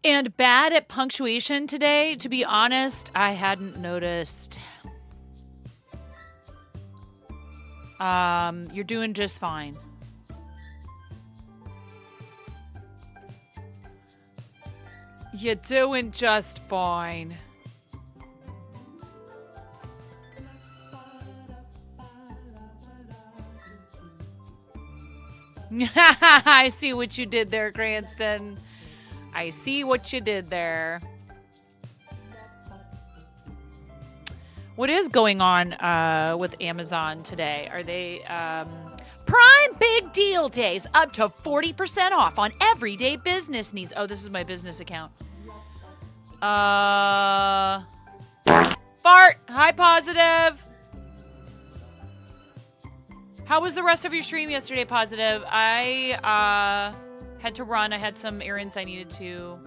And bad at punctuation today. To be honest, I hadn't noticed. You're doing just fine. You're doing just fine. I see what you did there, Cranston. I see what you did there. What is going on with Amazon today? Are they Prime Big Deal Days, up to 40% off on everyday business needs. Oh, this is my business account. Fart. Hi, Positive. How was the rest of your stream yesterday, Positive? I had to run. I had some errands I needed to.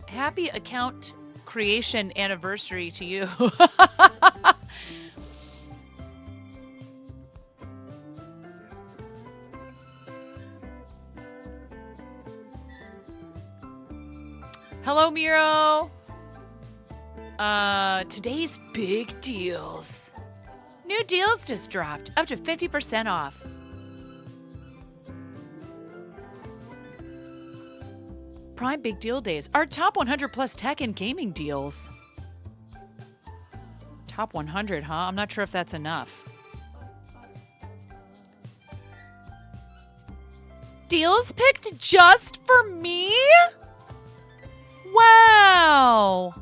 Happy account creation anniversary to you. Hello, Miro. Today's big deals. New deals just dropped, up to 50% off. Prime Big Deal Days. Our top 100 plus tech and gaming deals. Top 100, huh? I'm not sure if that's enough. Deals picked just for me? Wow.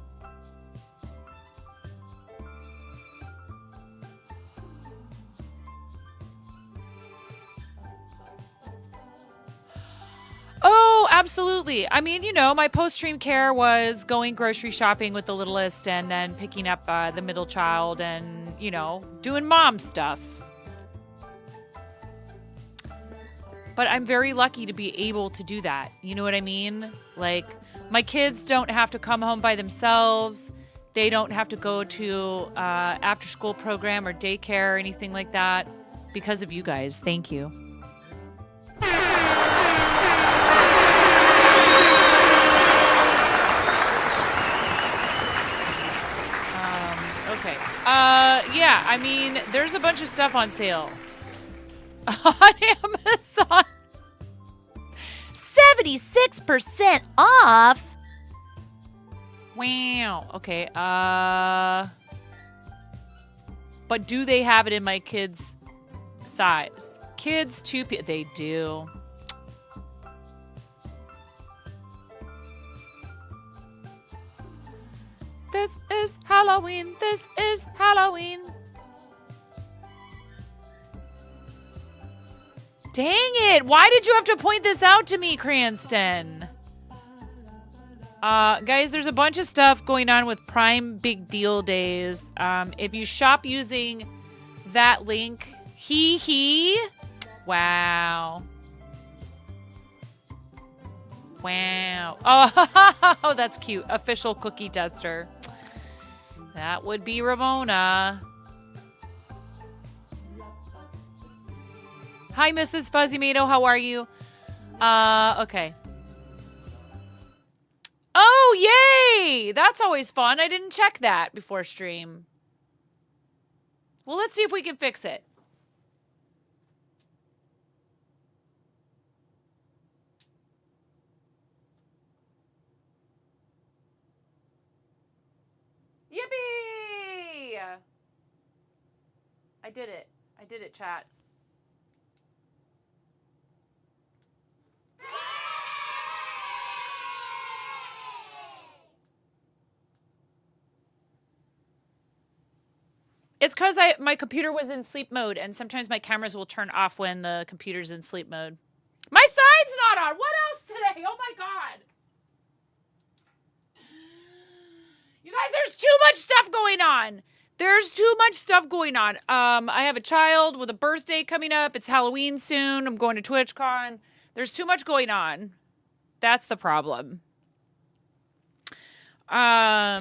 Oh, absolutely. I mean, you know, my post-stream care was going grocery shopping with the littlest and then picking up the middle child and, you know, doing mom stuff. But I'm very lucky to be able to do that. You know what I mean? Like, my kids don't have to come home by themselves. They don't have to go to after-school program or daycare or anything like that because of you guys. Thank you. Okay. Yeah, I mean, there's a bunch of stuff on sale. On Amazon. 76% off? Wow. Okay. But do they have it in my kids' size? Kids, they do. This is Halloween. This is Halloween. Dang it. Why did you have to point this out to me, Cranston? Guys, there's a bunch of stuff going on with Prime Big Deal Days. If you shop using that link, wow. Wow. Oh, that's cute. Official cookie tester. That would be Ramona. Hi, Mrs. Fuzzy-Mato. How are you? Okay. Oh, yay! That's always fun. I didn't check that before stream. Well, let's see if we can fix it. Yippee! I did it. I did it, chat. It's because my computer was in sleep mode, and sometimes my cameras will turn off when the computer's in sleep mode. My sign's not on! What else today? Oh my god! You guys, there's too much stuff going on! There's too much stuff going on. I have a child with a birthday coming up. It's Halloween soon. I'm going to TwitchCon. There's too much going on. That's the problem. My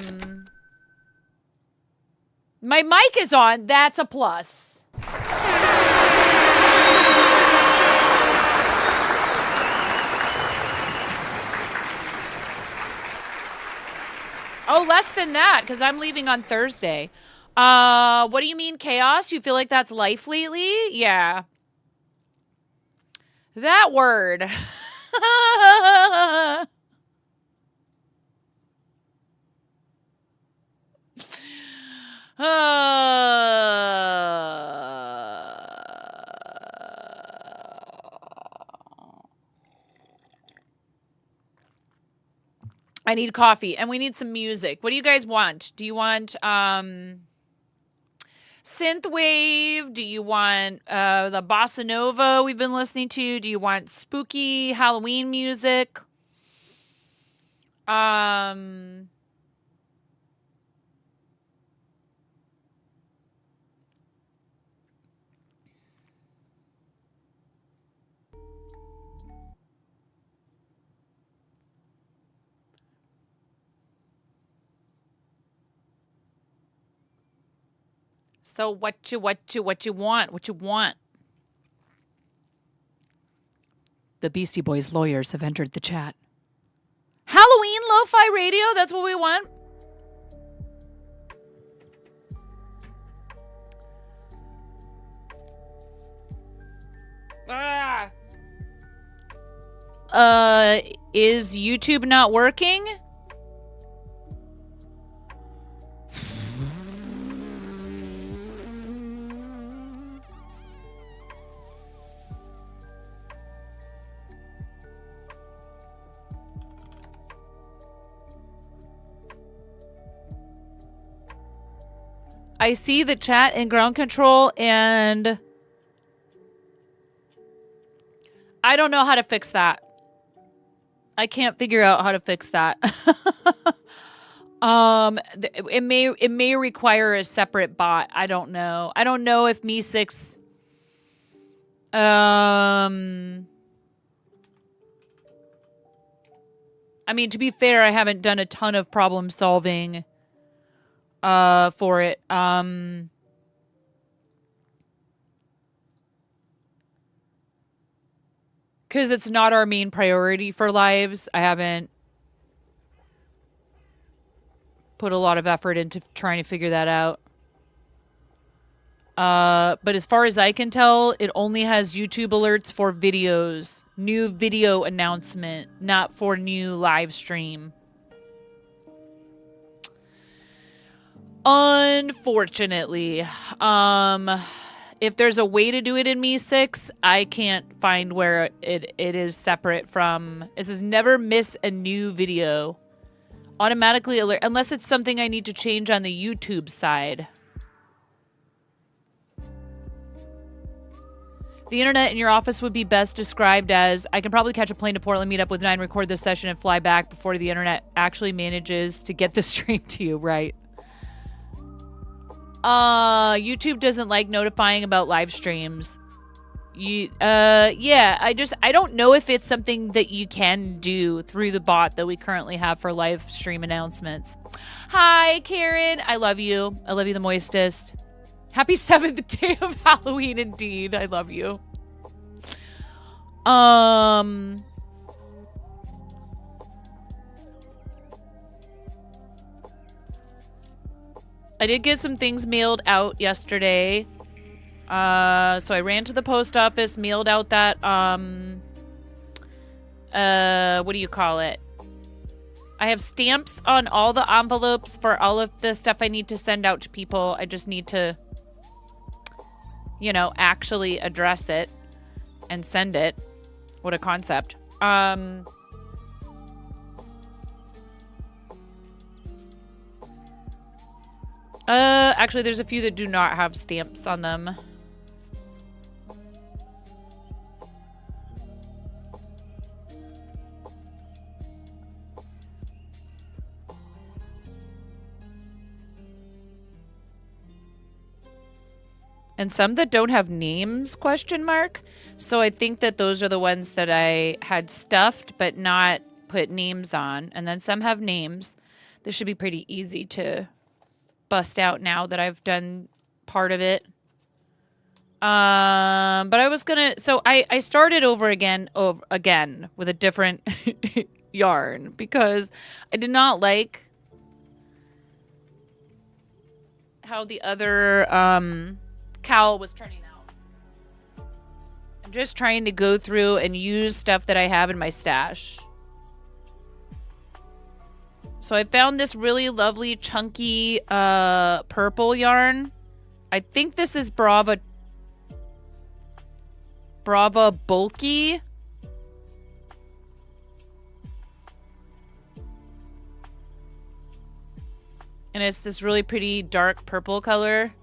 mic is on. That's a plus. Oh, less than that, because I'm leaving on Thursday. What do you mean chaos? You feel like that's life lately? Yeah. That word. I need coffee and we need some music. What do you guys want? Do you want synthwave? Do you want the bossa nova we've been listening to? Do you want spooky Halloween music? So what you want? What you want? The Beastie Boys lawyers have entered the chat. Halloween lo-fi radio? That's what we want? Is YouTube not working? I see the chat in ground control and I don't know how to fix that. I can't figure out how to fix that. It may require a separate bot. I don't know. I don't know if Me6 I mean, to be fair, I haven't done a ton of problem solving for it. Because it's not our main priority for lives. I haven't put a lot of effort into trying to figure that out. But as far as I can tell, it only has YouTube alerts for videos. New video announcement, not for new live stream. Unfortunately. If there's a way to do it in Me6, I can't find where it is separate from. It says never miss a new video. Automatically alert, unless it's something I need to change on the YouTube side. The internet in your office would be best described as, I can probably catch a plane to Portland, meet up with 9, record this session, and fly back before the internet actually manages to get the stream to you, right? YouTube doesn't like notifying about live streams. Yeah, I don't know if it's something that you can do through the bot that we currently have for live stream announcements. Hi, Karen. I love you. I love you the moistest. Happy 7th day of Halloween, indeed. I love you. I did get some things mailed out yesterday. So I ran to the post office, mailed out that, what do you call it? I have stamps on all the envelopes for all of the stuff I need to send out to people. I just need to, you know, actually address it and send it. What a concept. Actually, there's a few that do not have stamps on them. And some that don't have names, question mark. So I think that those are the ones that I had stuffed but not put names on. And then some have names. This should be pretty easy to bust out now that I've done part of it. But I was gonna, so I started over again with a different yarn because I did not like how the other cowl was turning out. I'm just trying to go through and use stuff that I have in my stash. So I found this really lovely chunky purple yarn. I think this is Brava Bulky. And it's this really pretty dark purple color.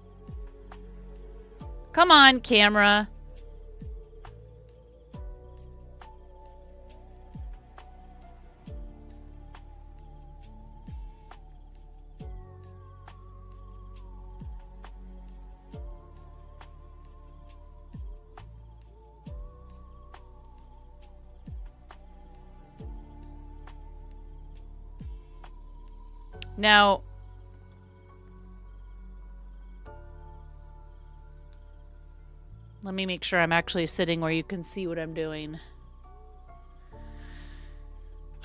Come on, camera. Now, let me make sure I'm actually sitting where you can see what I'm doing.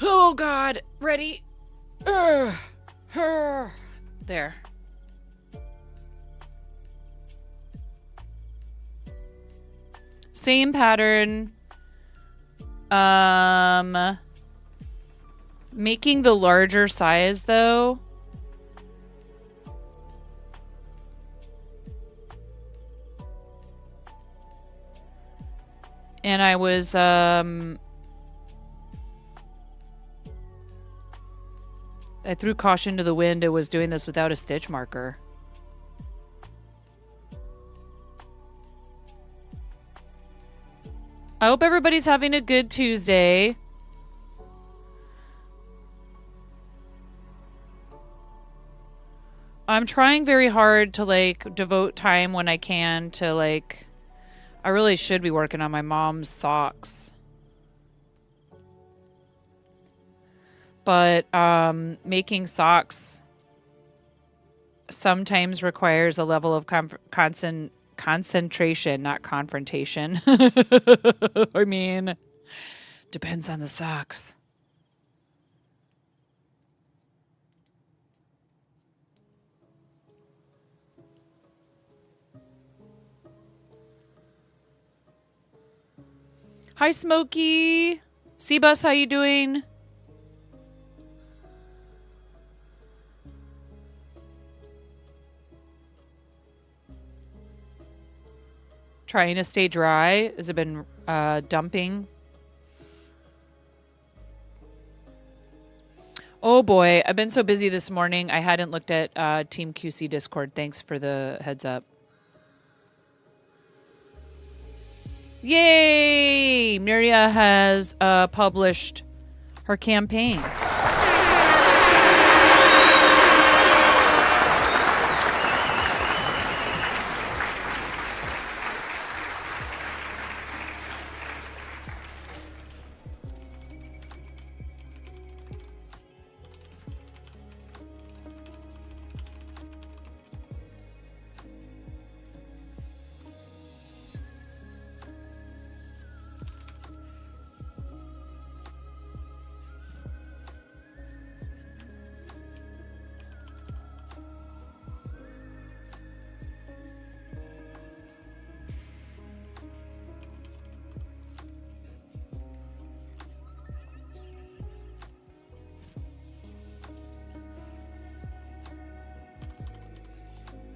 Oh, God. Ready? There. Same pattern. Making the larger size, though. And I was, I threw caution to the wind. I was doing this without a stitch marker. I hope everybody's having a good Tuesday. I'm trying very hard to, like, devote time when I can to, like... I really should be working on my mom's socks. But, making socks sometimes requires a level of concentration, not confrontation. I mean, depends on the socks. Hi, Smokey. Seabus, how you doing? Trying to stay dry. Has it been dumping? Oh boy, I've been so busy this morning. I hadn't looked at Team QC Discord. Thanks for the heads up. Yay! Miria has published her campaign.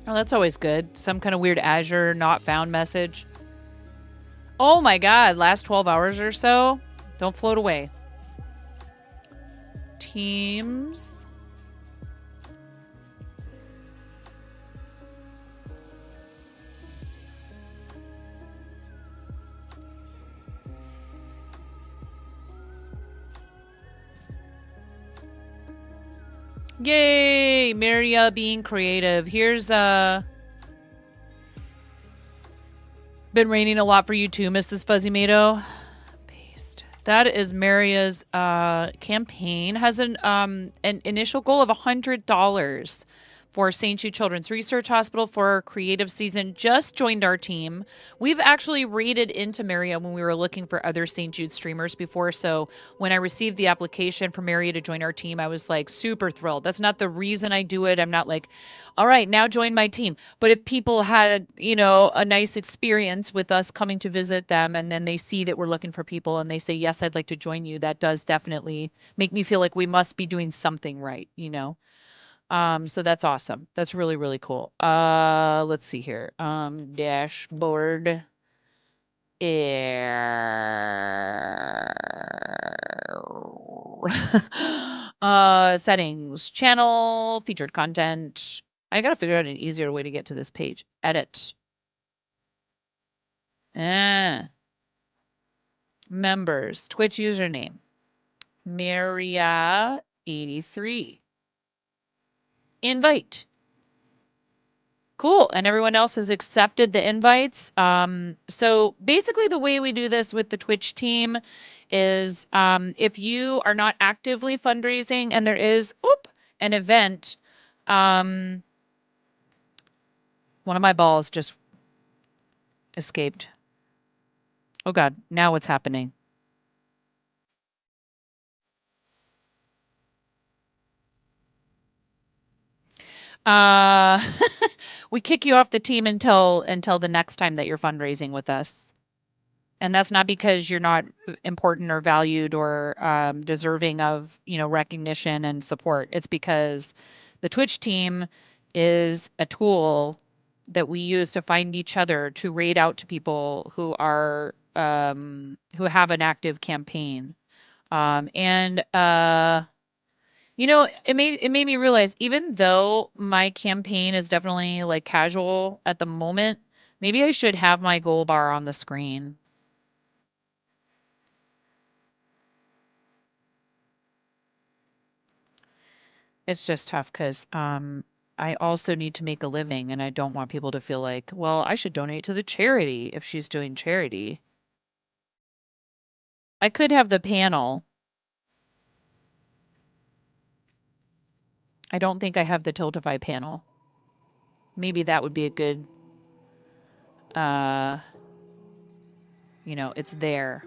Oh, that's always good. Some kind of weird Azure not found message. Oh my God, last 12 hours or so. Don't float away. Teams. Yay, Maria being creative. Here's been raining a lot for you too, Mrs. Fuzzy Mato. Paste. That is Maria's campaign. Has an initial goal of $100 for St. Jude Children's Research Hospital for our creative season just joined our team. We've actually rated into Maria when we were looking for other St. Jude streamers before. So when I received the application for Maria to join our team, I was like super thrilled. That's not the reason I do it. I'm not like, all right, now join my team. But if people had, a nice experience with us coming to visit them and then they see that we're looking for people and they say, yes, I'd like to join you, that does definitely make me feel like we must be doing something right. So that's awesome. That's really, really cool. Let's see here. Dashboard. Settings, channel, featured content. I gotta figure out an easier way to get to this page. Edit. Members, Twitch username. Maria83. Invite. Cool. And everyone else has accepted the invites. So basically the way we do this with the Twitch team is if you are not actively fundraising and there is an event, one of my balls just escaped. Oh God, now what's happening? Uh, we kick you off the team until the next time that you're fundraising with us. And that's not because you're not important or valued or deserving of, recognition and support. It's because the Twitch team is a tool that we use to find each other to raid out to people who are who have an active campaign. And it made me realize, even though my campaign is definitely like casual at the moment, maybe I should have my goal bar on the screen. It's just tough because I also need to make a living and I don't want people to feel like, well, I should donate to the charity if she's doing charity. I could have the panel. I don't think I have the Tiltify panel. Maybe that would be a good, uh, it's there.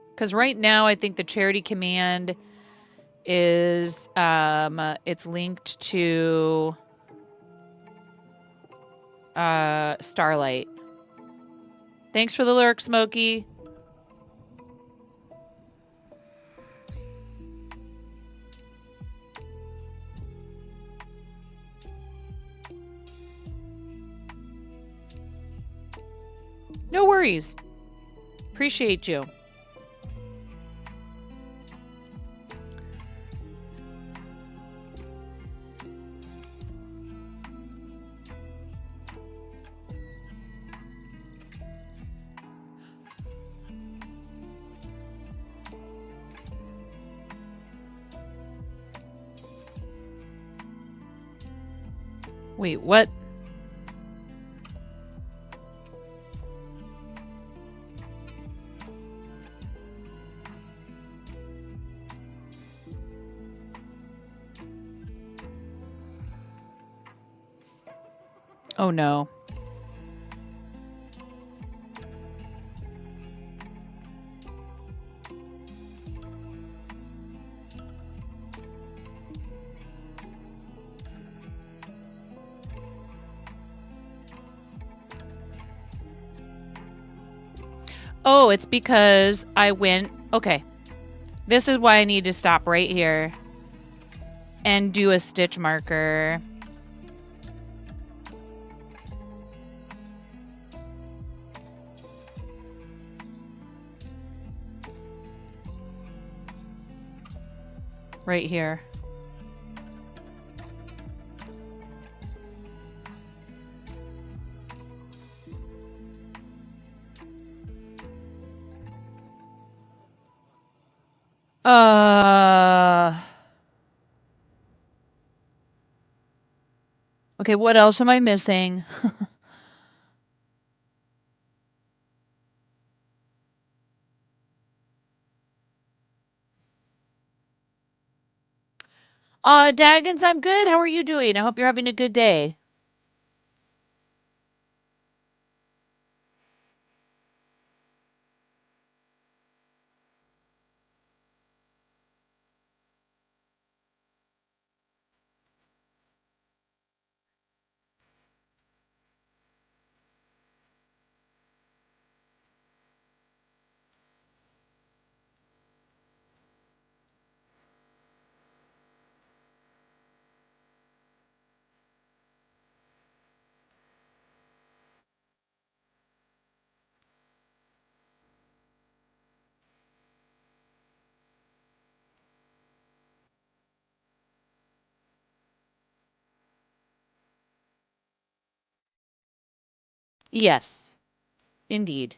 Because right now I think the charity command is, it's linked to Starlight. Thanks for the lurk, Smokey. No worries. Appreciate you. Wait, what? Oh no. Oh, it's because I went. Okay. This is why I need to stop right here and do a stitch marker. Right here. Okay, what else am I missing? Daggins, I'm good. How are you doing? I hope you're having a good day. Yes, indeed.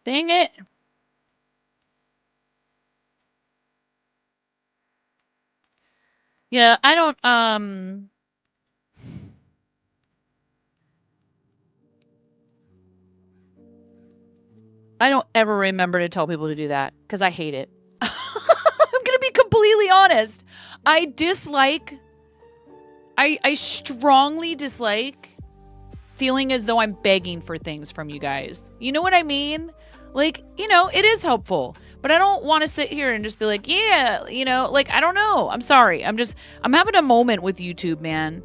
Dang it. Yeah, I don't ever remember to tell people to do that because I hate it. I'm gonna be completely honest. I dislike I strongly dislike feeling as though I'm begging for things from you guys. You know what I mean? Like, it is helpful, but I don't want to sit here and just be like, yeah, like, I don't know. I'm sorry. I'm having a moment with YouTube, man.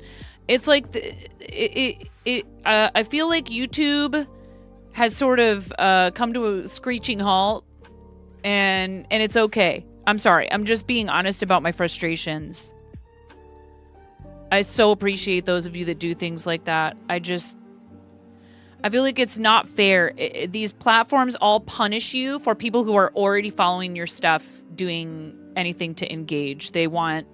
It's like, I feel like YouTube has sort of come to a screeching halt, and it's okay. I'm sorry. I'm just being honest about my frustrations. I so appreciate those of you that do things like that. I feel like it's not fair. These platforms all punish you for people who are already following your stuff doing anything to engage. They want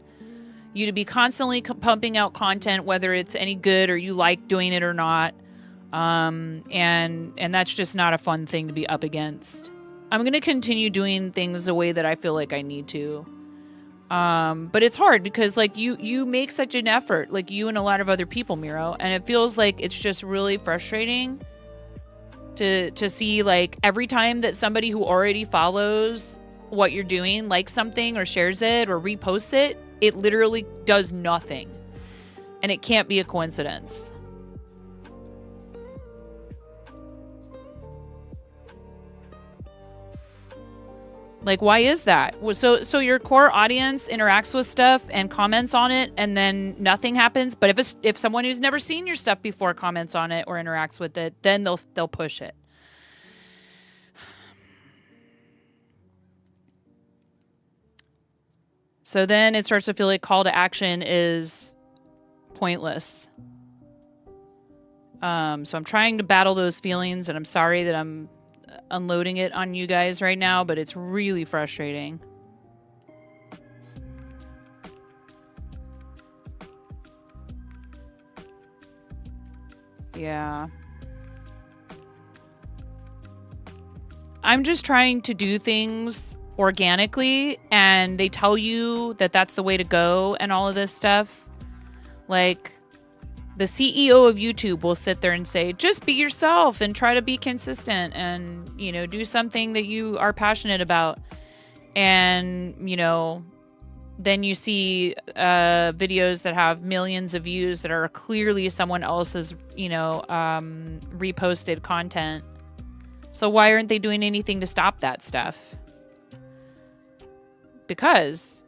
you to be constantly pumping out content, whether it's any good or you like doing it or not. And that's just not a fun thing to be up against. I'm going to continue doing things the way that I feel like I need to. But it's hard because like you make such an effort, like you and a lot of other people, Miro, and it feels like it's just really frustrating to see like every time that somebody who already follows what you're doing likes something or shares it or reposts it, it literally does nothing. And it can't be a coincidence. Like, why is that? So your core audience interacts with stuff and comments on it, and then nothing happens. But if someone who's never seen your stuff before comments on it or interacts with it, then they'll push it. So then it starts to feel like call to action is pointless. So I'm trying to battle those feelings, and I'm sorry that I'm unloading it on you guys right now, but it's really frustrating. Yeah. I'm just trying to do things organically, and they tell you that that's the way to go and all of this stuff. Like, the CEO of YouTube will sit there and say, just be yourself and try to be consistent and, do something that you are passionate about. And, then you see videos that have millions of views that are clearly someone else's, reposted content. So why aren't they doing anything to stop that stuff? Because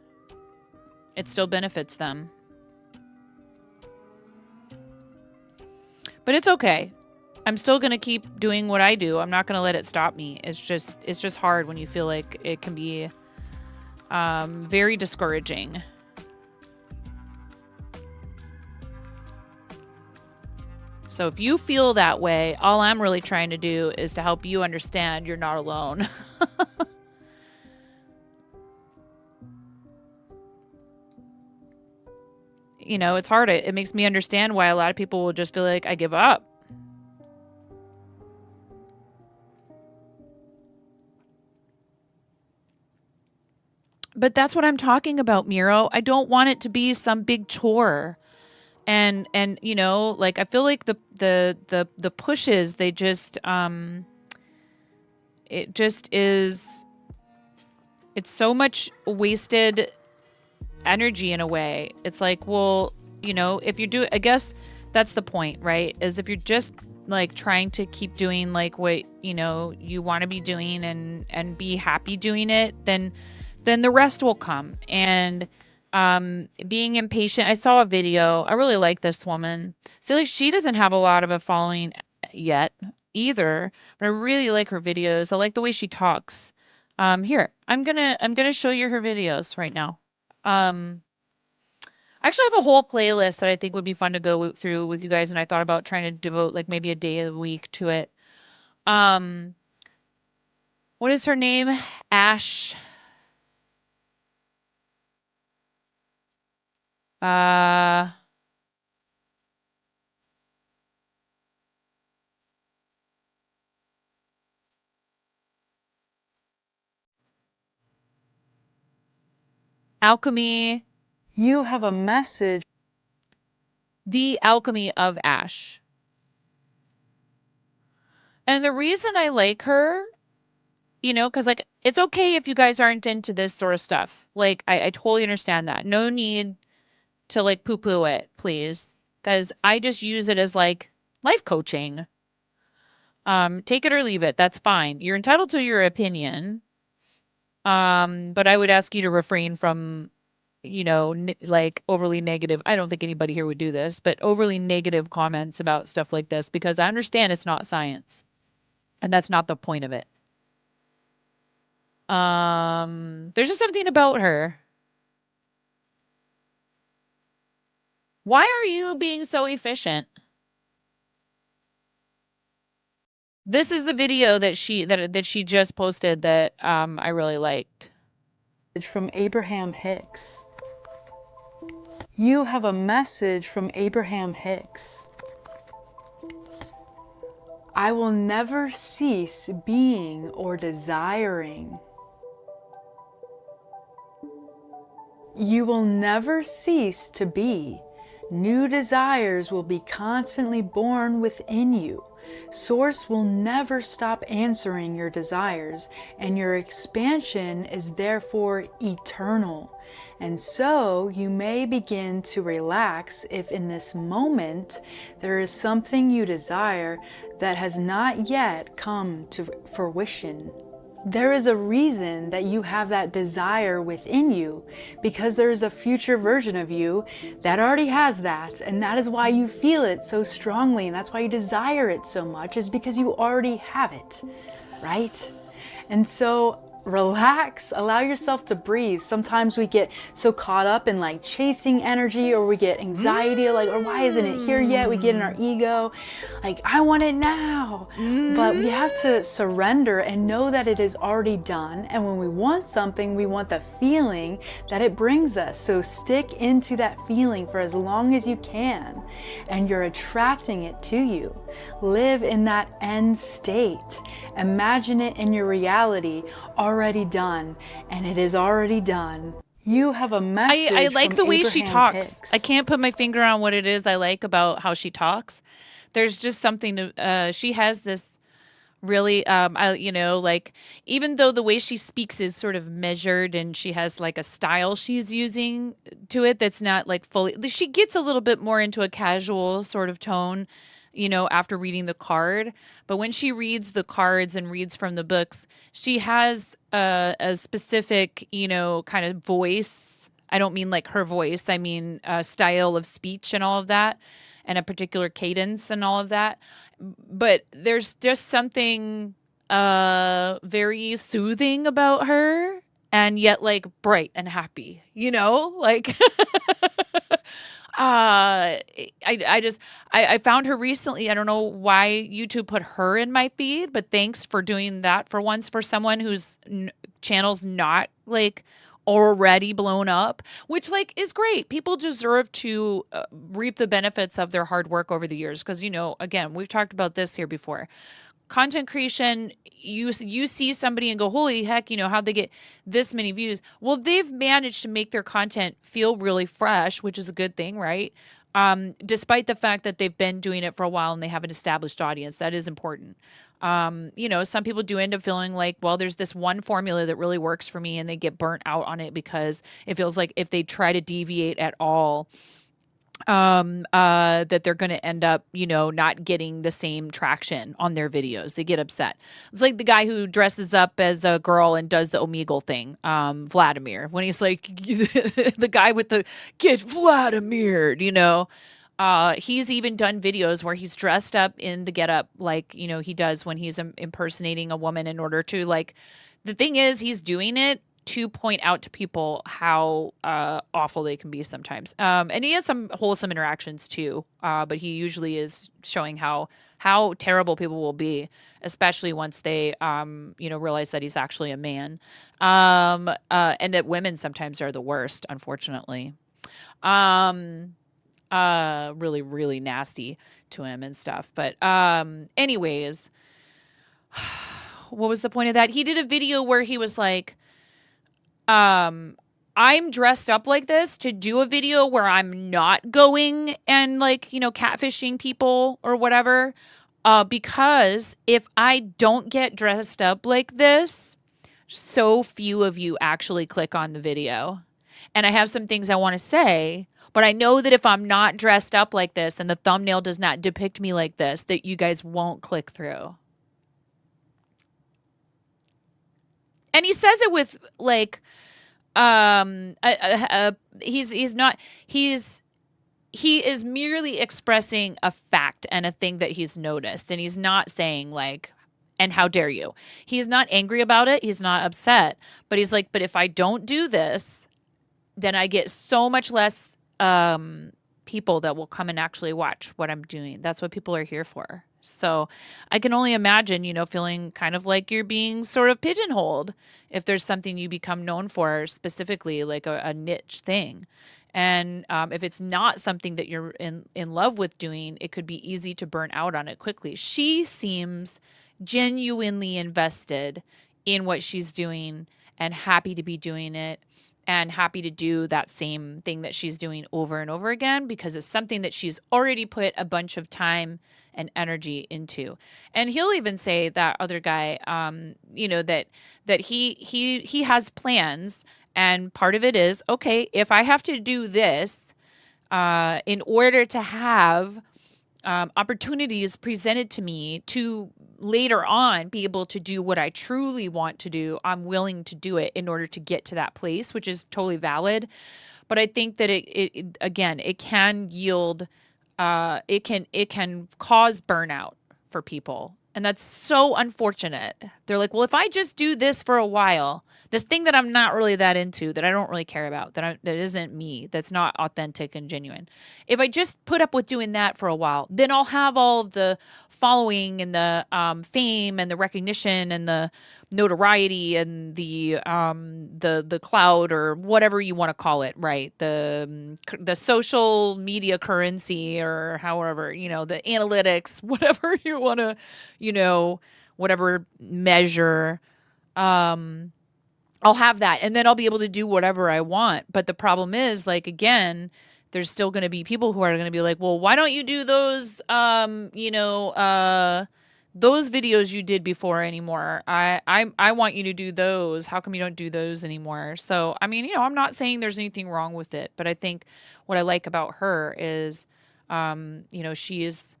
it still benefits them. But it's okay. I'm still going to keep doing what I do. I'm not going to let it stop me. It's just hard when you feel like it can be very discouraging. So if you feel that way, all I'm really trying to do is to help you understand you're not alone. You know, it's hard. It makes me understand why a lot of people will just be like, I give up. But that's what I'm talking about, Miro. I don't want it to be some big chore. And you know, like I feel like the pushes, they just it just is, it's so much wasted energy in a way. It's like, well, you know, if you do, I guess that's the point, right? Is if you're just like trying to keep doing like what, you know, you want to be doing and be happy doing it, then the rest will come. And being impatient, I saw a video. I really like this woman. So like she doesn't have a lot of a following yet either, but I really like her videos. I like the way she talks. Here, I'm gonna show you her videos right now. Um, I actually have a whole playlist that I think would be fun to go through with you guys, and I thought about trying to devote like maybe a day of the week to it. Um, what is her name? Ash. Uh, Alchemy. You have a message. The Alchemy of Ash. And the reason I like her, you know, because like it's okay if you guys aren't into this sort of stuff. Like I totally understand that. No need to like poo-poo it, please. Because I just use it as like life coaching. Take it or leave it. That's fine. You're entitled to your opinion. But I would ask you to refrain from, you know, like overly negative. I don't think anybody here would do this, but overly negative comments about stuff like this because I understand it's not science. And that's not the point of it. There's just something about her. Why are you being so efficient? This is the video that she just posted that I really liked. From Abraham Hicks. You have a message from Abraham Hicks. I will never cease being or desiring. You will never cease to be. New desires will be constantly born within you. Source will never stop answering your desires, and your expansion is therefore eternal. And so you may begin to relax if in this moment there is something you desire that has not yet come to fruition. There is a reason that you have that desire within you, because there is a future version of you that already has that, and that is why you feel it so strongly, and that's why you desire it so much, is because you already have it, right? And so relax, allow yourself to breathe. Sometimes we get so caught up in like chasing energy, or we get anxiety, like, or why isn't it here yet? We get in our ego, like, I want it now. But we have to surrender and know that it is already done. And when we want something, we want the feeling that it brings us. So stick into that feeling for as long as you can, and you're attracting it to you. Live in that end state. Imagine it in your reality already done, and it is already done. You have a message. I like from the way Abraham she talks. Hicks. I can't put my finger on what it is I like about how she talks. There's just something to, she has this really, you know, like, even though the way she speaks is sort of measured and she has like a style she's using to it that's not like fully, she gets a little bit more into a casual sort of tone, you know, after reading the card. But when she reads the cards and reads from the books, she has a specific, you know, kind of voice. I don't mean like her voice, I mean style of speech and all of that. and a particular cadence and all of that. But there's just something very soothing about her, and yet like bright and happy, like I found her recently. I don't know why YouTube put her in my feed, but thanks for doing that for once, for someone whose channel's not like already blown up, which like is great. People deserve to reap the benefits of their hard work over the years, because again, we've talked about this here before. Content creation, you see somebody and go, holy heck, how'd they get this many views? Well, they've managed to make their content feel really fresh, which is a good thing, right? Despite the fact that they've been doing it for a while and they have an established audience. That is important. Some people do end up feeling like, well, there's this one formula that really works for me, and they get burnt out on it because it feels like if they try to deviate at all, that they're going to end up, not getting the same traction on their videos. They get upset. It's like the guy who dresses up as a girl and does the Omegle thing, Vladimir, when he's like the guy with the "get Vladimir," he's even done videos where he's dressed up in the getup like, he does when he's impersonating a woman, in order to like, the thing is, he's doing it to point out to people how awful they can be sometimes. And he has some wholesome interactions too, but he usually is showing how terrible people will be, especially once they realize that he's actually a man, and that women sometimes are the worst, unfortunately. Really, really nasty to him and stuff. But anyways, what was the point of that? He did a video where he was like, I'm dressed up like this to do a video where I'm not going and like, catfishing people or whatever. Because if I don't get dressed up like this, so few of you actually click on the video. And I have some things I want to say, but I know that if I'm not dressed up like this and the thumbnail does not depict me like this, that you guys won't click through. And he says it with like, he is merely expressing a fact and a thing that he's noticed. And he's not saying like, and how dare you? He's not angry about it. He's not upset, but he's like, but if I don't do this, then I get so much less, people that will come and actually watch what I'm doing. That's what people are here for. So I can only imagine, feeling kind of like you're being sort of pigeonholed if there's something you become known for, specifically like a niche thing. And if it's not something that you're in love with doing, it could be easy to burn out on it quickly. She seems genuinely invested in what she's doing and happy to be doing it, and happy to do that same thing that she's doing over and over again, because it's something that she's already put a bunch of time and energy into. And he'll even say, that other guy, that he has plans, and part of it is, okay, if I have to do this in order to have opportunities presented to me to later on be able to do what I truly want to do, I'm willing to do it in order to get to that place, which is totally valid. But I think that it again, it can yield, it can cause burnout for people. And that's so unfortunate. They're like, well, if I just do this for a while, this thing that I'm not really that into, that I don't really care about, that isn't me, that's not authentic and genuine. If I just put up with doing that for a while, then I'll have all of the following and the fame and the recognition and the notoriety and the cloud, or whatever you want to call it, right? The social media currency, or however, the analytics, whatever you want to, whatever measure, I'll have that, and then I'll be able to do whatever I want. But the problem is, like, again, there's still going to be people who are going to be like, well, why don't you do those, those videos you did before anymore? I want you to do those. How come you don't do those anymore? So, I mean, I'm not saying there's anything wrong with it, but I think what I like about her is, she is,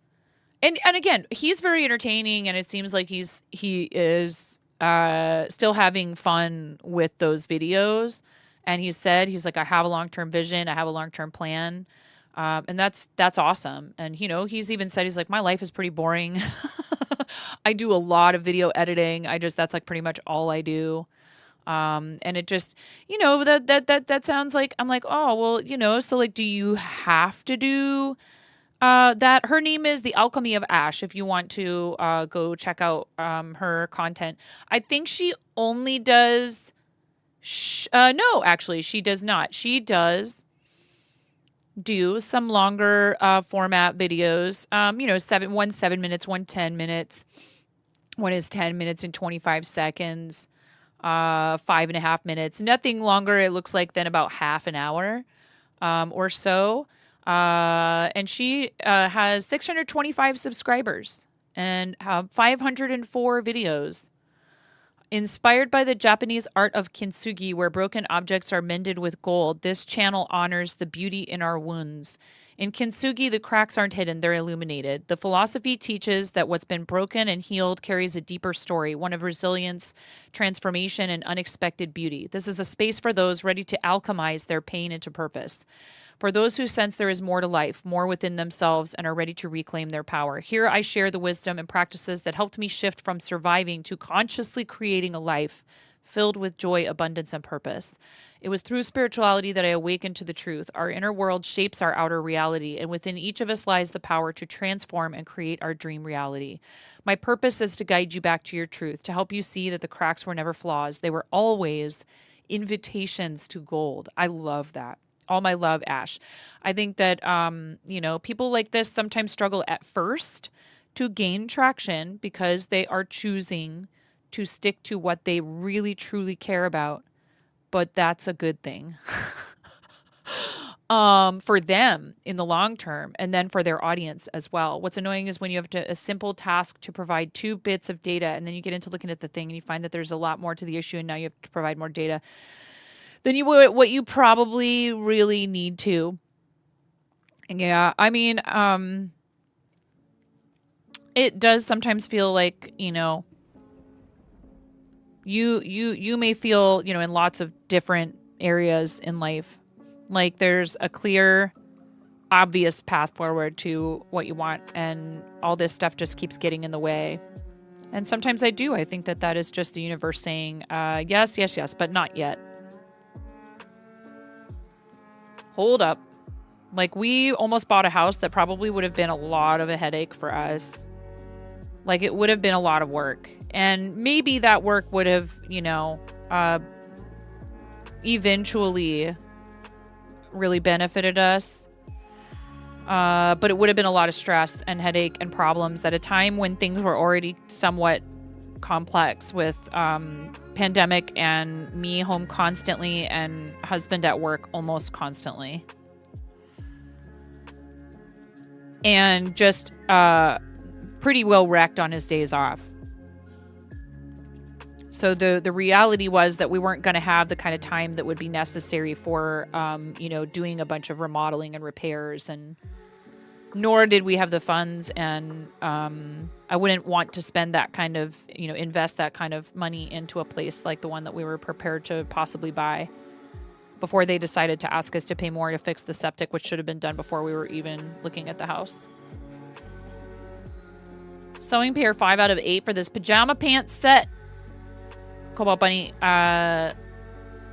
and again, he's very entertaining, and it seems like he is still having fun with those videos. And he's like, I have a long-term vision. I have a long-term plan. And that's awesome. And he's even said, he's like, my life is pretty boring. I do a lot of video editing. That's like pretty much all I do. And it just, that sounds like, I'm like, oh, well, so like, do you have to do that? Her name is The Alchemy of Ash. If you want to go check out her content. I think she only does, no, actually, she does not. She does do some longer format videos. One 7 minutes, one 10 minutes. One is 10 minutes and 25 seconds. 5.5 minutes. Nothing longer, it looks like, than about half an hour or so. And she has 625 subscribers and 504 videos. Inspired by the Japanese art of kintsugi, where broken objects are mended with gold, this channel honors the beauty in our wounds. In kintsugi, the cracks aren't hidden, they're illuminated. The philosophy teaches that what's been broken and healed carries a deeper story, one of resilience, transformation, and unexpected beauty. This is a space for those ready to alchemize their pain into purpose. For those who sense there is more to life, more within themselves, and are ready to reclaim their power. Here I share the wisdom and practices that helped me shift from surviving to consciously creating a life filled with joy, abundance, and purpose. It was through spirituality that I awakened to the truth. Our inner world shapes our outer reality, and within each of us lies the power to transform and create our dream reality. My purpose is to guide you back to your truth, to help you see that the cracks were never flaws. They were always invitations to gold. I love that. All my love, Ash. I think that, people like this sometimes struggle at first to gain traction because they are choosing to stick to what they really, truly care about. But that's a good thing for them in the long term, and then for their audience as well. What's annoying is when you have a simple task to provide 2 bits of data, and then you get into looking at the thing and you find that there's a lot more to the issue, and now you have to provide more data than what you probably really need to. Yeah, I mean, it does sometimes feel like, you may feel, in lots of different areas in life, like there's a clear, obvious path forward to what you want, and all this stuff just keeps getting in the way. And sometimes I think that is just the universe saying, yes, yes, yes, but not yet. Hold up. Like, we almost bought a house that probably would have been a lot of a headache for us. Like, it would have been a lot of work. And maybe that work would have, eventually really benefited us. But it would have been a lot of stress and headache and problems at a time when things were already somewhat complex with pandemic and me home constantly and husband at work almost constantly. And just pretty well wrecked on his days off. So the reality was that we weren't going to have the kind of time that would be necessary for, doing a bunch of remodeling and repairs, and nor did we have the funds. And I wouldn't want to spend that kind of, invest that kind of money into a place like the one that we were prepared to possibly buy before they decided to ask us to pay more to fix the septic, which should have been done before we were even looking at the house. Sewing pair 5 out of 8 for this pajama pants set. Cobalt Bunny,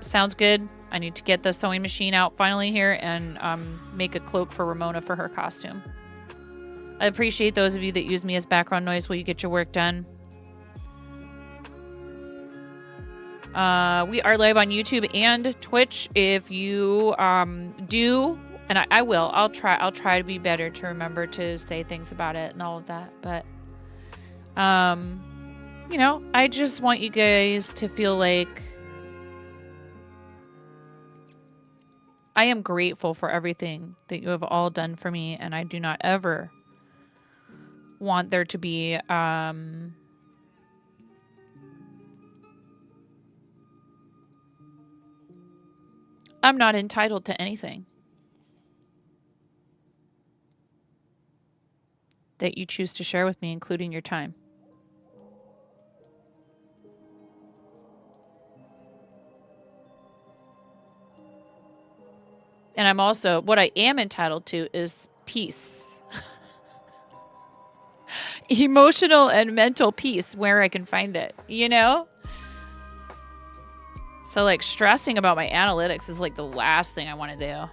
sounds good. I need to get the sewing machine out finally here and make a cloak for Ramona for her costume. I appreciate those of you that use me as background noise while you get your work done. We are live on YouTube and Twitch. If you do, and I will, I'll try to be better to remember to say things about it and all of that. But I just want you guys to feel like I am grateful for everything that you have all done for me, and I do not ever want there to be I'm not entitled to anything that you choose to share with me, including your time. And I'm also, what I am entitled to is peace. Emotional and mental peace, where I can find it, you know? So, like, stressing about my analytics is like the last thing I want to do.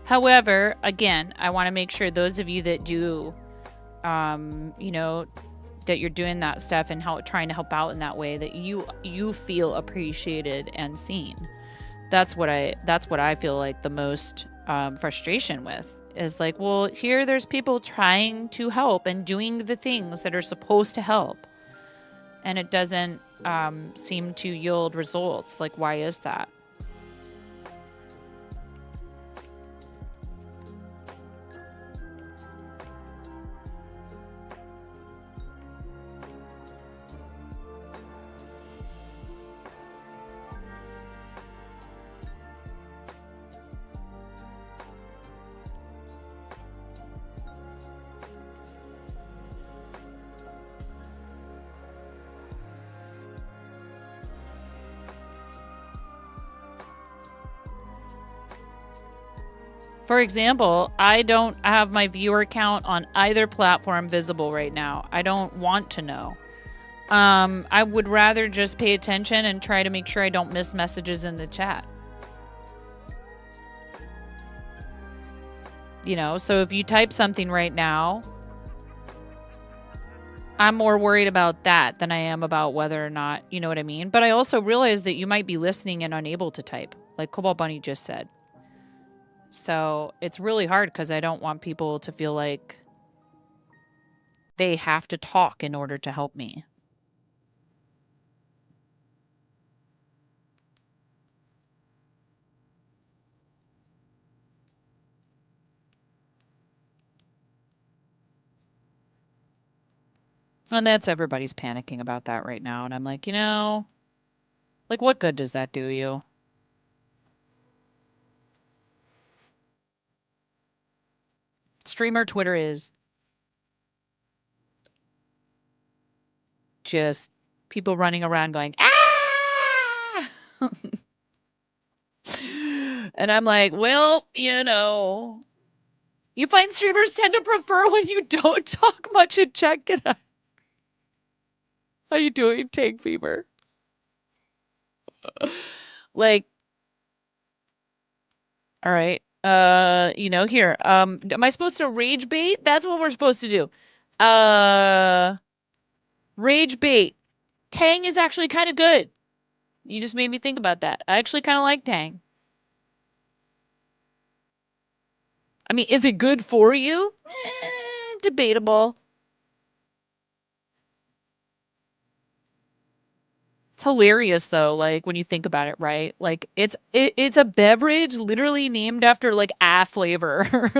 However, again, I want to make sure those of you that do, you know, that you're doing that stuff and trying to help out in that way, that you feel appreciated and seen. That's what I feel like the most frustration with is like, well, here there's people trying to help and doing the things that are supposed to help, and it doesn't seem to yield results. Like, why is that? For example, I don't have my viewer count on either platform visible right now. I don't want to know. I would rather just pay attention and try to make sure I don't miss messages in the chat. You know, so if you type something right now, I'm more worried about that than I am about whether or not, you know what I mean? But I also realize that you might be listening and unable to type, like Cobalt Bunny just said. So it's really hard because I don't want people to feel like they have to talk in order to help me. And that's everybody's panicking about that right now. And I'm like, you know, like, what good does that do you? Streamer Twitter is just people running around going, ah! And I'm like, well, you know, you find streamers tend to prefer when you don't talk much and check it out. How you doing, Tank Fever? Like, all right. You know, here. Am I supposed to rage bait? That's what we're supposed to do. Rage bait. Tang is actually kind of good. You just made me think about that. I actually kind of like Tang. I mean, is it good for you? Debatable. It's hilarious though, like when you think about it, right? Like it's a beverage literally named after like a flavor.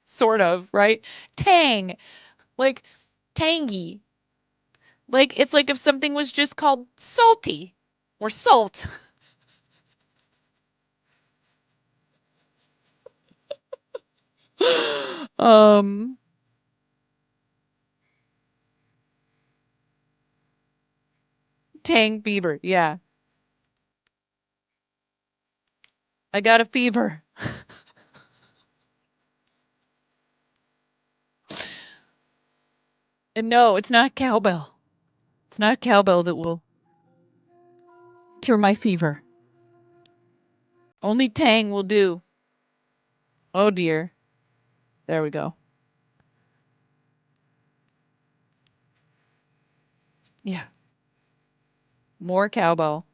Sort of, right? Tang. Like tangy. Like it's like if something was just called salty or salt. um Tang fever. Yeah. I got a fever. And no, it's not cowbell. It's not cowbell that will cure my fever. Only Tang will do. Oh dear. There we go. Yeah. More cowbell.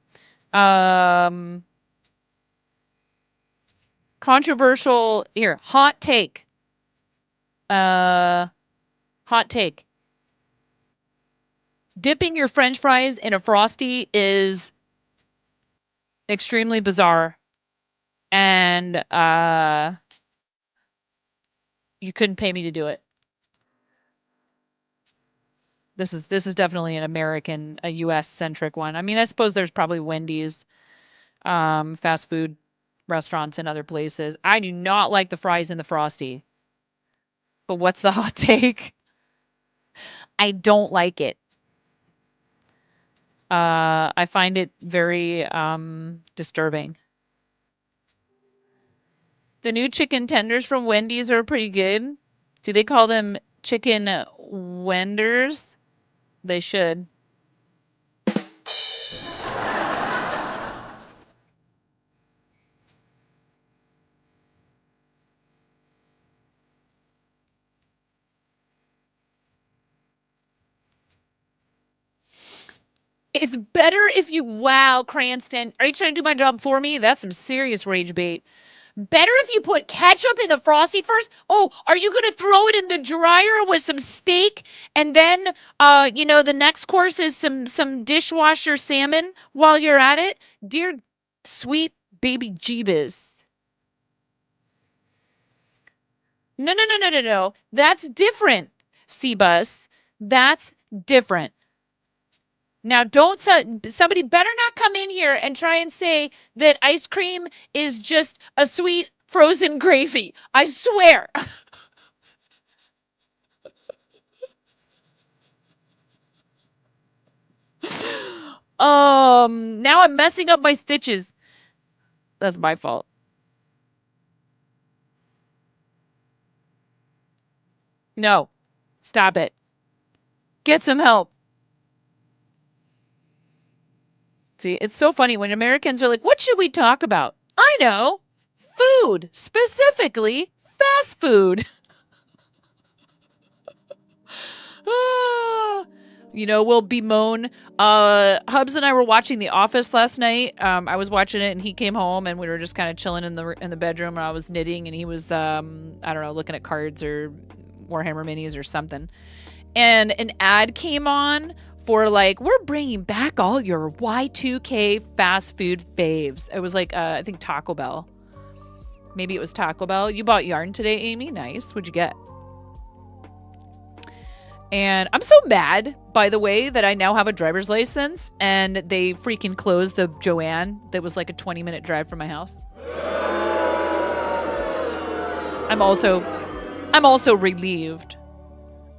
Um Controversial here. Hot take. Uh hot take. Dipping your french fries in a frosty is extremely bizarre. And you couldn't pay me to do it. This is definitely an American, a U.S. centric one. I mean, I suppose there's probably Wendy's, fast food restaurants in other places. I do not like the fries in the Frosty. But what's the hot take? I don't like it. I find it very disturbing. The new chicken tenders from Wendy's are pretty good. Do they call them chicken wenders? They should. It's better if you wow, Cranston. Are you trying to do my job for me? That's some serious rage bait. Better if you put ketchup in the Frosty first. Oh, are you gonna throw it in the dryer with some steak and then the next course is some dishwasher salmon while you're at it? Dear sweet baby Jeebus. No. That's different, Cbus. That's different. Now, don't somebody better not come in here and try and say that ice cream is just a sweet frozen gravy. I swear. Now I'm messing up my stitches. That's my fault. No. Stop it. Get some help. See, it's so funny when Americans are like, what should we talk about? I know. Food. Specifically, fast food. We'll bemoan. Hubs and I were watching The Office last night. I was watching it, and he came home, and we were just kind of chilling in the bedroom. And I was knitting, and he was I don't know, looking at cards or Warhammer minis or something. And an ad came on for like, we're bringing back all your Y2K fast food faves. It was like I think Taco Bell. Maybe it was Taco Bell. You bought yarn today, Amy. Nice. What'd you get? And I'm so mad, by the way, that I now have a driver's license and they freaking closed the Joanne that was like a 20-minute drive from my house. I'm also relieved.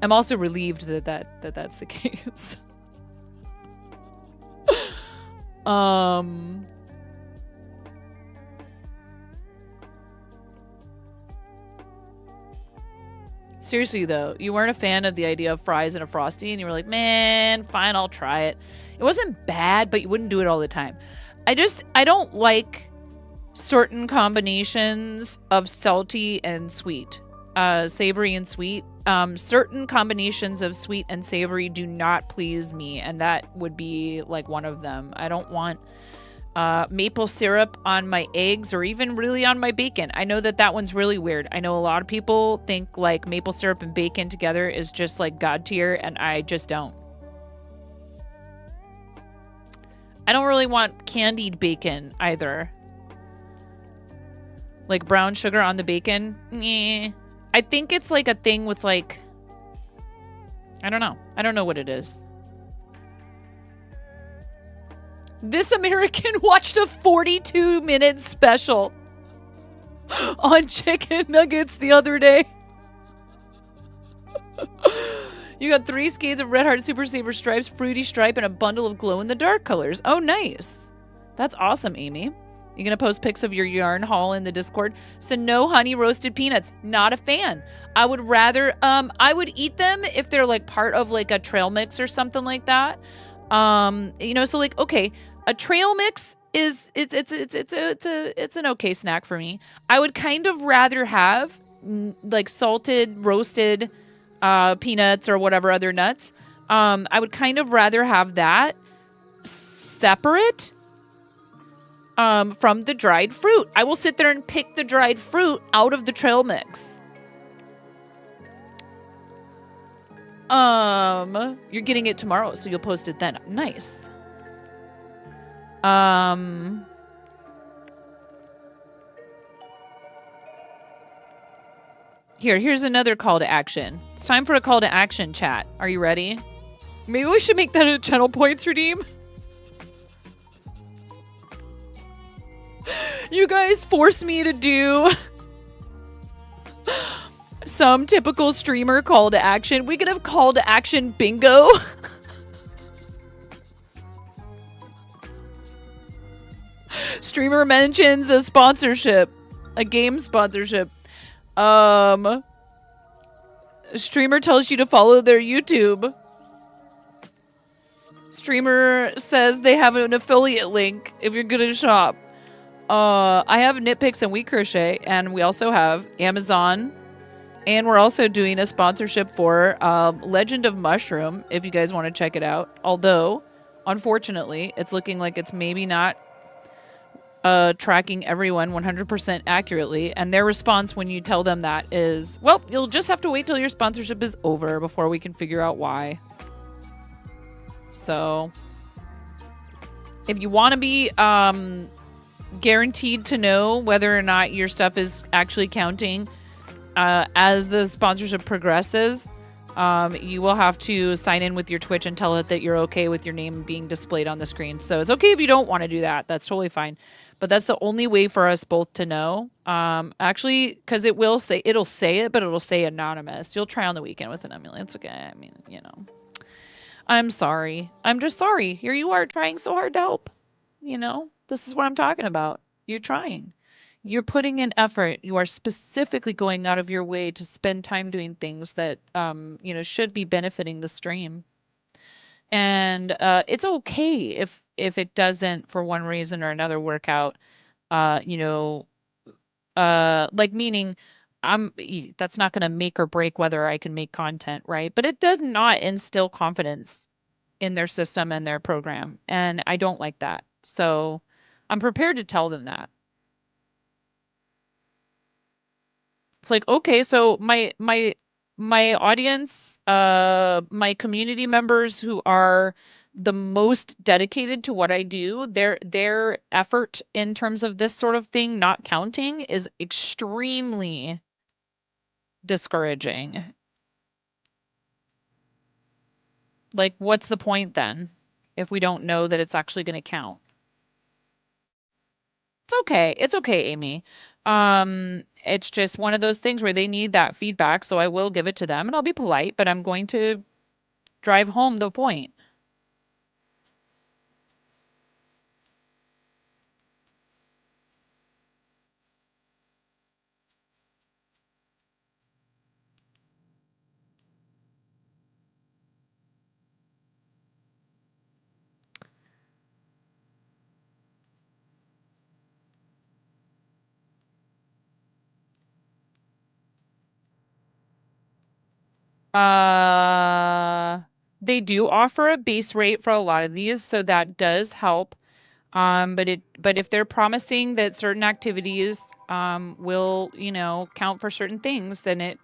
I'm also relieved that's the case. Seriously, though, you weren't a fan of the idea of fries and a Frosty, and you were like, man, fine, I'll try it. It wasn't bad, but you wouldn't do it all the time. I don't like certain combinations of salty and sweet, savory and sweet. Certain combinations of sweet and savory do not please me, and that would be like one of them. I don't want maple syrup on my eggs or even really on my bacon. I know that one's really weird. I know a lot of people think like maple syrup and bacon together is just like God tier, and I just don't. I don't really want candied bacon either. Like brown sugar on the bacon. Nah. I think it's like a thing with like, I don't know. I don't know what it is. This American watched a 42-minute special on chicken nuggets the other day. You got 3 skates of Red Heart Super Saver Stripes, Fruity Stripe, and a bundle of glow-in-the-dark colors. Oh, nice. That's awesome, Amy. You gonna post pics of your yarn haul in the Discord? So no honey roasted peanuts. Not a fan. I would rather, I would eat them if they're like part of like a trail mix or something like that. So like, okay, a trail mix is it's an okay snack for me. I would kind of rather have like salted, roasted peanuts or whatever other nuts. I would kind of rather have that separate from the dried fruit. I will sit there and pick the dried fruit out of the trail mix. You're getting it tomorrow, so you'll post it then. Nice. Here's another call to action. It's time for a call to action, chat. Are you ready? Maybe we should make that a channel points redeem. You guys force me to do some typical streamer call to action. We could have call to action bingo. Streamer mentions a sponsorship, a game sponsorship. Streamer tells you to follow their YouTube. Streamer says they have an affiliate link if you're gonna shop. I have Nitpicks and We Crochet, and we also have Amazon. And we're also doing a sponsorship for Legend of Mushroom, if you guys want to check it out. Although, unfortunately, it's looking like it's maybe not tracking everyone 100% accurately. And their response when you tell them that is, well, you'll just have to wait till your sponsorship is over before we can figure out why. So, if you want to be guaranteed to know whether or not your stuff is actually counting as the sponsorship progresses, you will have to sign in with your Twitch and tell it that you're okay with your name being displayed on the screen. So it's okay if you don't want to do that. That's totally fine. But that's the only way for us both to know. Actually, because it'll say it, but it'll say anonymous. You'll try on the weekend with an emulator. It's okay. I mean, you know. I'm sorry. I'm just sorry. Here you are trying so hard to help. You know, this is what I'm talking about. You're trying. You're putting in effort. You are specifically going out of your way to spend time doing things that, you know, should be benefiting the stream. And it's okay if it doesn't, for one reason or another, work out. You know, like meaning, that's not going to make or break whether I can make content, right? But it does not instill confidence in their system and their program, and I don't like that. So I'm prepared to tell them that. It's like, okay, so my audience, my community members who are the most dedicated to what I do, their effort in terms of this sort of thing not counting is extremely discouraging. Like, what's the point then if we don't know that it's actually going to count? It's okay. It's okay, Amy. It's just one of those things where they need that feedback, so I will give it to them and I'll be polite, but I'm going to drive home the point. They do offer a base rate for a lot of these, so that does help. But if they're promising that certain activities will, you know, count for certain things, then it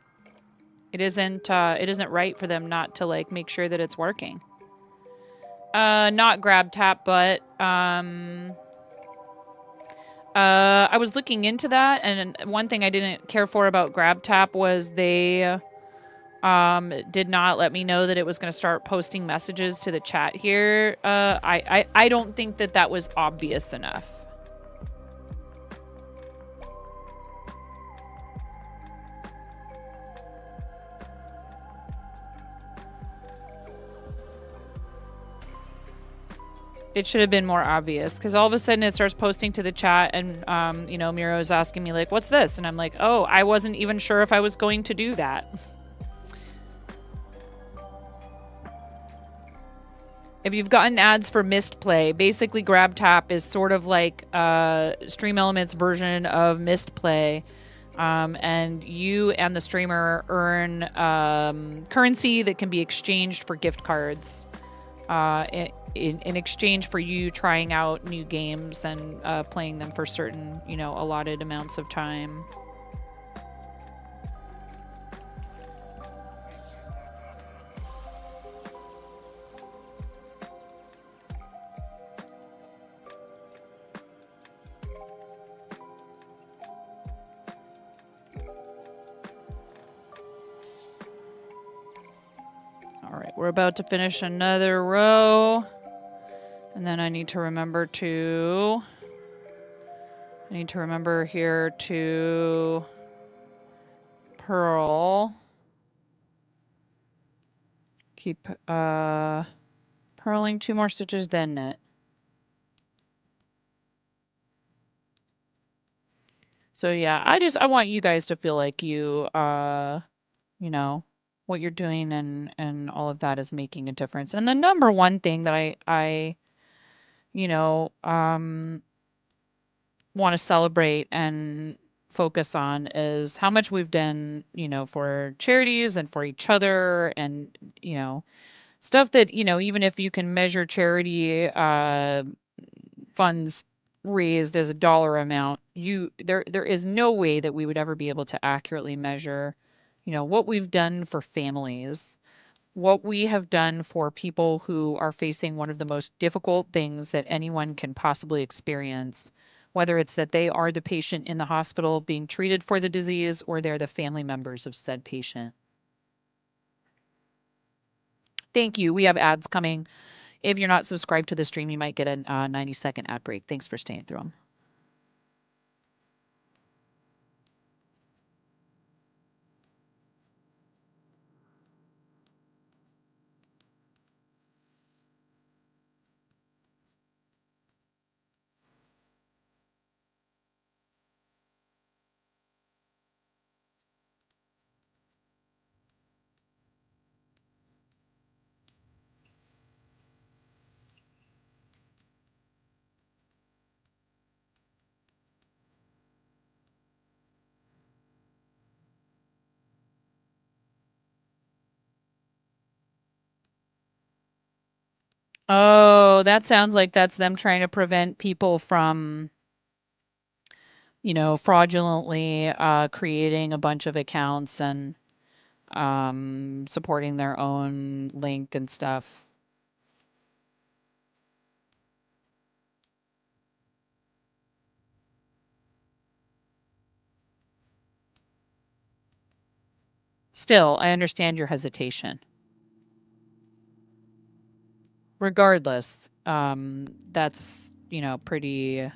isn't right for them not to like make sure that it's working. Not grab tap, but I was looking into that, and one thing I didn't care for about grab tap was they did not let me know that it was going to start posting messages to the chat here. I don't think that was obvious enough. It should have been more obvious, because all of a sudden it starts posting to the chat, and you know, Miro is asking me like, what's this? And I'm like, oh, I wasn't even sure if I was going to do that. If you've gotten ads for missed play, basically grab tap is sort of like Stream Elements version of missed play. And you and the streamer earn currency that can be exchanged for gift cards in exchange for you trying out new games and playing them for certain, you know, allotted amounts of time. All right. we're about to finish another row. And then I need to remember here to purl. Keep purling 2 more stitches, then knit. So yeah, I want you guys to feel like you you know, what you're doing and all of that is making a difference. And the number one thing that I you know, want to celebrate and focus on is how much we've done, you know, for charities and for each other, and, you know, stuff that, you know, even if you can measure charity funds raised as a dollar amount, there is no way that we would ever be able to accurately measure, you know, what we've done for families, what we have done for people who are facing one of the most difficult things that anyone can possibly experience, whether it's that they are the patient in the hospital being treated for the disease or they're the family members of said patient. Thank you. We have ads coming. If you're not subscribed to the stream, you might get a 90-second ad break. Thanks for staying through them. Oh, that sounds like that's them trying to prevent people from, you know, fraudulently creating a bunch of accounts and supporting their own link and stuff. Still, I understand your hesitation. Regardless, that's, you know, pretty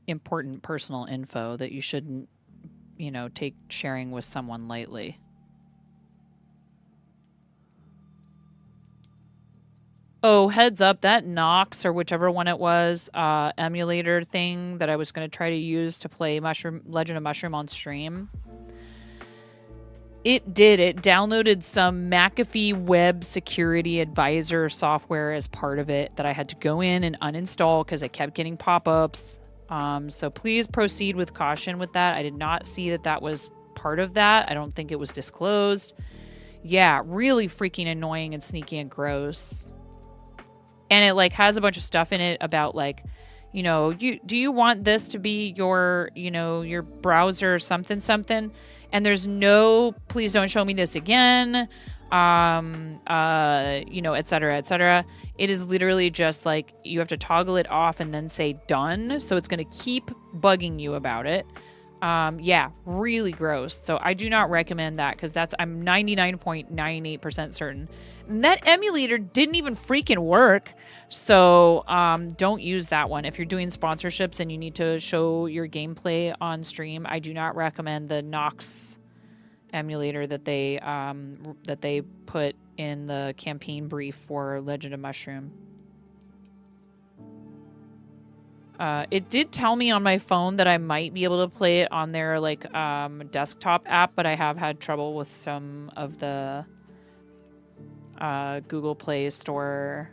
important personal info that you shouldn't, you know, take sharing with someone lightly. Oh, heads up, that Nox or whichever one it was, emulator thing that I was going to try to use to play Legend of Mushroom on stream. It downloaded some McAfee Web Security Advisor software as part of it that I had to go in and uninstall because I kept getting pop-ups. So please proceed with caution with that. I did not see that that was part of that. I don't think it was disclosed. Yeah, really freaking annoying and sneaky and gross. And it like has a bunch of stuff in it about like, you know, do you want this to be your, you know, your browser something something? And there's no, please don't show me this again, you know, et cetera, et cetera. It is literally just like you have to toggle it off and then say done. So it's going to keep bugging you about it. Yeah, really gross. So I do not recommend that because I'm 99.98% certain. And that emulator didn't even freaking work. So don't use that one. If you're doing sponsorships and you need to show your gameplay on stream, I do not recommend the Nox emulator that they put in the campaign brief for Legend of Mushroom. It did tell me on my phone that I might be able to play it on their like desktop app, but I have had trouble with some of the Google Play Store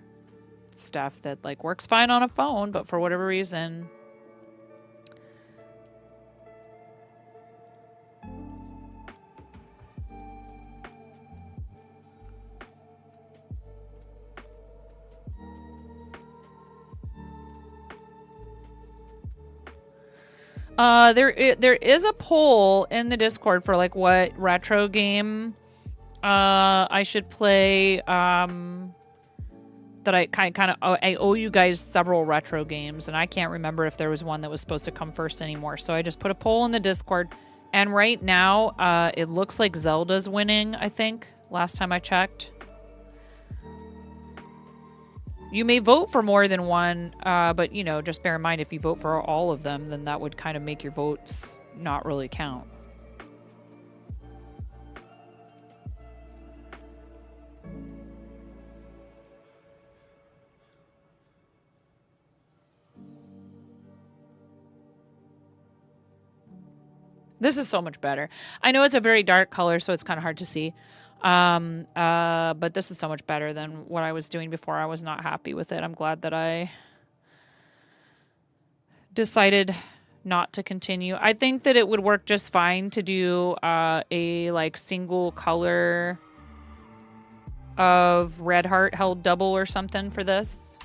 stuff that like works fine on a phone, but for whatever reason. There is a poll in the Discord for like what retro game I should play. That I kind of I owe you guys several retro games, and I can't remember if there was one that was supposed to come first anymore. So I just put a poll in the Discord, and right now it looks like Zelda's winning. I think last time I checked. You may vote for more than one, but, you know, just bear in mind if you vote for all of them, then that would kind of make your votes not really count. This is so much better. I know it's a very dark color, so it's kind of hard to see. But this is so much better than what I was doing before. I was not happy with it. I'm glad that I decided not to continue. I think that it would work just fine to do a like single color of red heart held double or something for this.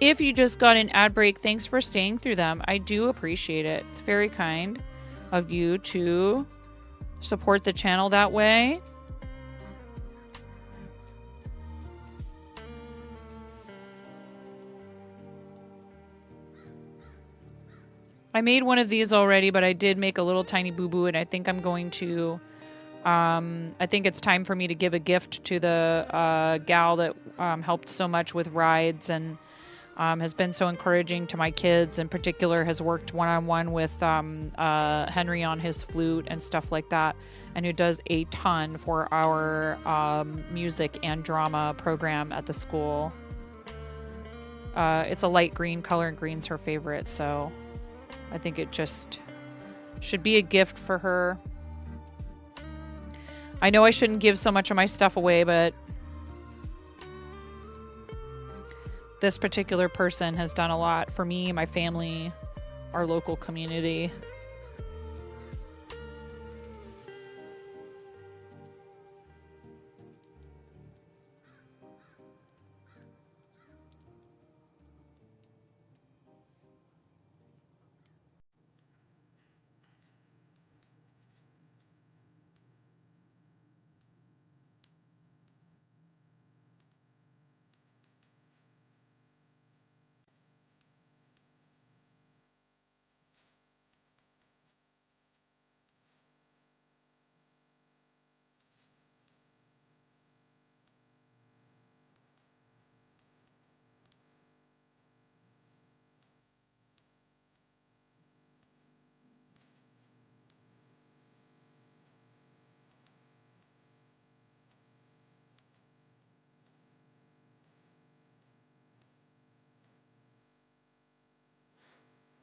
If you just got an ad break, thanks for staying through them. I do appreciate it. It's very kind of you to support the channel that way. I made one of these already, but I did make a little tiny boo-boo, and I think I'm going to... I think it's time for me to give a gift to the gal that helped so much with rides and has been so encouraging to my kids. In particular, has worked one-on-one with Henry on his flute and stuff like that, and who does a ton for our music and drama program at the school. It's a light green color, and green's her favorite, so I think it just should be a gift for her. I know I shouldn't give so much of my stuff away, but this particular person has done a lot for me, my family, our local community.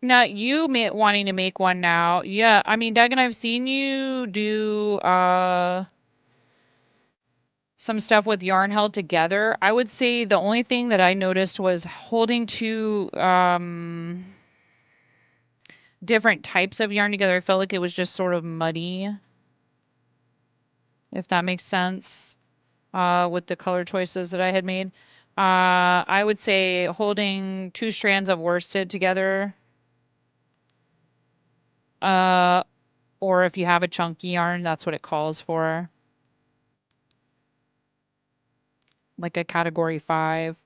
Now, you wanting to make one now. Yeah, I mean, Doug and I've seen you do some stuff with yarn held together. I would say the only thing that I noticed was holding two different types of yarn together. I felt like it was just sort of muddy, if that makes sense, with the color choices that I had made. I would say holding two strands of worsted together, or if you have a chunky yarn, that's what it calls for. Like a category 5.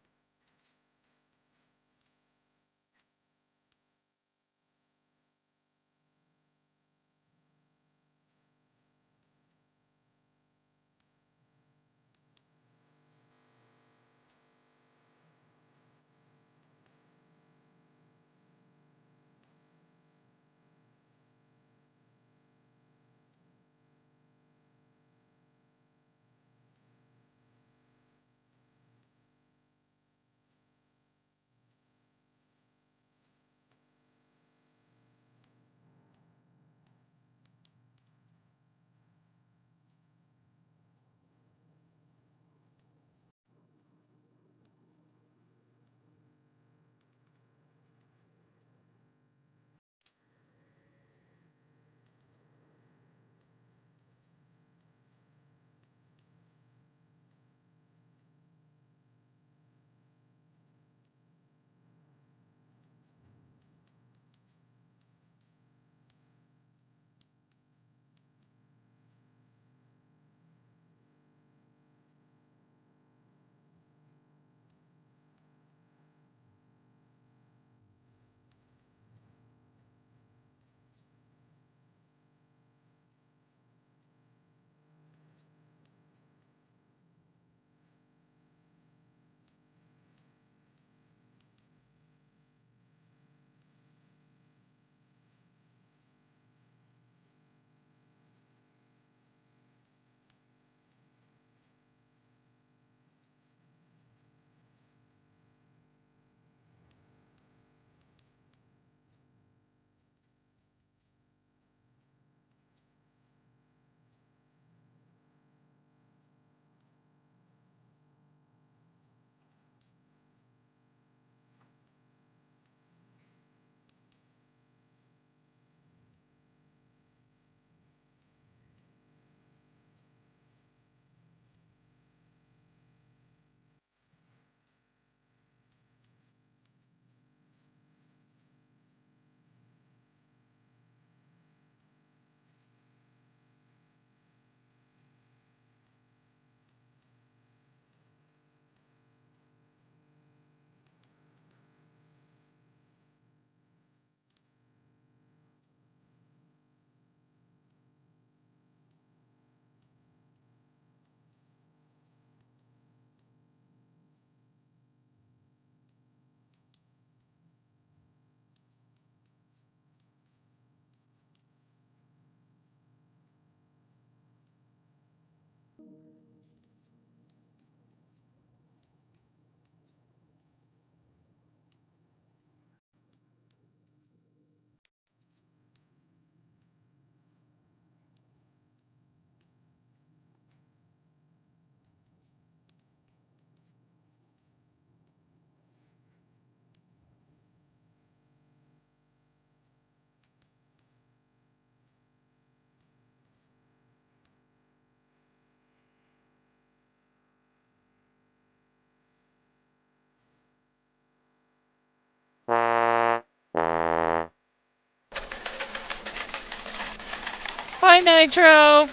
Hi, Nitro.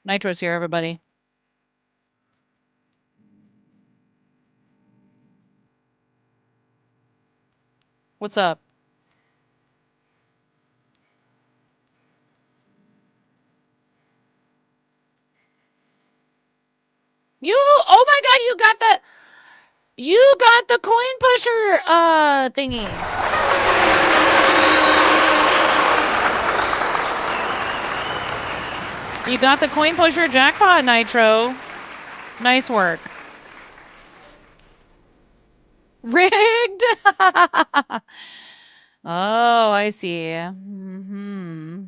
Nitro's here, everybody. What's up? Oh my god, you got the coin pusher, thingy. You got the coin pusher jackpot, Nitro. Nice work. Rigged? Oh, I see. Mm-hmm.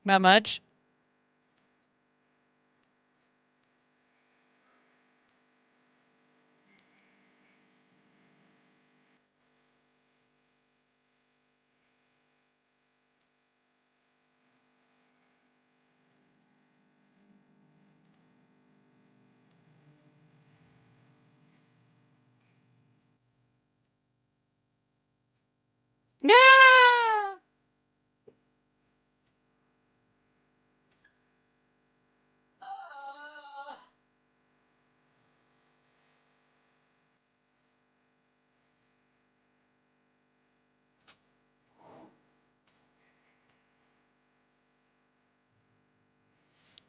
Not much. Yeah!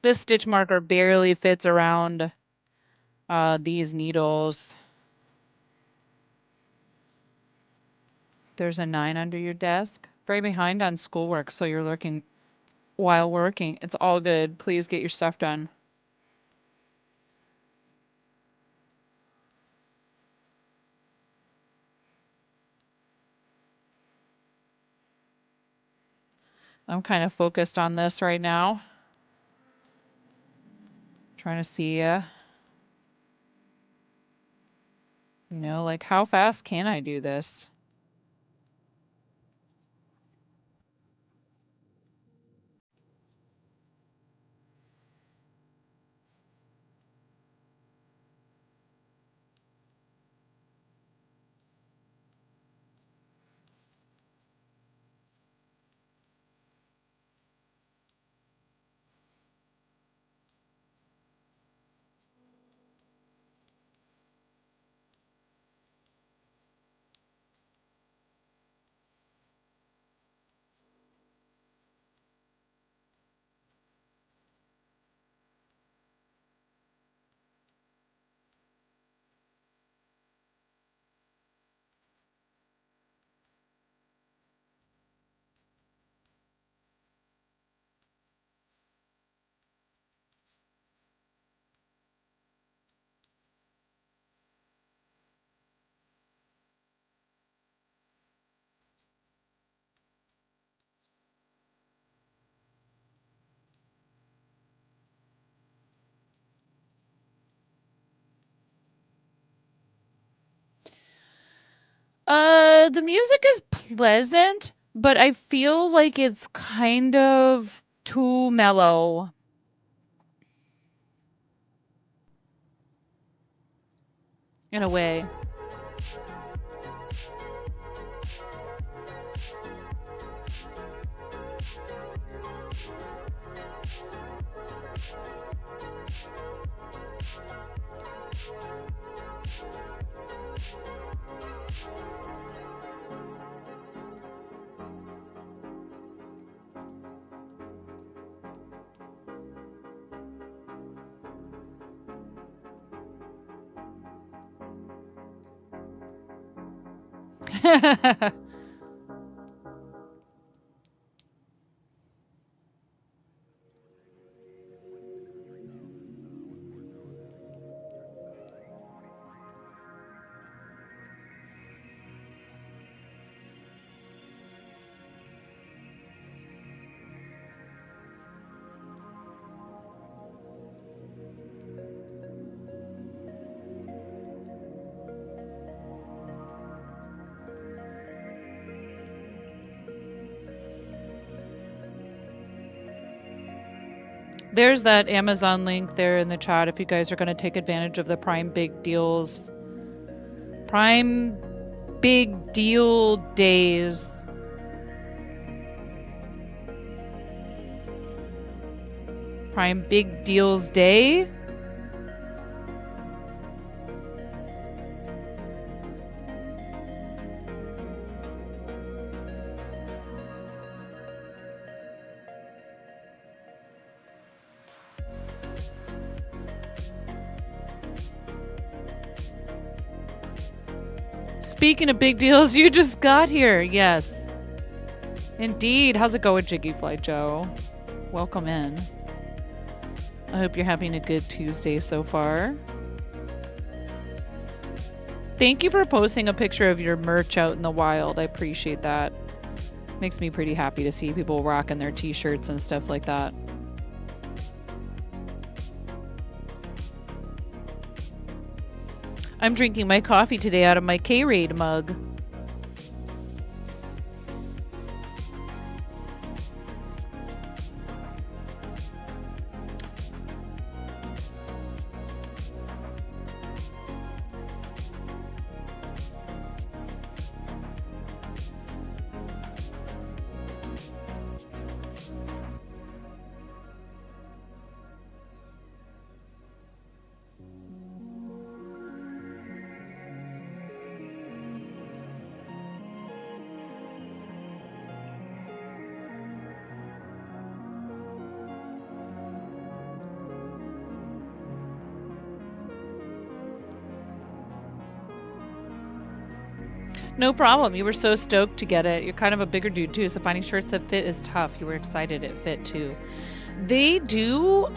This stitch marker barely fits around these needles. There's a 9 under your desk. Very behind on schoolwork, so you're lurking while working. It's all good. Please get your stuff done. I'm kind of focused on this right now. Trying to see, like how fast can I do this? The music is pleasant, but I feel like it's kind of too mellow. In a way. There's that Amazon link there in the chat if you guys are going to take advantage of the Prime Big Deals. Prime Big Deal Days. Prime Big Deals Day. Speaking of big deals, you just got here. Yes. Indeed. How's it going, Jiggyfly Joe? Welcome in. I hope you're having a good Tuesday so far. Thank you for posting a picture of your merch out in the wild. I appreciate that. Makes me pretty happy to see people rocking their t-shirts and stuff like that. I'm drinking my coffee today out of my K-Raid mug. No problem. You were so stoked to get it. You're kind of a bigger dude too, so finding shirts that fit is tough. You were excited it fit too. They do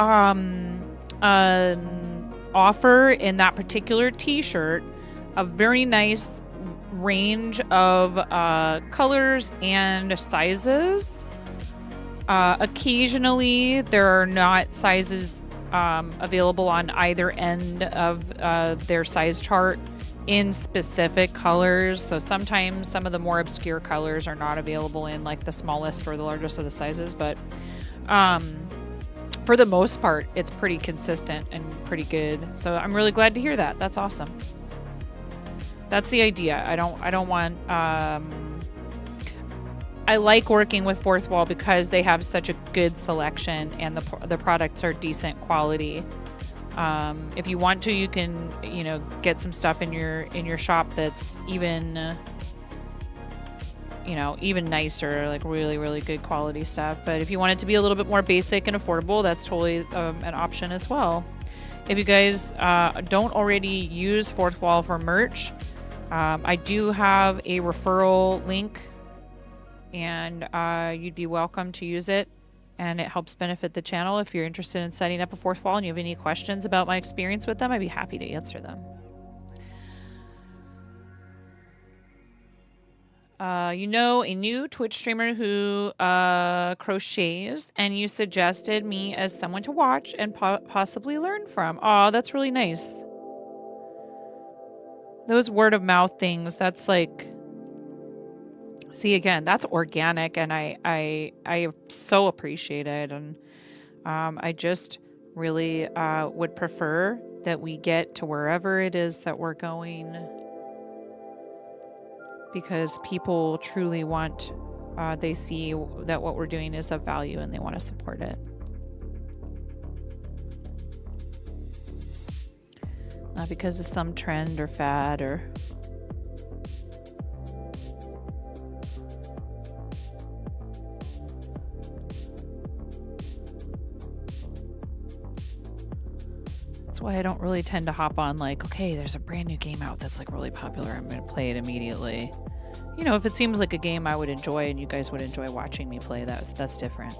offer in that particular t-shirt a very nice range of colors and sizes. Occasionally, there are not sizes available on either end of their size chart in specific colors. So sometimes some of the more obscure colors are not available in like the smallest or the largest of the sizes, but for the most part, it's pretty consistent and pretty good. So I'm really glad to hear that. That's awesome. That's the idea. I don't want I like working with Fourth Wall because they have such a good selection and the products are decent quality. If you want to, you can, get some stuff in your shop that's even, even nicer, like really, really good quality stuff. But if you want it to be a little bit more basic and affordable, that's totally an option as well. If you guys don't already use Fourth Wall for merch, I do have a referral link, and you'd be welcome to use it. And it helps benefit the channel. If you're interested in setting up a Fourth Wall and you have any questions about my experience with them, I'd be happy to answer them. A new Twitch streamer who crochets, and you suggested me as someone to watch and possibly learn from. Oh, that's really nice. Those word of mouth things, that's like... See, again, that's organic, and I so appreciate it, and I just really would prefer that we get to wherever it is that we're going, because people truly want, they see that what we're doing is of value and they want to support it. Not because of some trend or fad or... That's why I don't really tend to hop on like, okay, there's a brand new game out that's like really popular. I'm going to play it immediately. You know, if it seems like a game I would enjoy and you guys would enjoy watching me play, that's different.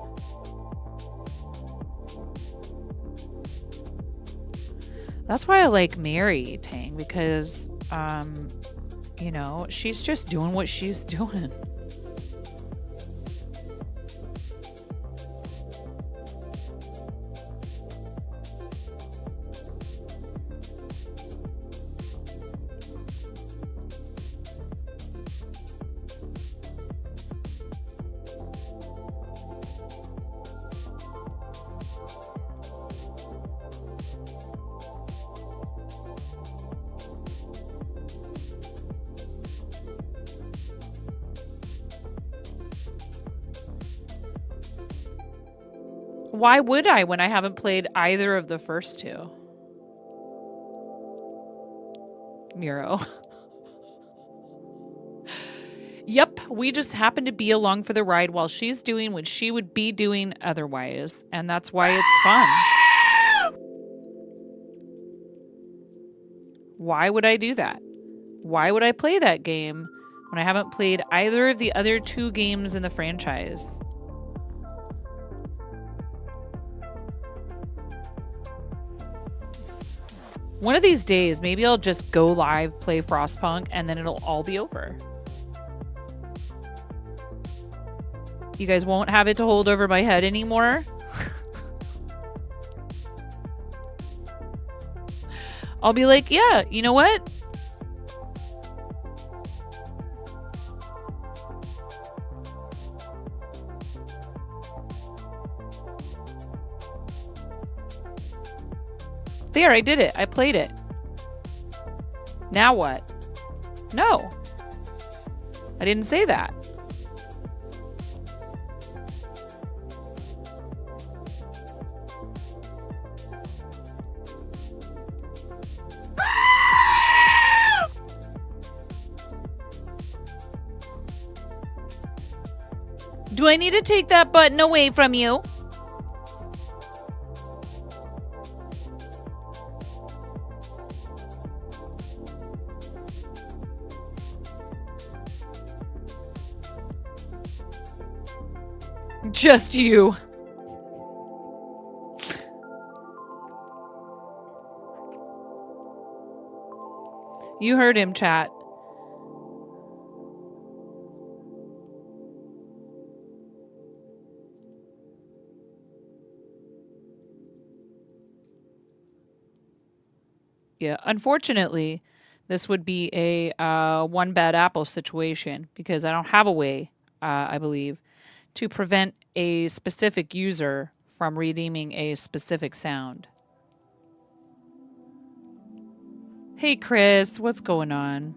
That's why I like Mary Tang, because, you know, she's just doing what she's doing. Why would I when I haven't played either of the first two? Miro. Yep, we just happen to be along for the ride while she's doing what she would be doing otherwise. And that's why it's fun. Why would I do that? Why would I play that game when I haven't played either of the other two games in the franchise? One of these days, maybe I'll just go live, play Frostpunk, and then it'll all be over. You guys won't have it to hold over my head anymore. I'll be like, yeah, you know what? There, I did it. I played it. Now what? No. I didn't say that. Do I need to take that button away from you? Just you. You heard him, chat. Yeah, unfortunately, this would be a one bad apple situation because I don't have a way, I believe, to prevent a specific user from redeeming a specific sound. Hey, Chris, what's going on?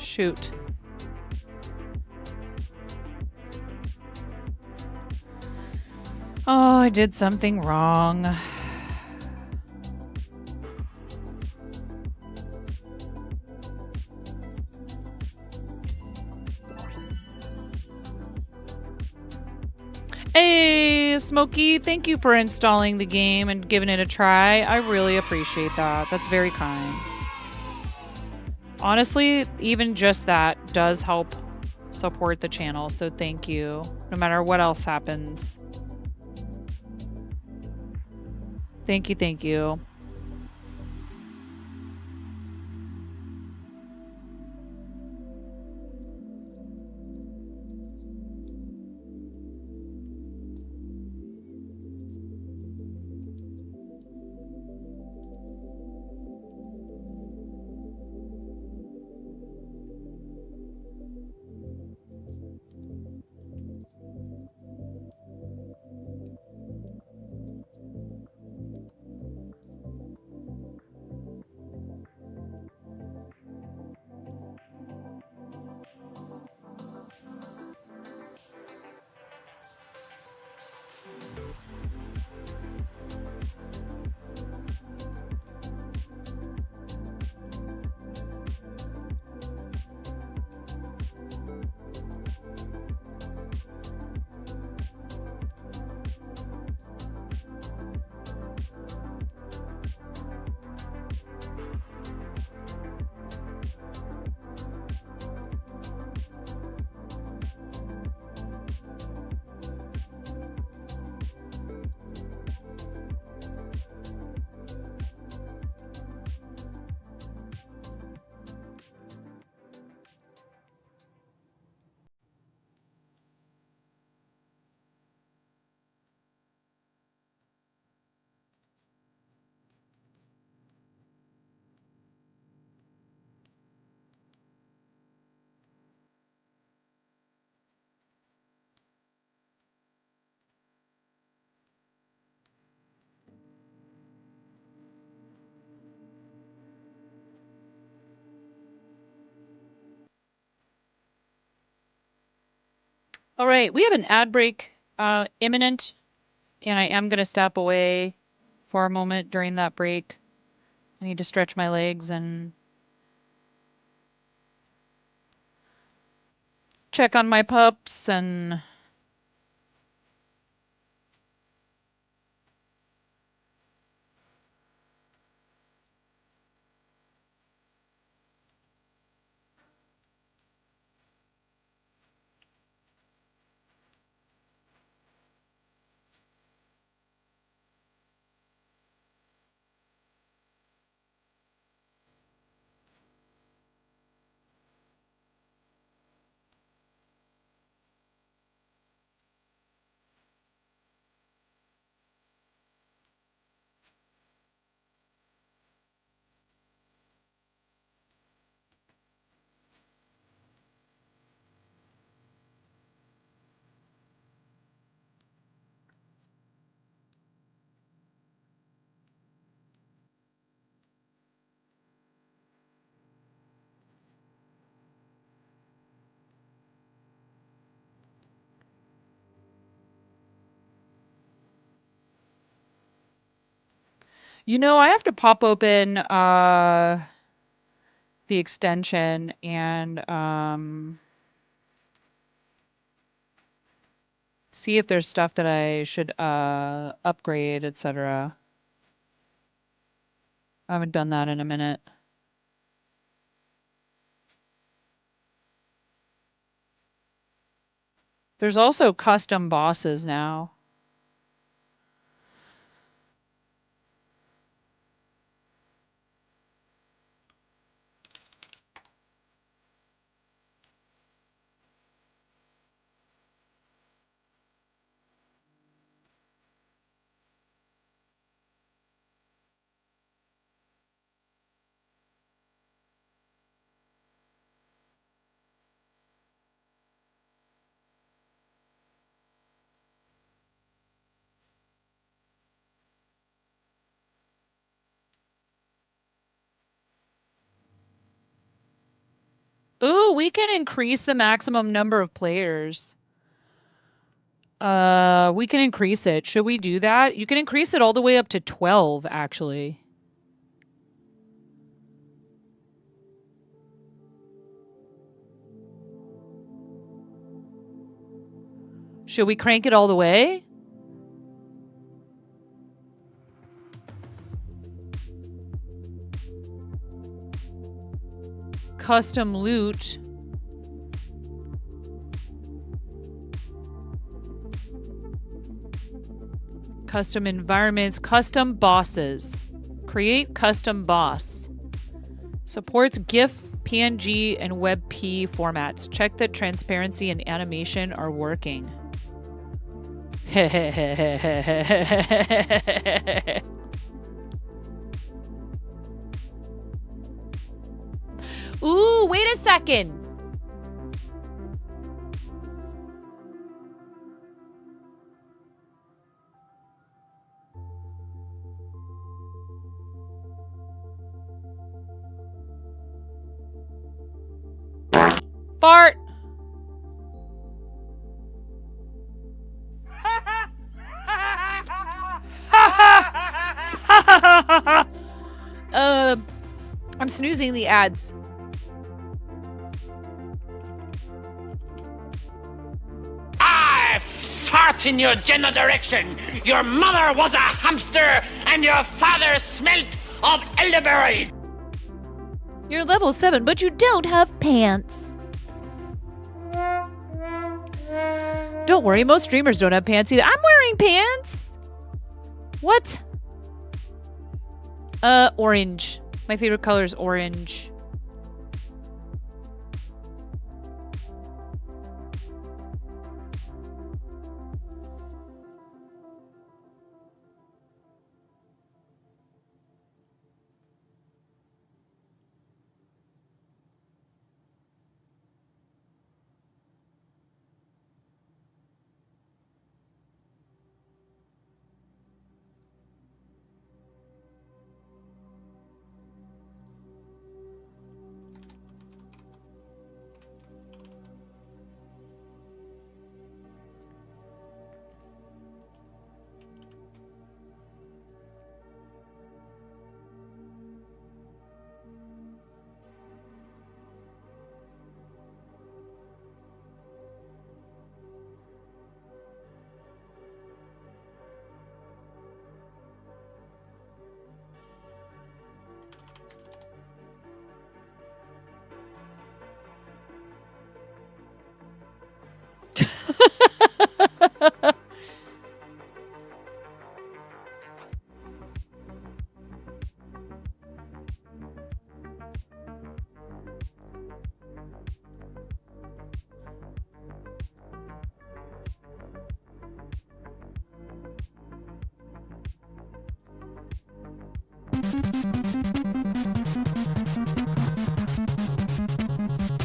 Shoot. Oh, I did something wrong. Hey, Smokey, thank you for installing the game and giving it a try. I really appreciate that. That's very kind. Honestly, even just that does help support the channel, so thank you. No matter what else happens. Thank you, thank you. All right, we have an ad break imminent, and I am going to step away for a moment during that break. I need to stretch my legs and check on my pups and I have to pop open the extension and see if there's stuff that I should upgrade, etc. I haven't done that in a minute. There's also custom bosses now. Ooh, we can increase the maximum number of players. We can increase it. Should we do that? You can increase it all the way up to 12, actually. Should we crank it all the way? Custom loot. Custom environments, custom bosses. Create custom boss. Supports GIF, PNG, and WebP formats. Check that transparency and animation are working. Ooh, wait a second. Fart. I'm snoozing the ads. I fart in your general direction. Your mother was a hamster and your father smelt of elderberry. You're level 7, but you don't have pants. Don't worry, most streamers don't have pants either. I'm wearing pants. What? Orange. My favorite color is orange.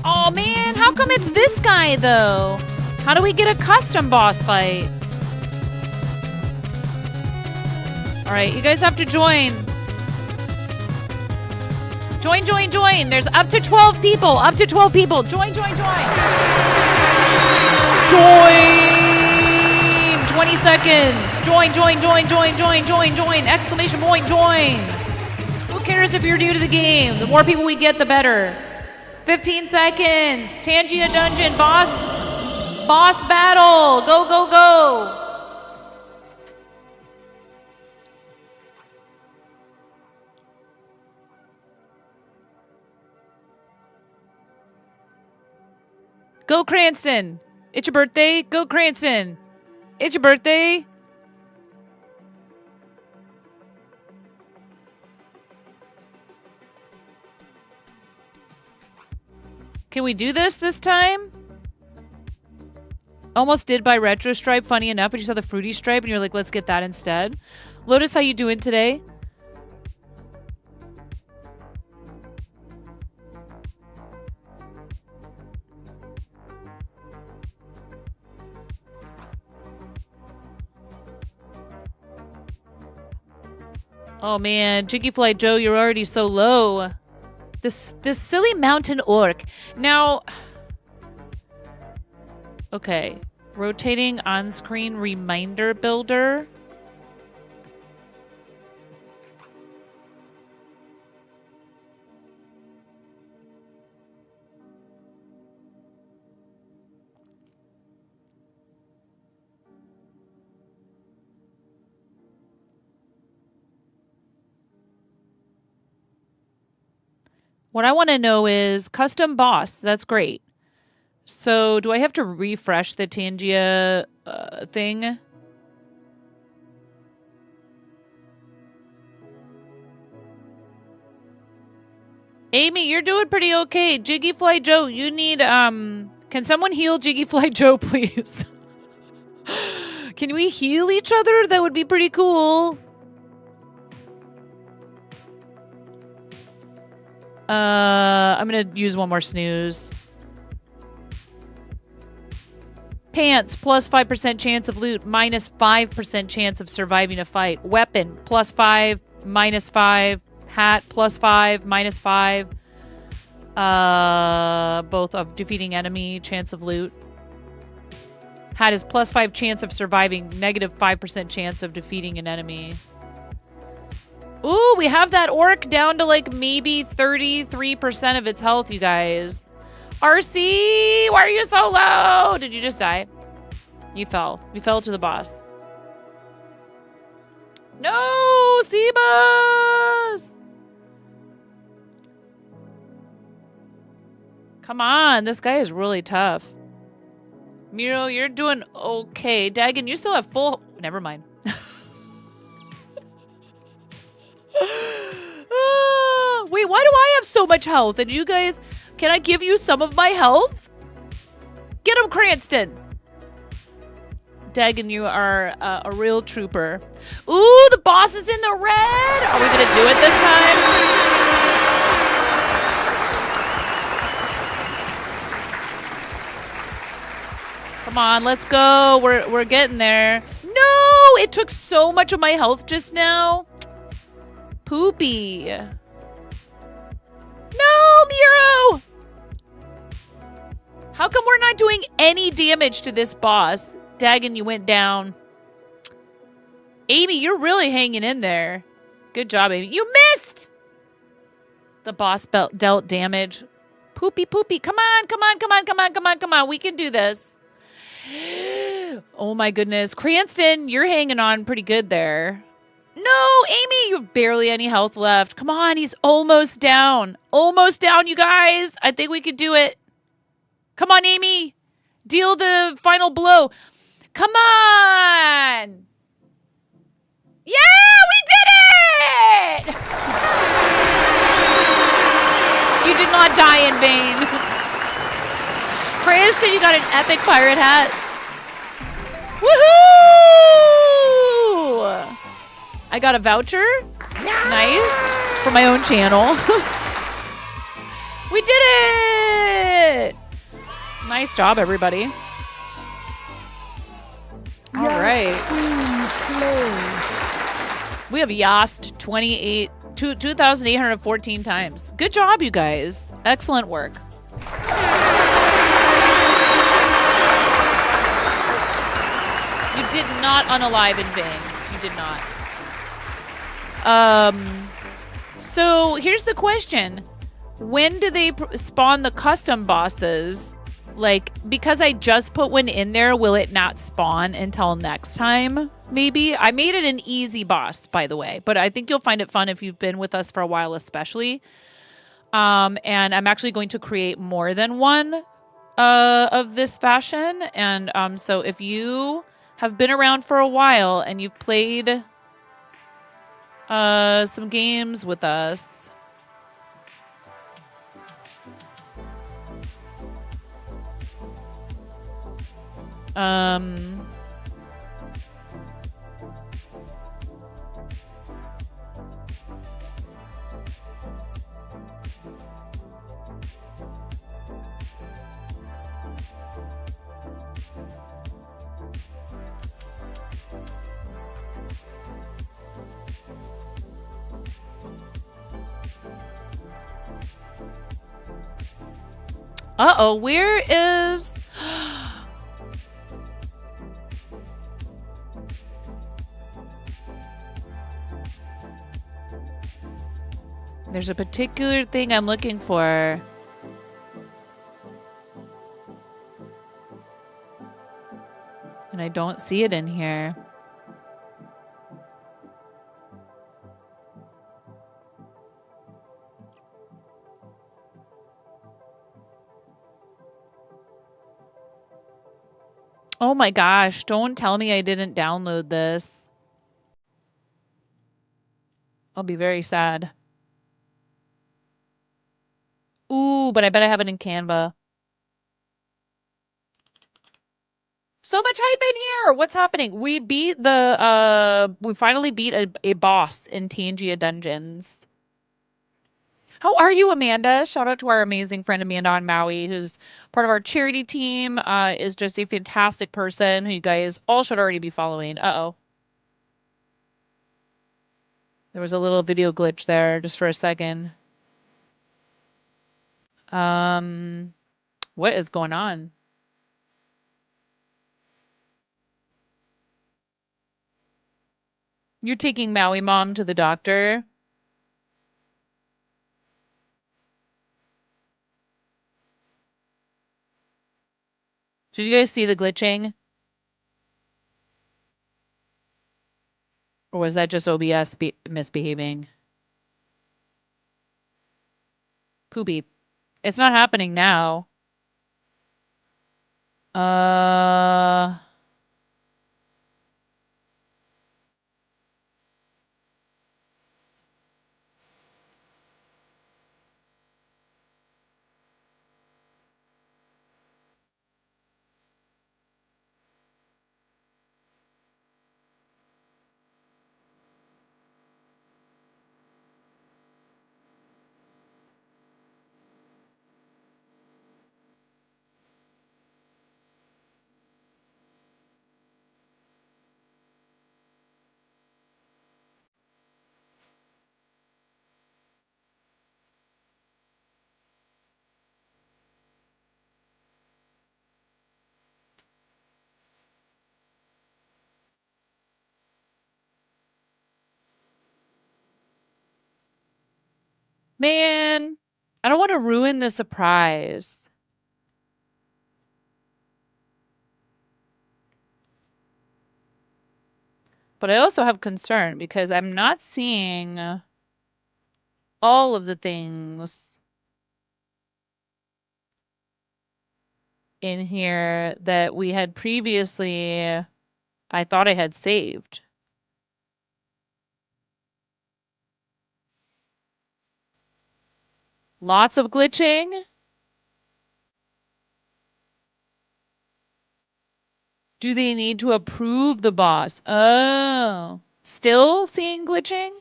Oh man, how come it's this guy though? How do we get a custom boss fight? Alright, you guys have to join. Join, join, join. There's up to 12 people. Up to 12 people. Join, join, join. Join! 20 seconds. Join, join, join, join, join, join, join. Exclamation point, join. Who cares if you're new to the game? The more people we get, the better. 15 seconds. Tangia Dungeon. Boss battle. Go, go, go. Go Cranston! It's your birthday! Go Cranston! It's your birthday! Can we do this time? Almost did buy Retro Stripe, funny enough, but you saw the Fruity Stripe and you're like, let's get that instead. Lotus, how you doing today? Oh man, Jiggy Flight Joe, you're already so low. This silly mountain orc. Now, okay, rotating on-screen reminder builder. What I want to know is custom boss. That's great. So do I have to refresh the Tangia thing? Amy, you're doing pretty okay. Jiggy Fly Joe, you need, can someone heal Jiggy Fly Joe, please? Can we heal each other? That would be pretty cool. I'm gonna use one more snooze. Pants, plus 5% chance of loot, minus 5% chance of surviving a fight. Weapon, plus 5, minus 5. Hat, plus 5, minus 5. Both of defeating enemy, chance of loot. Hat is plus 5 chance of surviving, negative 5% chance of defeating an enemy. Ooh, we have that orc down to like maybe 33% of its health, you guys. RC, why are you so low? Did you just die? You fell. You fell to the boss. No, Sebas! Come on, this guy is really tough. Miro, you're doing okay. Dagon, you still have full... Never mind. Wait, why do I have so much health? And you guys, can I give you some of my health? Get him, Cranston. Dagon, you are a real trooper. Ooh, the boss is in the red. Are we going to do it this time? Come on, let's go. We're getting there. No, it took so much of my health just now. Poopy. No, Miro! How come we're not doing any damage to this boss? Dagon, you went down. Amy, you're really hanging in there. Good job, Amy. You missed! The boss dealt damage. Poopy, poopy. Come on, come on, come on, come on, come on, come on. We can do this. Oh my goodness. Cranston, you're hanging on pretty good there. No, Amy, you have barely any health left. Come on, he's almost down. Almost down, you guys. I think we could do it. Come on, Amy. Deal the final blow. Come on! Yeah, we did it! You did not die in vain. Chris, you got an epic pirate hat. Woohoo! I got a voucher. Nice. For my own channel. We did it! Nice job, everybody. All right. Queen slay. We have yased 2,814 times. Good job, you guys. Excellent work. You did not unalive in vain. You did not. So here's the question. When do they spawn the custom bosses? Like, because I just put one in there, will it not spawn until next time? Maybe. I made it an easy boss, by the way, but I think you'll find it fun if you've been with us for a while, especially. And I'm actually going to create more than one of this fashion. And so if you have been around for a while and you've played some games with us, uh-oh, where is... There's a particular thing I'm looking for. And I don't see it in here. Oh my gosh, don't tell me I didn't download this. I'll be very sad. Ooh, but I bet I have it in Canva. So much hype in here. What's happening? We beat we finally beat a boss in Tangia Dungeons. How are you, Amanda? Shout out to our amazing friend Amanda on Maui, who's part of our charity team, is just a fantastic person who you guys all should already be following. Uh-oh. There was a little video glitch there just for a second. What is going on? You're taking Maui Mom to the doctor? Did you guys see the glitching? Or was that just OBS misbehaving? Poopy. It's not happening now. Man, I don't want to ruin the surprise. But I also have concern because I'm not seeing all of the things in here that we had previously, I thought I had saved. Lots of glitching. Do they need to approve the boss? Oh, still seeing glitching?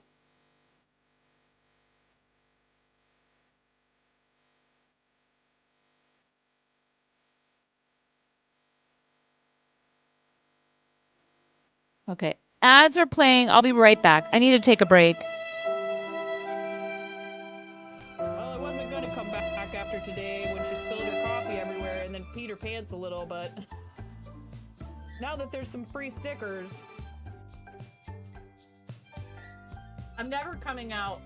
Okay, ads are playing. I'll be right back. I need to take a break. Well, I wasn't going to come back after today when she spilled her coffee everywhere and then peed her pants a little, but now that there's some free stickers, I'm never coming out.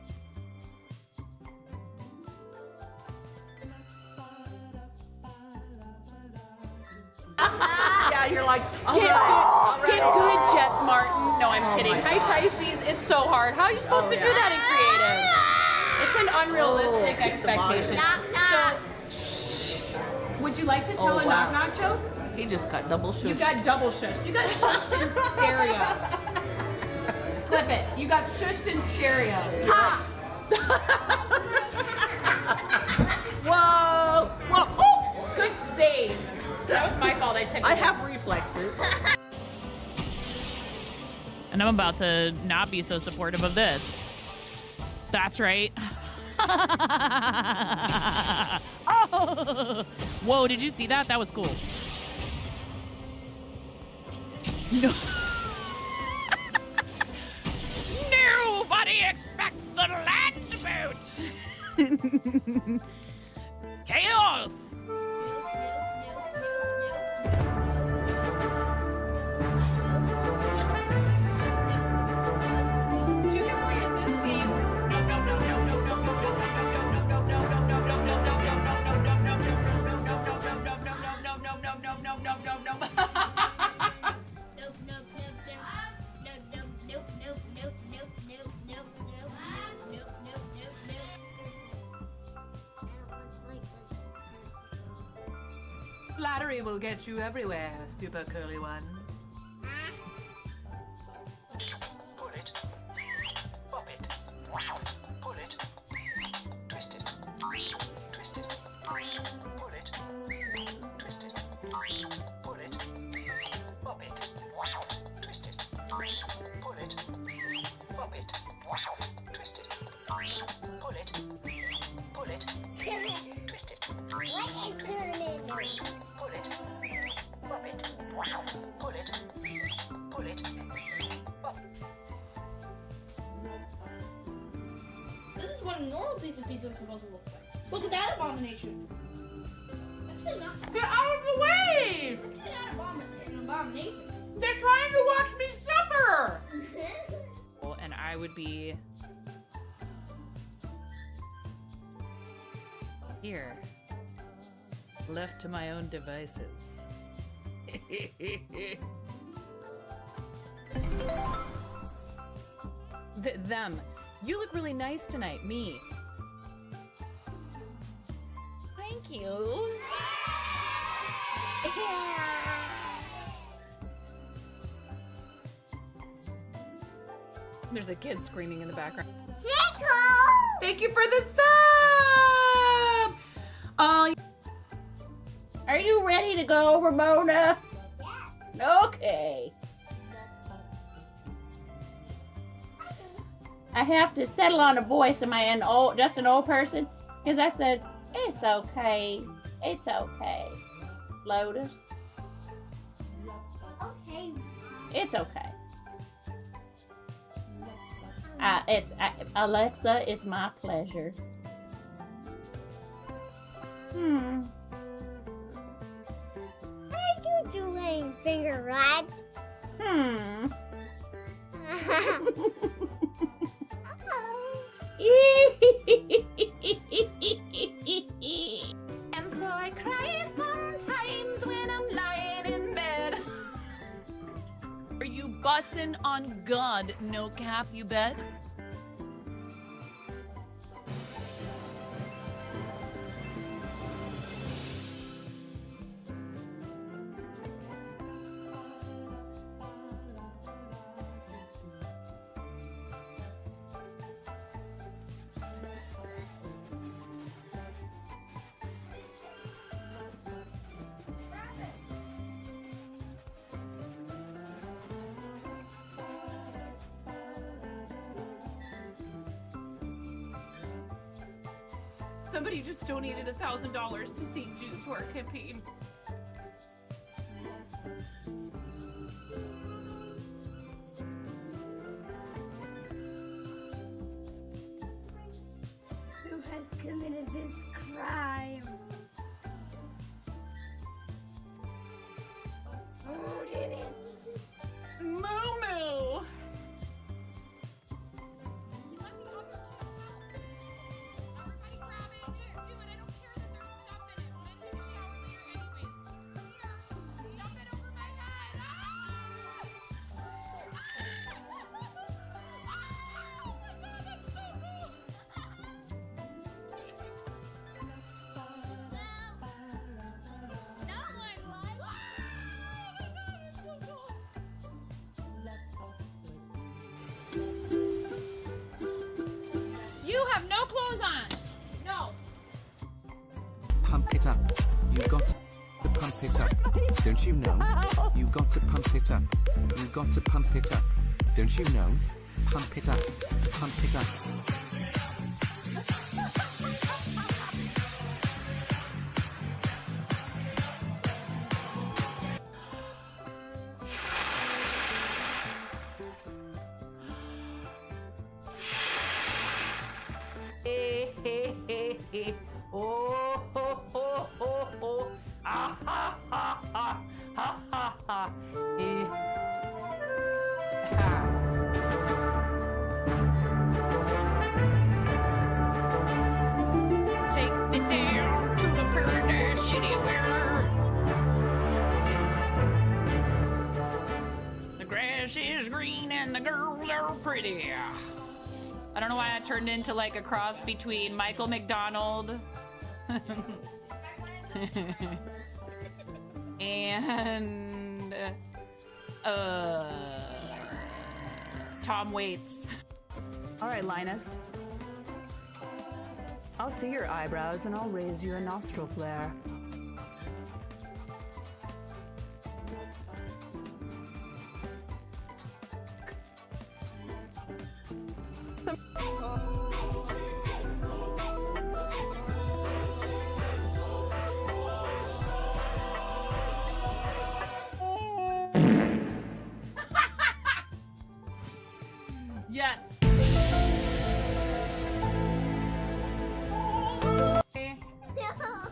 Yeah, you're like, get good, Jess Martin. No, I'm kidding. Hi, Tysees. It's so hard. How are you supposed to do that in creative? It's an unrealistic expectation. So, would you like to tell a knock-knock joke? He just got double shushed. You got double shushed. You got shushed in stereo. Clip it. You got shushed in stereo. Ha! Whoa! Whoa! Oh! Good save. That was my fault. I have reflexes. And I'm about to not be so supportive of this. That's right. Oh! Whoa, did you see that? That was cool. No. Nobody expects the land boat. Chaos. Flattery will get you everywhere, super curly one. Pull it. Pop it. Pull it. Twist it. Twist it. Pull it. Twist it. Pull it. Pop it. Twist it. Pull it. Pop it. Twist it. Pull it. Pull it. Twist it. Pull it. Pop it. Pull it. Pull it. Pop. This is what a normal piece of pizza is supposed to look like. Look at that abomination. Actually not. Get out of the way! Actually not an abomination. They're trying to watch me suffer! And I would be here, left to my own devices. Them. You look really nice tonight. Me. Thank you. There's a kid screaming in the background. Thank you for the sub! Are you ready to go, Ramona? Yeah. Okay. I have to settle on a voice. Am I just an old person? Because I said, it's okay. It's okay. Lotus. Okay. It's okay. Alexa, it's my pleasure. What are you doing, finger rat? And so I cry sometimes when I'm lying in bed. Are you bussin' on God? No cap, you bet. Somebody just donated $1,000 to St. Jude to our campaign. Who has committed this crime? Who did it? Moo-moo! You have no clothes on! No! Pump it up. You got to pump it up. Don't you know? You got to pump it up. You got to pump it up. Don't you know? Pump it up. Pump it up. Oh, ho, ho, ho, ho. Ah, ha, ha, ha, ha, ha, ha. Take me down to the paradise city where the grass is green and the girls are pretty. I don't know why I turned into like a cross between Michael McDonald and Tom Waits. All right, Linus. I'll see your eyebrows and I'll raise you a nostril flare. Yes.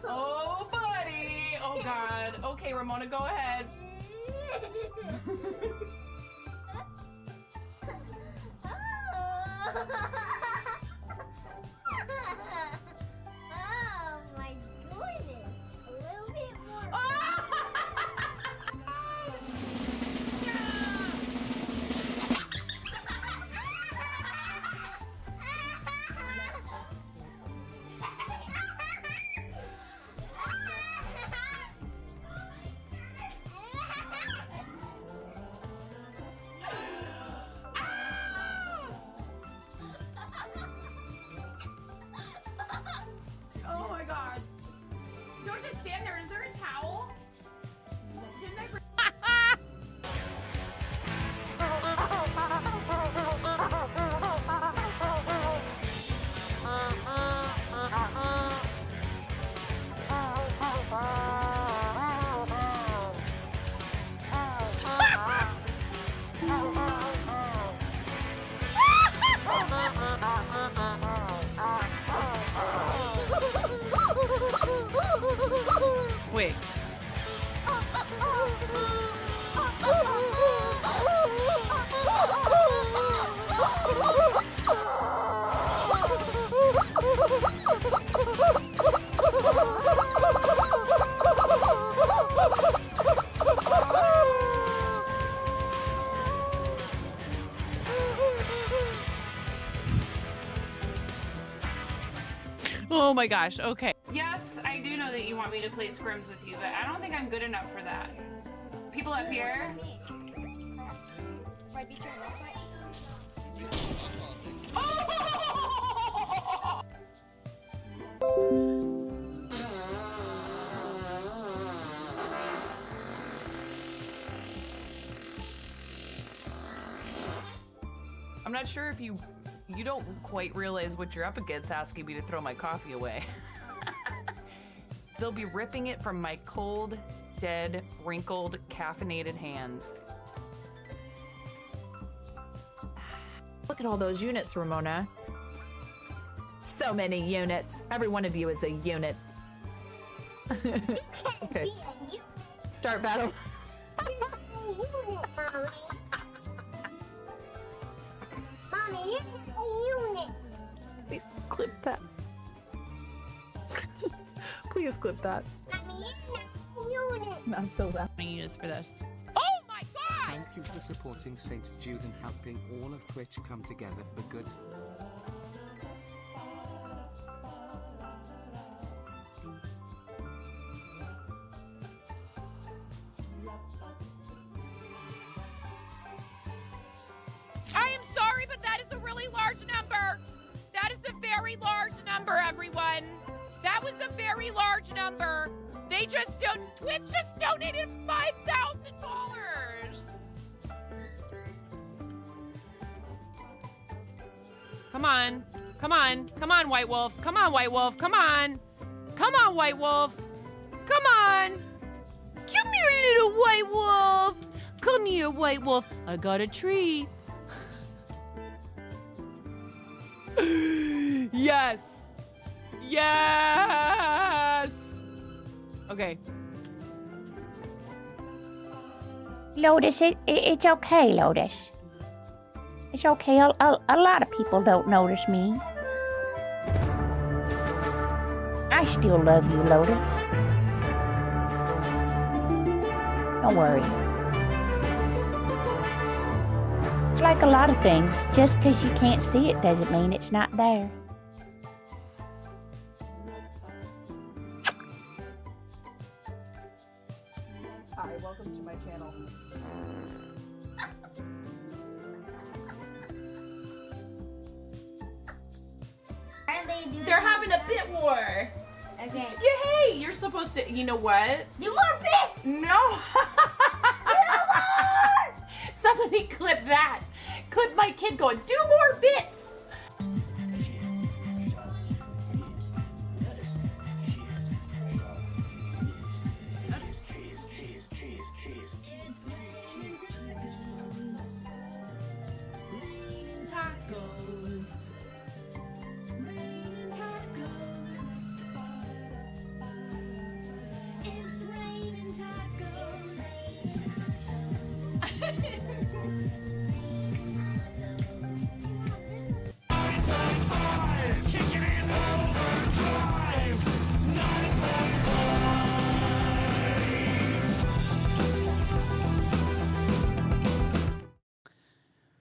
Oh, buddy. Oh, God. Okay, Ramona, go ahead. Oh my goodness. A little bit more. Oh, my God. Don't just stand there. Is there a towel? Didn't I bring... Wait. Oh my gosh, okay. Yes, I do know that you want me to play scrims with you, but I don't think I'm good enough for that. People up here? I'm not sure if you don't quite realize what you're up against asking me to throw my coffee away. They'll be ripping it from my cold, dead, wrinkled, caffeinated hands. Look at all those units, Ramona. So many units. Every one of you is a unit. Okay. Start battle. Mommy, you're units. Please clip that. Please clip that. Mommy, you're units. Not so loud. I'm gonna use for this. Thank you for supporting St. Jude and helping all of Twitch come together for good. I am sorry, but that is a really large number. That is a very large number, everyone. That was a very large number. They just don't. Twitch just donated $5,000. Come on. Come on. Come on, White Wolf. Come on, White Wolf. Come on. Come on, White Wolf. Come on. Come here, little White Wolf. Come here, White Wolf. I got a tree. Yes. Yes. Okay. Lotus, it's okay, Lotus. It's okay. A lot of people don't notice me. I still love you, Lotus. Don't worry. It's like a lot of things. Just because you can't see it doesn't mean it's not there. Hi, welcome to my channel. They're having a bit war. Okay. Hey, you're supposed to. You know what? Do more bits. No. Somebody clip that. Clip my kid going, do more bits.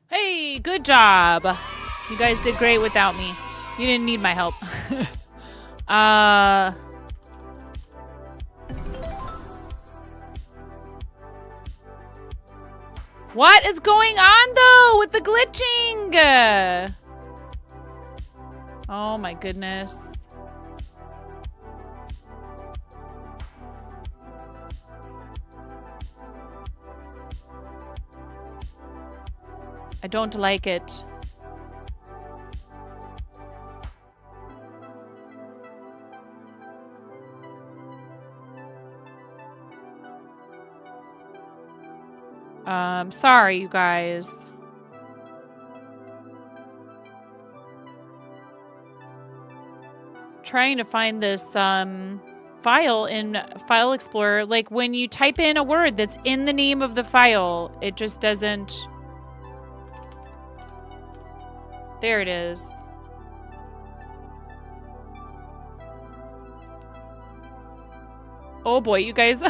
Hey, good job. You guys did great without me. You didn't need my help. What is going on, though, with the glitching? Oh, my goodness. I don't like it. Sorry, you guys. Trying to find this file in File Explorer. Like when you type in a word that's in the name of the file, it just doesn't. There it is. Oh boy, you guys.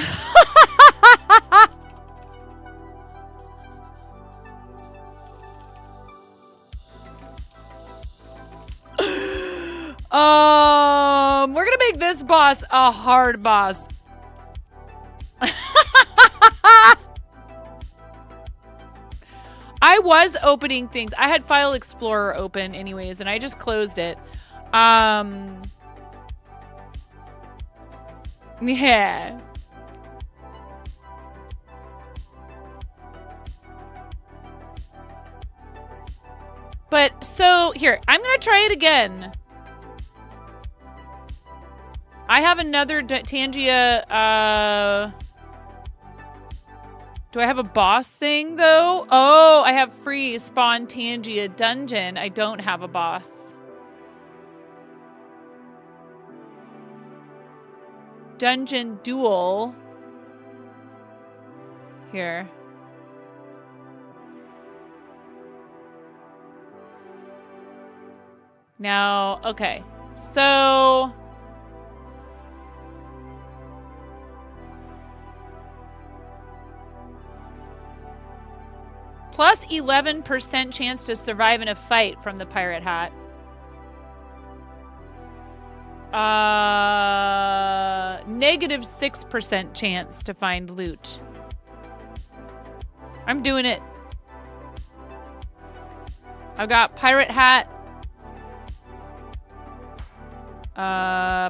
We're gonna make this boss a hard boss. I was opening things. I had File Explorer open anyways, and I just closed it. Yeah. But, so, here. I'm gonna try it again. I have another Tangia. Do I have a boss thing, though? Oh, I have free spawn Tangia dungeon. I don't have a boss. Dungeon duel. Here. Now, okay. So... plus 11% chance to survive in a fight from the pirate hat. Negative 6% chance to find loot. I'm doing it. I've got pirate hat.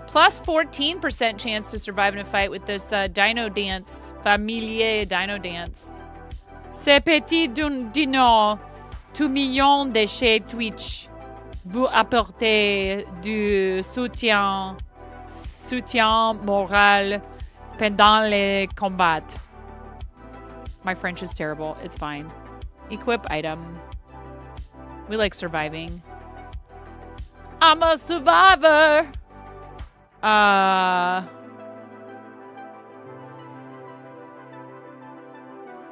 Plus 14% chance to survive in a fight with this dino dance. Familier dino dance. Ce petit dino, tout mignon de chez Twitch, vous apporter du soutien moral pendant les combats. My French is terrible. It's fine. Equip item. We like surviving. I'm a survivor.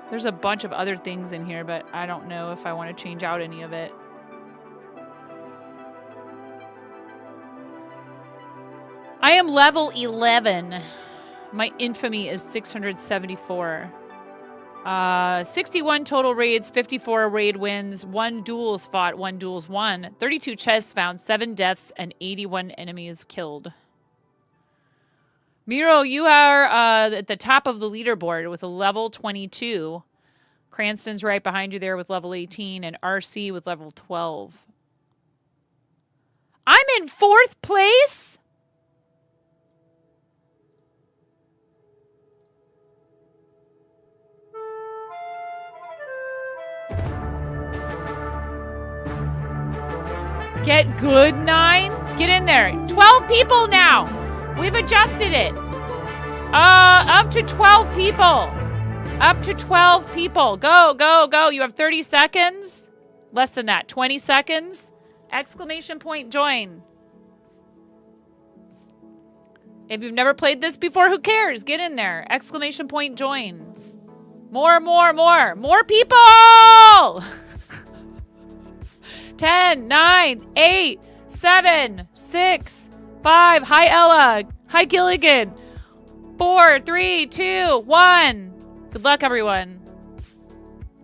There's a bunch of other things in here, but I don't know if I want to change out any of it. I am level 11. My infamy is 674. 61 total raids, 54 raid wins, 1 duels fought, 1 duels won, 32 chests found, 7 deaths, and 81 enemies killed. Miro, you are at the top of the leaderboard with a level 22. Cranston's right behind you there with level 18, and RC with level 12. I'm in 4th place? Get good, 9? Get in there. 12 people now. We've adjusted it. Up to 12 people. Up to 12 people. Go, go, go. You have 30 seconds. Less than that. 20 seconds. Exclamation point join. If you've never played this before, who cares? Get in there. Exclamation point join. More, more, more. More people! 10, 9, 8, 7, 6, 5. Hi, Ella. Hi, Gilligan. 4, 3, 2, 1. Good luck, everyone.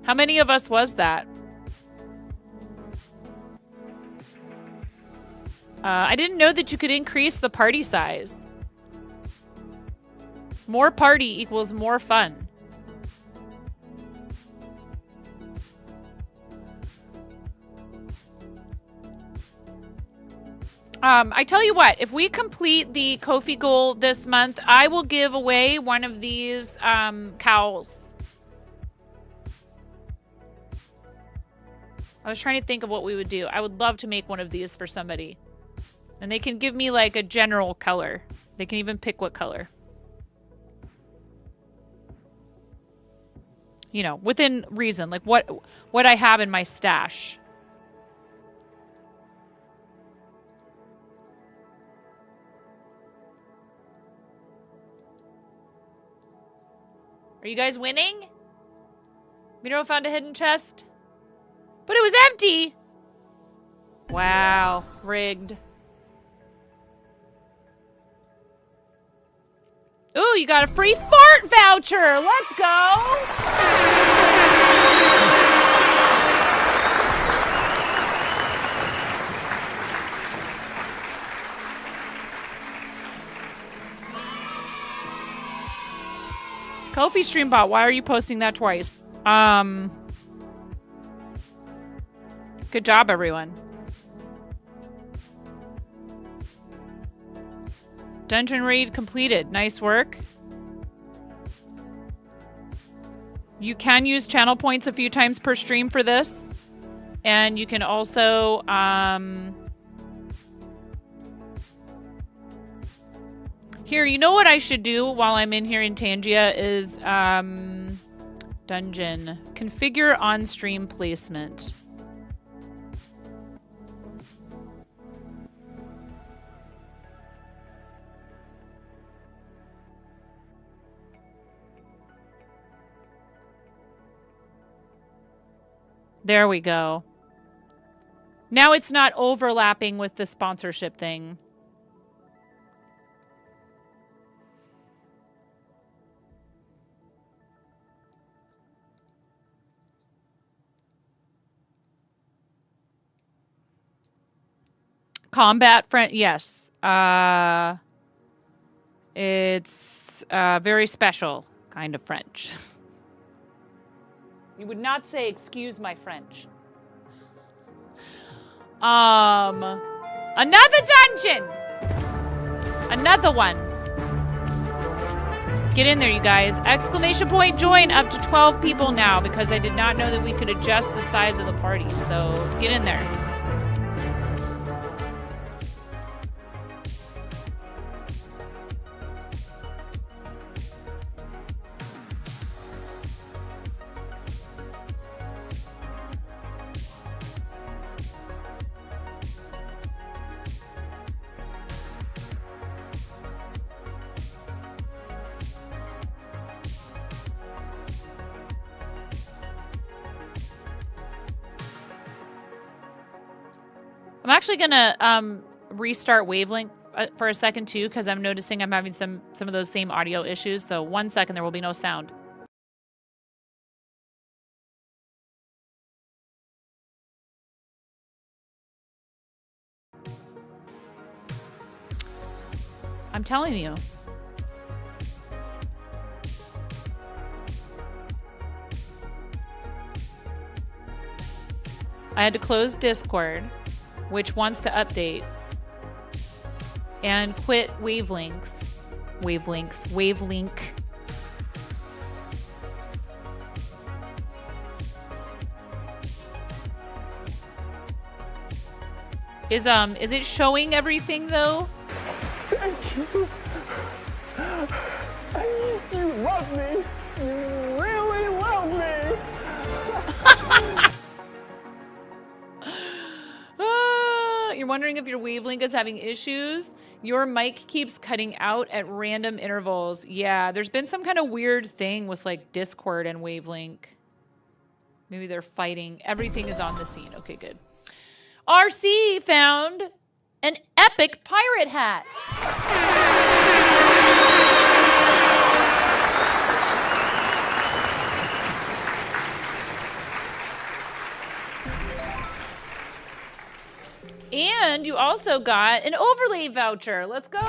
How many of us was that? I didn't know that you could increase the party size. More party equals more fun. I tell you what, if we complete the Ko-fi goal this month, I will give away one of these cowls. I was trying to think of what we would do. I would love to make one of these for somebody. And they can give me like a general color. They can even pick what color. You know, within reason, like what I have in my stash. Are you guys winning? Miro found a hidden chest. But it was empty. Wow. Rigged. Ooh, you got a free fart voucher. Let's go. Ko-fi stream bot, why are you posting that twice? Good job, everyone. Dungeon raid completed. Nice work. You can use channel points a few times per stream for this. And you can also... Here, you know what I should do while I'm in here in Tangia is dungeon. Configure on-stream placement. There we go. Now it's not overlapping with the sponsorship thing. Combat friend, yes. It's very special kind of French. You would not say, excuse my French. Another dungeon! Another one. Get in there, you guys. Exclamation point join up to 12 people now because I did not know that we could adjust the size of the party. So get in there. I'm actually gonna restart Wavelength for a second too, because I'm noticing I'm having some of those same audio issues. So 1 second, there will be no sound. I'm telling you. I had to close Discord, which wants to update, and quit Wavelink. Is it showing everything though? Thank you. You love me. You really love me. You're wondering if your Wavelink is having issues? Your mic keeps cutting out at random intervals. Yeah, there's been some kind of weird thing with like Discord and Wavelink. Maybe they're fighting. Everything is on the scene. Okay, good. RC found an epic pirate hat. And you also got an overlay voucher. Let's go.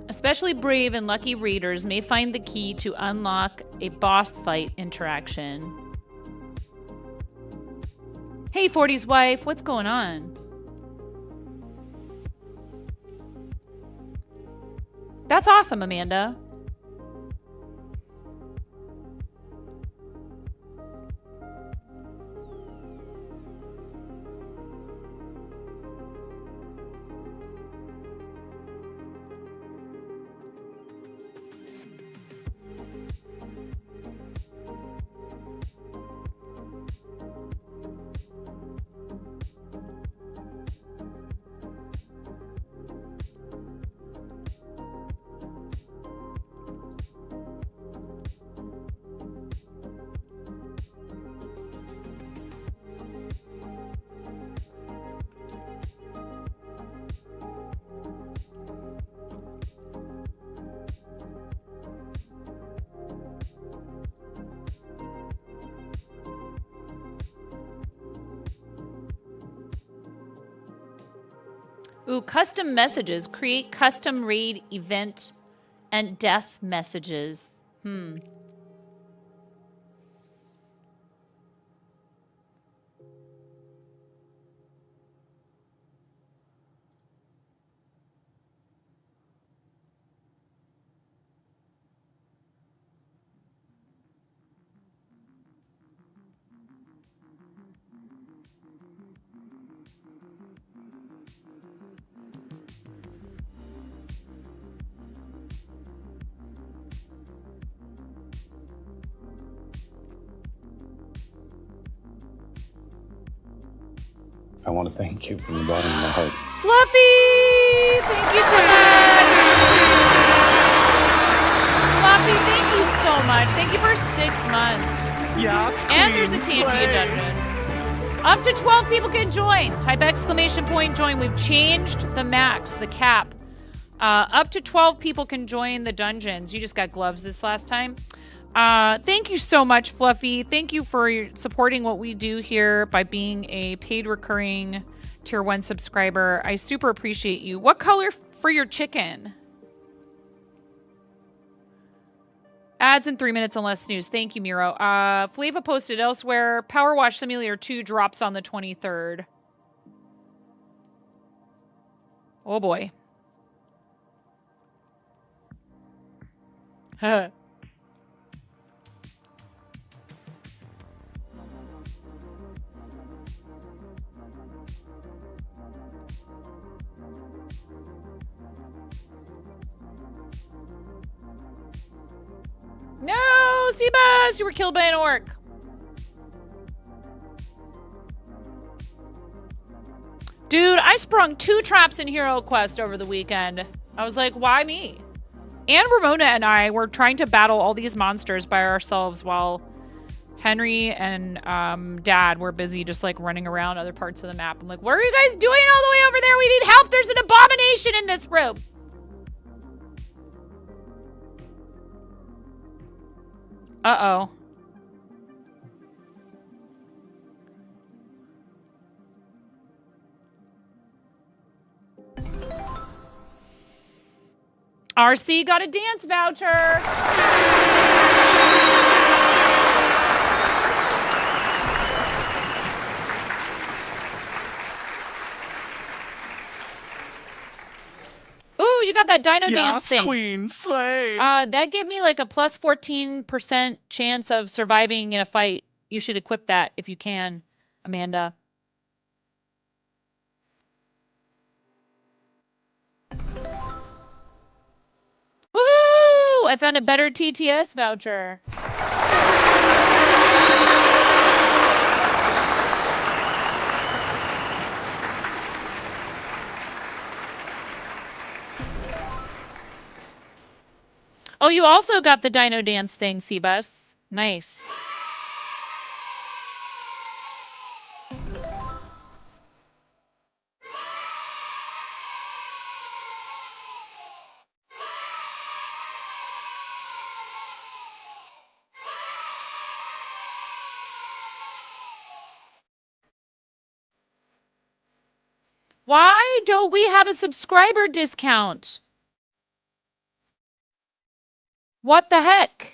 Especially brave and lucky readers may find the key to unlock a boss fight interaction. Hey, 40's wife, what's going on? That's awesome, Amanda. Ooh, custom messages. Create custom raid event and death messages. I want to thank you from the bottom of my heart. Fluffy! Thank you so much. Fluffy, thank you so much. Thank you for 6 months. Yes, And there's a Queen, TNT slay. dungeon. Up to 12 people can join. Type exclamation point join. We've changed the max, the cap. Up to 12 people can join the dungeons. You just got gloves this last time. Thank you so much, Fluffy. Thank you for supporting what we do here by being a paid recurring tier 1 subscriber. I super appreciate you. What color for your chicken? Ads in 3 minutes and less snooze. Thank you, Miro. Flava posted elsewhere. Power Wash Simulator 2 drops on the 23rd. Oh boy. No, Seabass, you were killed by an orc. Dude, I sprung 2 traps in Hero Quest over the weekend. I was like, why me? And Ramona and I were trying to battle all these monsters by ourselves while Henry and Dad were busy just like running around other parts of the map. I'm like, what are you guys doing all the way over there? We need help. There's an abomination in this room. Uh-oh. RC got a dance voucher. Ooh, you got that dino dance thing. Queen, slay. That gave me like a plus 14% chance of surviving in a fight. You should equip that if you can, Amanda. Woo! I found a better TTS voucher. Oh, you also got the dino dance thing, Seabus. Nice. Why don't we have a subscriber discount? What the heck?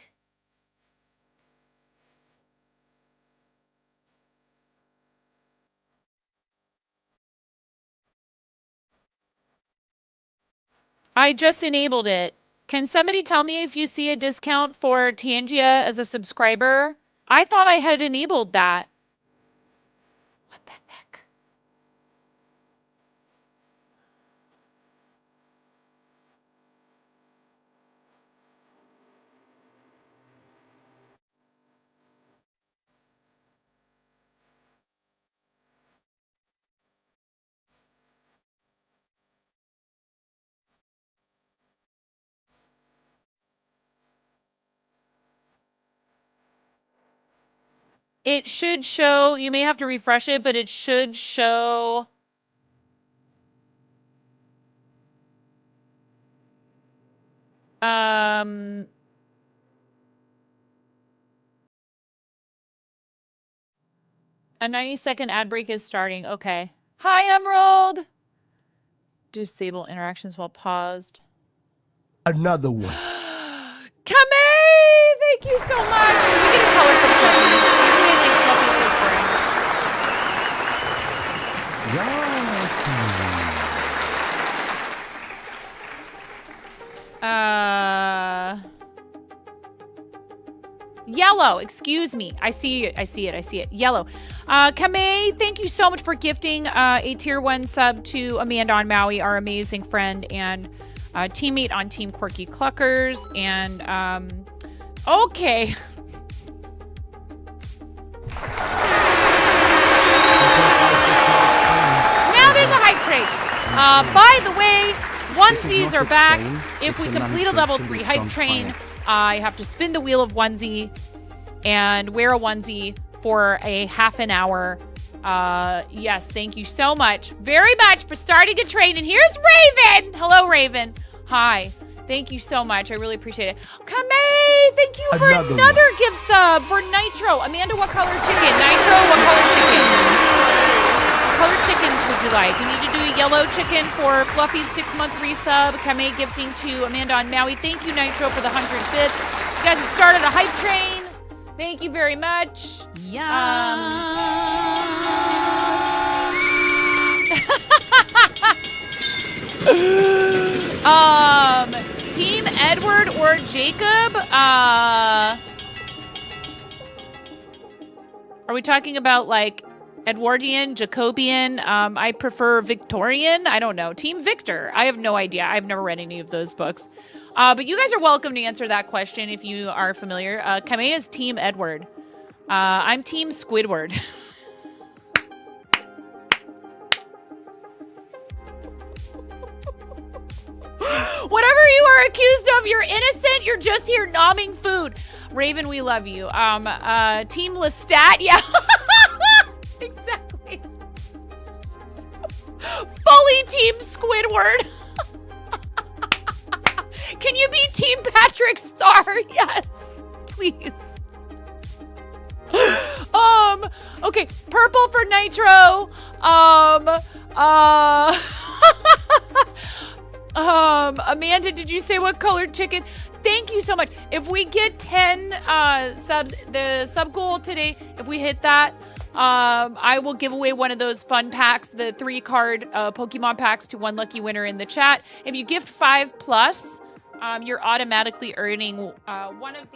I just enabled it. Can somebody tell me if you see a discount for Tangia as a subscriber? I thought I had enabled that. What the heck? It should show, you may have to refresh it, but it should show a 90-second ad break is starting. Okay. Hi, Emerald. Disable interactions while paused. Another one. Kamei! Thank you so much. Did we get a color from Fluffy? Usually I think Fluffy says brown. Yellow, excuse me. I see it. Yellow. Kamei, thank you so much for gifting a tier 1 sub to Amanda on Maui, our amazing friend and teammate on Team Quirky Cluckers. And, okay. Now there's a hype train. By the way, onesies are back. If we complete a level 3 hype train, I have to spin the wheel of onesie and wear a onesie for a half an hour. Yes, thank you so much. Very much for starting a train. And here's Raven. Hello, Raven. Hi. Thank you so much. I really appreciate it. Kamei, thank you for another gift sub for Nitro. Amanda, what color chicken? Nitro, what color chickens? What color chickens would you like? You need to do a yellow chicken for Fluffy's 6-month resub. Kamei gifting to Amanda on Maui. Thank you, Nitro, for the 100 bits. You guys have started a hype train. Thank you very much. Team Edward or Jacob? Are we talking about like Edwardian, Jacobian? I prefer Victorian. I don't know. Team Victor. I have no idea. I've never read any of those books. But you guys are welcome to answer that question if you are familiar. Kamei is Team Edward. I'm Team Squidward. Whatever you are accused of, you're innocent. You're just here nomming food. Raven, we love you. Team Lestat, yeah. Exactly. Fully Team Squidward. Can you be Team Patrick Star? Yes, please. Okay, purple for Nitro. Amanda, did you say what colored chicken? Thank you so much. If we get 10 subs, the sub goal today, if we hit that, I will give away one of those fun packs, the 3-card Pokemon packs to one lucky winner in the chat. If you gift 5+, you're automatically earning one of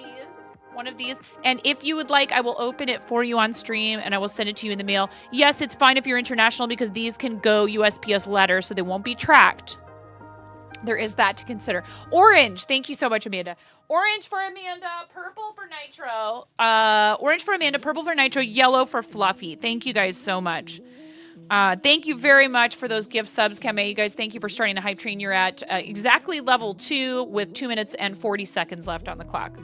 these. And if you would like, I will open it for you on stream and I will send it to you in the mail. Yes, it's fine if you're international because these can go USPS letter, so they won't be tracked. There is that to consider. Orange. Thank you so much, Amanda. Orange for Amanda, purple for Nitro. Orange for Amanda, purple for Nitro, yellow for Fluffy. Thank you guys so much. Thank you very much for those gift subs, Kamei. You guys, thank you for starting the hype train. You're at exactly level 2 with 2 minutes and 40 seconds left on the clock.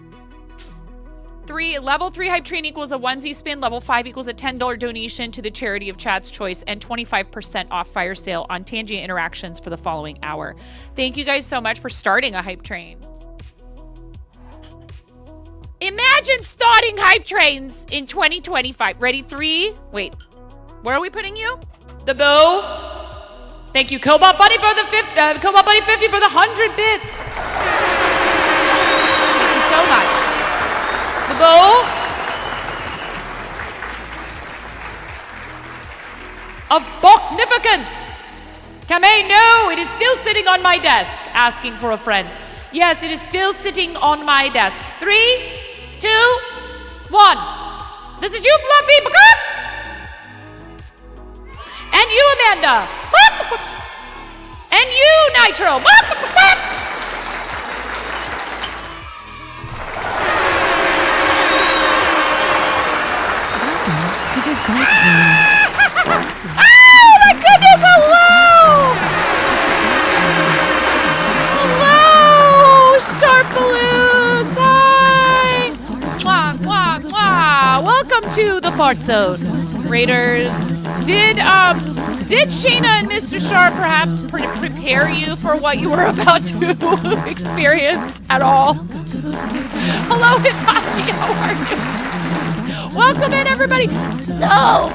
Level 3 hype train equals a onesie spin. Level 5 equals a $10 donation to the charity of chat's choice and 25% off fire sale on Tangia interactions for the following hour. Thank you guys so much for starting a hype train. Imagine starting hype trains in 2025. Ready? 3. Wait. Where are we putting you? The bow. Thank you, Cobalt Bunny, for the Cobalt Bunny 50 for the 100 bits. Thank you so much. The bow of Boknificence. Kamei, no, it is still sitting on my desk. Asking for a friend. Yes, it is still sitting on my desk. 3, 2, 1. This is you, Fluffy. And you, Amanda. And you, Nitro. To the fight zone. Oh my goodness, hello! Hello, Sharp Balloons, hi! Mwah, mwah, mwah. Welcome to the Fart Zone, Raiders. Did Shayna and Mr. Sharp perhaps prepare you for what you were about to experience at all? Hello, Hitachi, how are you? Welcome in, everybody. So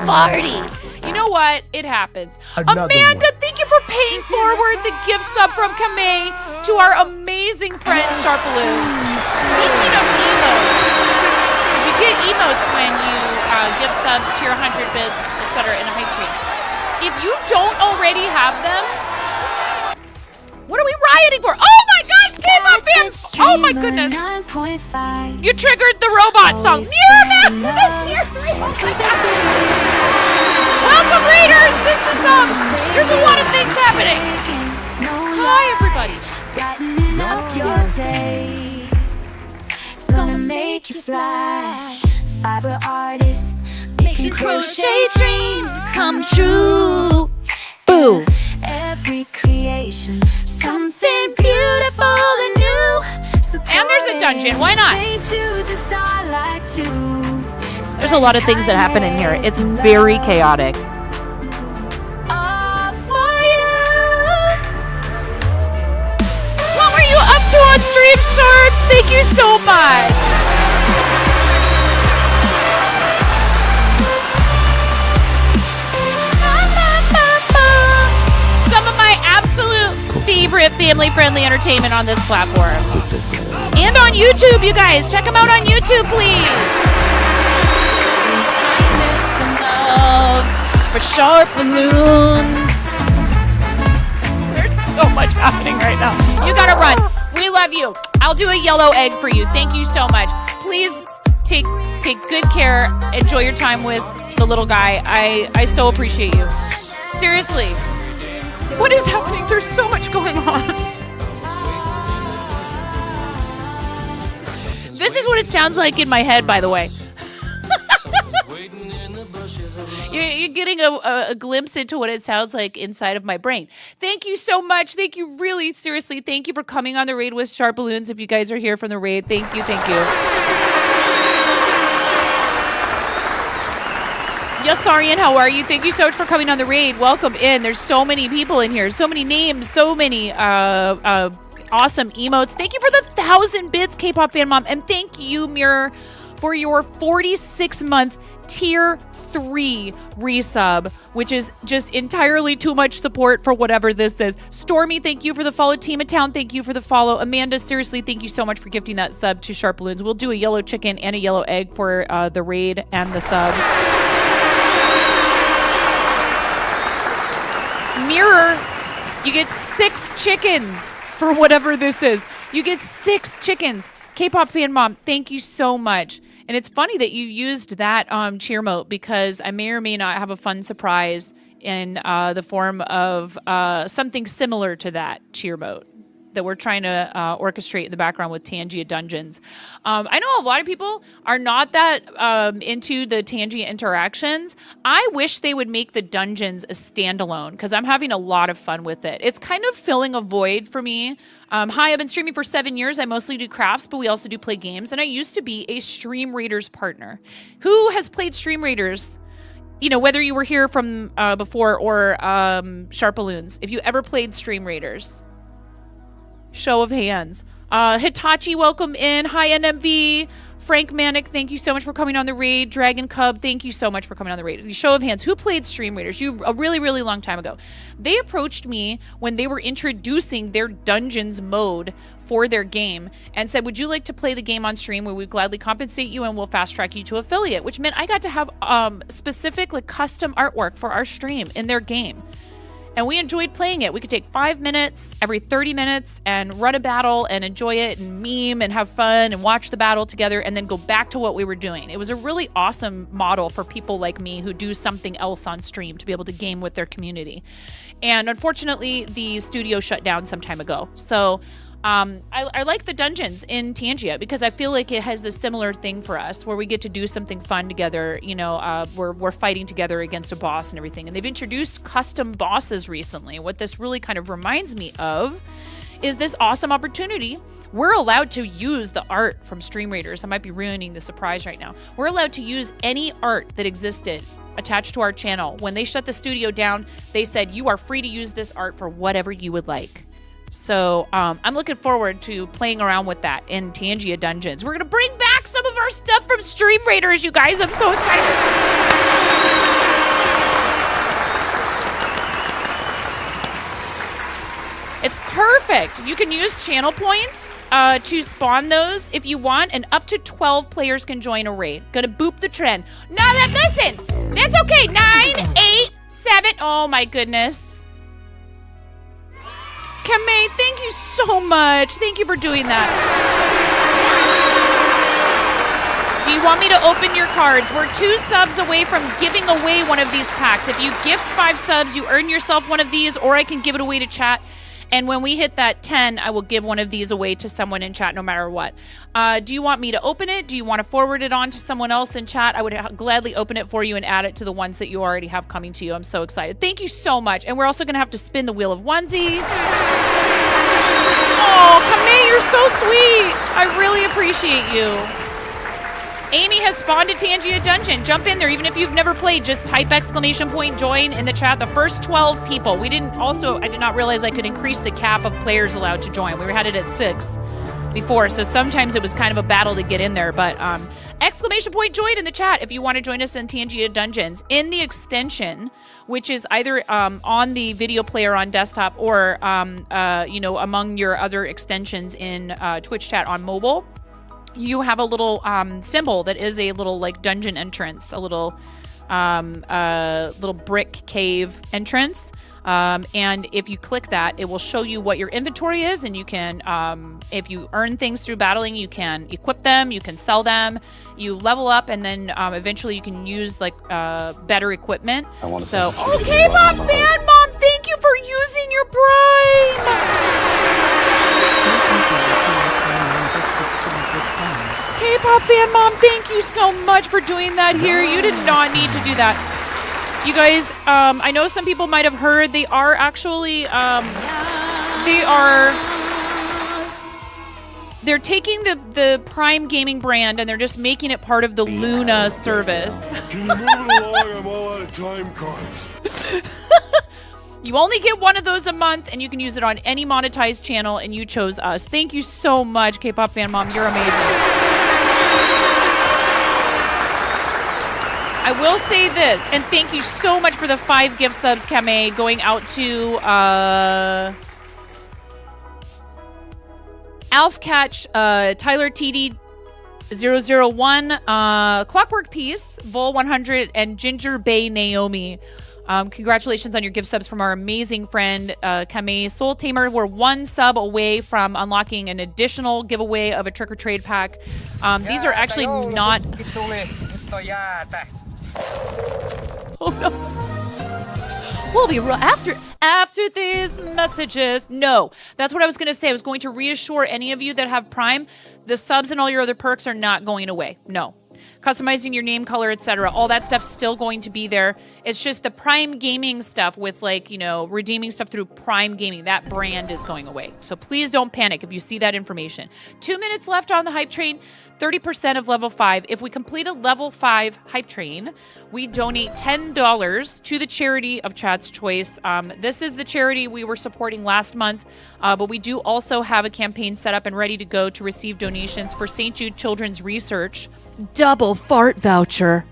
farty. You know what? It happens. Another Amanda, one. thank you for paying forward the gift sub from Kamei to our amazing friend Sharpaloons. Speaking of emotes, because you get emotes when you give subs to your 100 bits, etc. in a hype train. If you don't already have them, what are we rioting for? Oh my gosh, K-pop fans! Oh my goodness! You triggered the robot song. Miramax with a tier 3. Welcome, readers. This is there's a lot of things happening. Hi, everybody. Brightening up your day. Gonna make you fly. Fiber artist making crochet dreams come true. Boo. Every creation, something beautiful and new. And there's a dungeon. Why not? There's a lot of things that happen in here. It's very chaotic. What were you up to on Stream Shorts? Thank you so much. Some of my absolute favorite family-friendly entertainment on this platform. And on YouTube, you guys. Check them out on YouTube, please. Love for Sharpaloons. There's so much happening right now. You gotta run. We love you. I'll do a yellow egg for you. Thank you so much. Please take good care. Enjoy your time with the little guy. I so appreciate you. Seriously. What is happening? There's so much going on. This is what it sounds like in my head, by the way. You're getting a glimpse into what it sounds like inside of my brain. Thank you so much. Thank you, really, seriously. Thank you for coming on the raid with Sharpaloons. If you guys are here from the raid, thank you, thank you. Yasarian, how are you? Thank you so much for coming on the raid. Welcome in. There's so many people in here, so many names, so many awesome emotes. Thank you for the 1,000 bits, K-pop fan mom, and thank you, Mirror, for your 46-month tier 3 resub, which is just entirely too much support for whatever this is. Stormy, thank you for the follow. Team of Town, thank you for the follow. Amanda, seriously, thank you so much for gifting that sub to Sharpaloons. We'll do a yellow chicken and a yellow egg for the raid and the sub. Mirror, you get 6 chickens for whatever this is. You get 6 chickens. K-pop fan mom, thank you so much. And it's funny that you used that cheer mote, because I may or may not have a fun surprise in the form of something similar to that cheer mote that we're trying to orchestrate in the background with Tangia Dungeons. I know a lot of people are not that into the Tangia interactions. I wish they would make the dungeons a standalone, because I'm having a lot of fun with it. It's kind of filling a void for me. Hi, I've been streaming for 7 years. I mostly do crafts, but we also do play games. And I used to be a Stream Raiders partner. Who has played Stream Raiders? You know, whether you were here from before or Sharpaloons. If you ever played Stream Raiders. Show of hands. Hitachi, welcome in. Hi, NMV. Frank Manic, thank you so much for coming on the raid. Dragon Cub, thank you so much for coming on the raid. Show of hands, who played Stream Raiders? A really, really long time ago. They approached me when they were introducing their Dungeons mode for their game and said, would you like to play the game on stream? We would gladly compensate you and we'll fast track you to affiliate, which meant I got to have specific custom artwork for our stream in their game. And we enjoyed playing it. We could take 5 minutes every 30 minutes and run a battle and enjoy it and meme and have fun and watch the battle together and then go back to what we were doing. It was a really awesome model for people like me who do something else on stream to be able to game with their community. And unfortunately, the studio shut down some time ago. So I like the dungeons in Tangia because I feel like it has a similar thing for us where we get to do something fun together. You know, we're fighting together against a boss and everything. And they've introduced custom bosses recently. What this really kind of reminds me of is this awesome opportunity. We're allowed to use the art from Stream Raiders. I might be ruining the surprise right now. We're allowed to use any art that existed attached to our channel. When they shut the studio down, they said, you are free to use this art for whatever you would like. So I'm looking forward to playing around with that in Tangia Dungeons. We're going to bring back some of our stuff from Stream Raiders, you guys. I'm so excited. perfect. You can use channel points to spawn those if you want, and up to 12 players can join a raid. Gonna boop the trend. No, listen, that's okay. 9, 8, 7. Oh my goodness. Kamei, thank you so much. Thank you for doing that. Do you want me to open your cards? We're 2 subs away from giving away one of these packs. If you gift 5 subs, you earn yourself one of these, or I can give it away to chat. And when we hit that 10, I will give one of these away to someone in chat no matter what. Do you want me to open it? Do you want to forward it on to someone else in chat? I would gladly open it for you and add it to the ones that you already have coming to you. I'm so excited. Thank you so much. And we're also going to have to spin the Wheel of Onesie. Oh, Kamei, you're so sweet. I really appreciate you. Amy has spawned a Tangia dungeon. Jump in there, even if you've never played. Just type ! Join in the chat. The first 12 people. I did not realize I could increase the cap of players allowed to join. We had it at 6 before, so sometimes it was kind of a battle to get in there. But ! Join in the chat if you want to join us in Tangia Dungeons. In the extension, which is either on the video player on desktop or among your other extensions in Twitch chat on mobile. You have a little symbol that is a little like dungeon entrance, a little brick cave entrance. And if you click that, it will show you what your inventory is, and you can, if you earn things through battling, you can equip them, you can sell them, you level up, and then eventually you can use like better equipment. Okay, Mom, Fan Mom, thank you for using your Prime. K-pop Fan Mom, thank you so much for doing that here. You did not need to do that. You guys, I know some people might have heard they are actually, they're taking the Prime Gaming brand and they're just making it part of the Luna service. Can you move along? I'm all out of time cards. You only get one of those a month, and you can use it on any monetized channel, and you chose us. Thank you so much, K-pop Fan Mom. You're amazing. I will say this, and thank you so much for the 5 gift subs, Kamei, going out to Alfcatch, Tyler TD 001, Clockwork Piece, Vol 100, and Ginger Bay Naomi. Congratulations on your gift subs from our amazing friend, Kamei. Soul Tamer, we're 1 sub away from unlocking an additional giveaway of a trick or trade pack. These are actually not... Oh no. We'll be after these messages. No, that's what I was going to say. I was going to reassure any of you that have Prime, the subs and all your other perks are not going away. No. Customizing your name, color, etc. All that stuff's still going to be there. It's just the Prime Gaming stuff with redeeming stuff through Prime Gaming. That brand is going away. So please don't panic if you see that information. 2 minutes left on the hype train. 30% of level 5. If we complete a level 5 hype train, we donate $10 to the charity of chat's choice. This is the charity we were supporting last month, but we do also have a campaign set up and ready to go to receive donations for St. Jude Children's Research. Double fart voucher.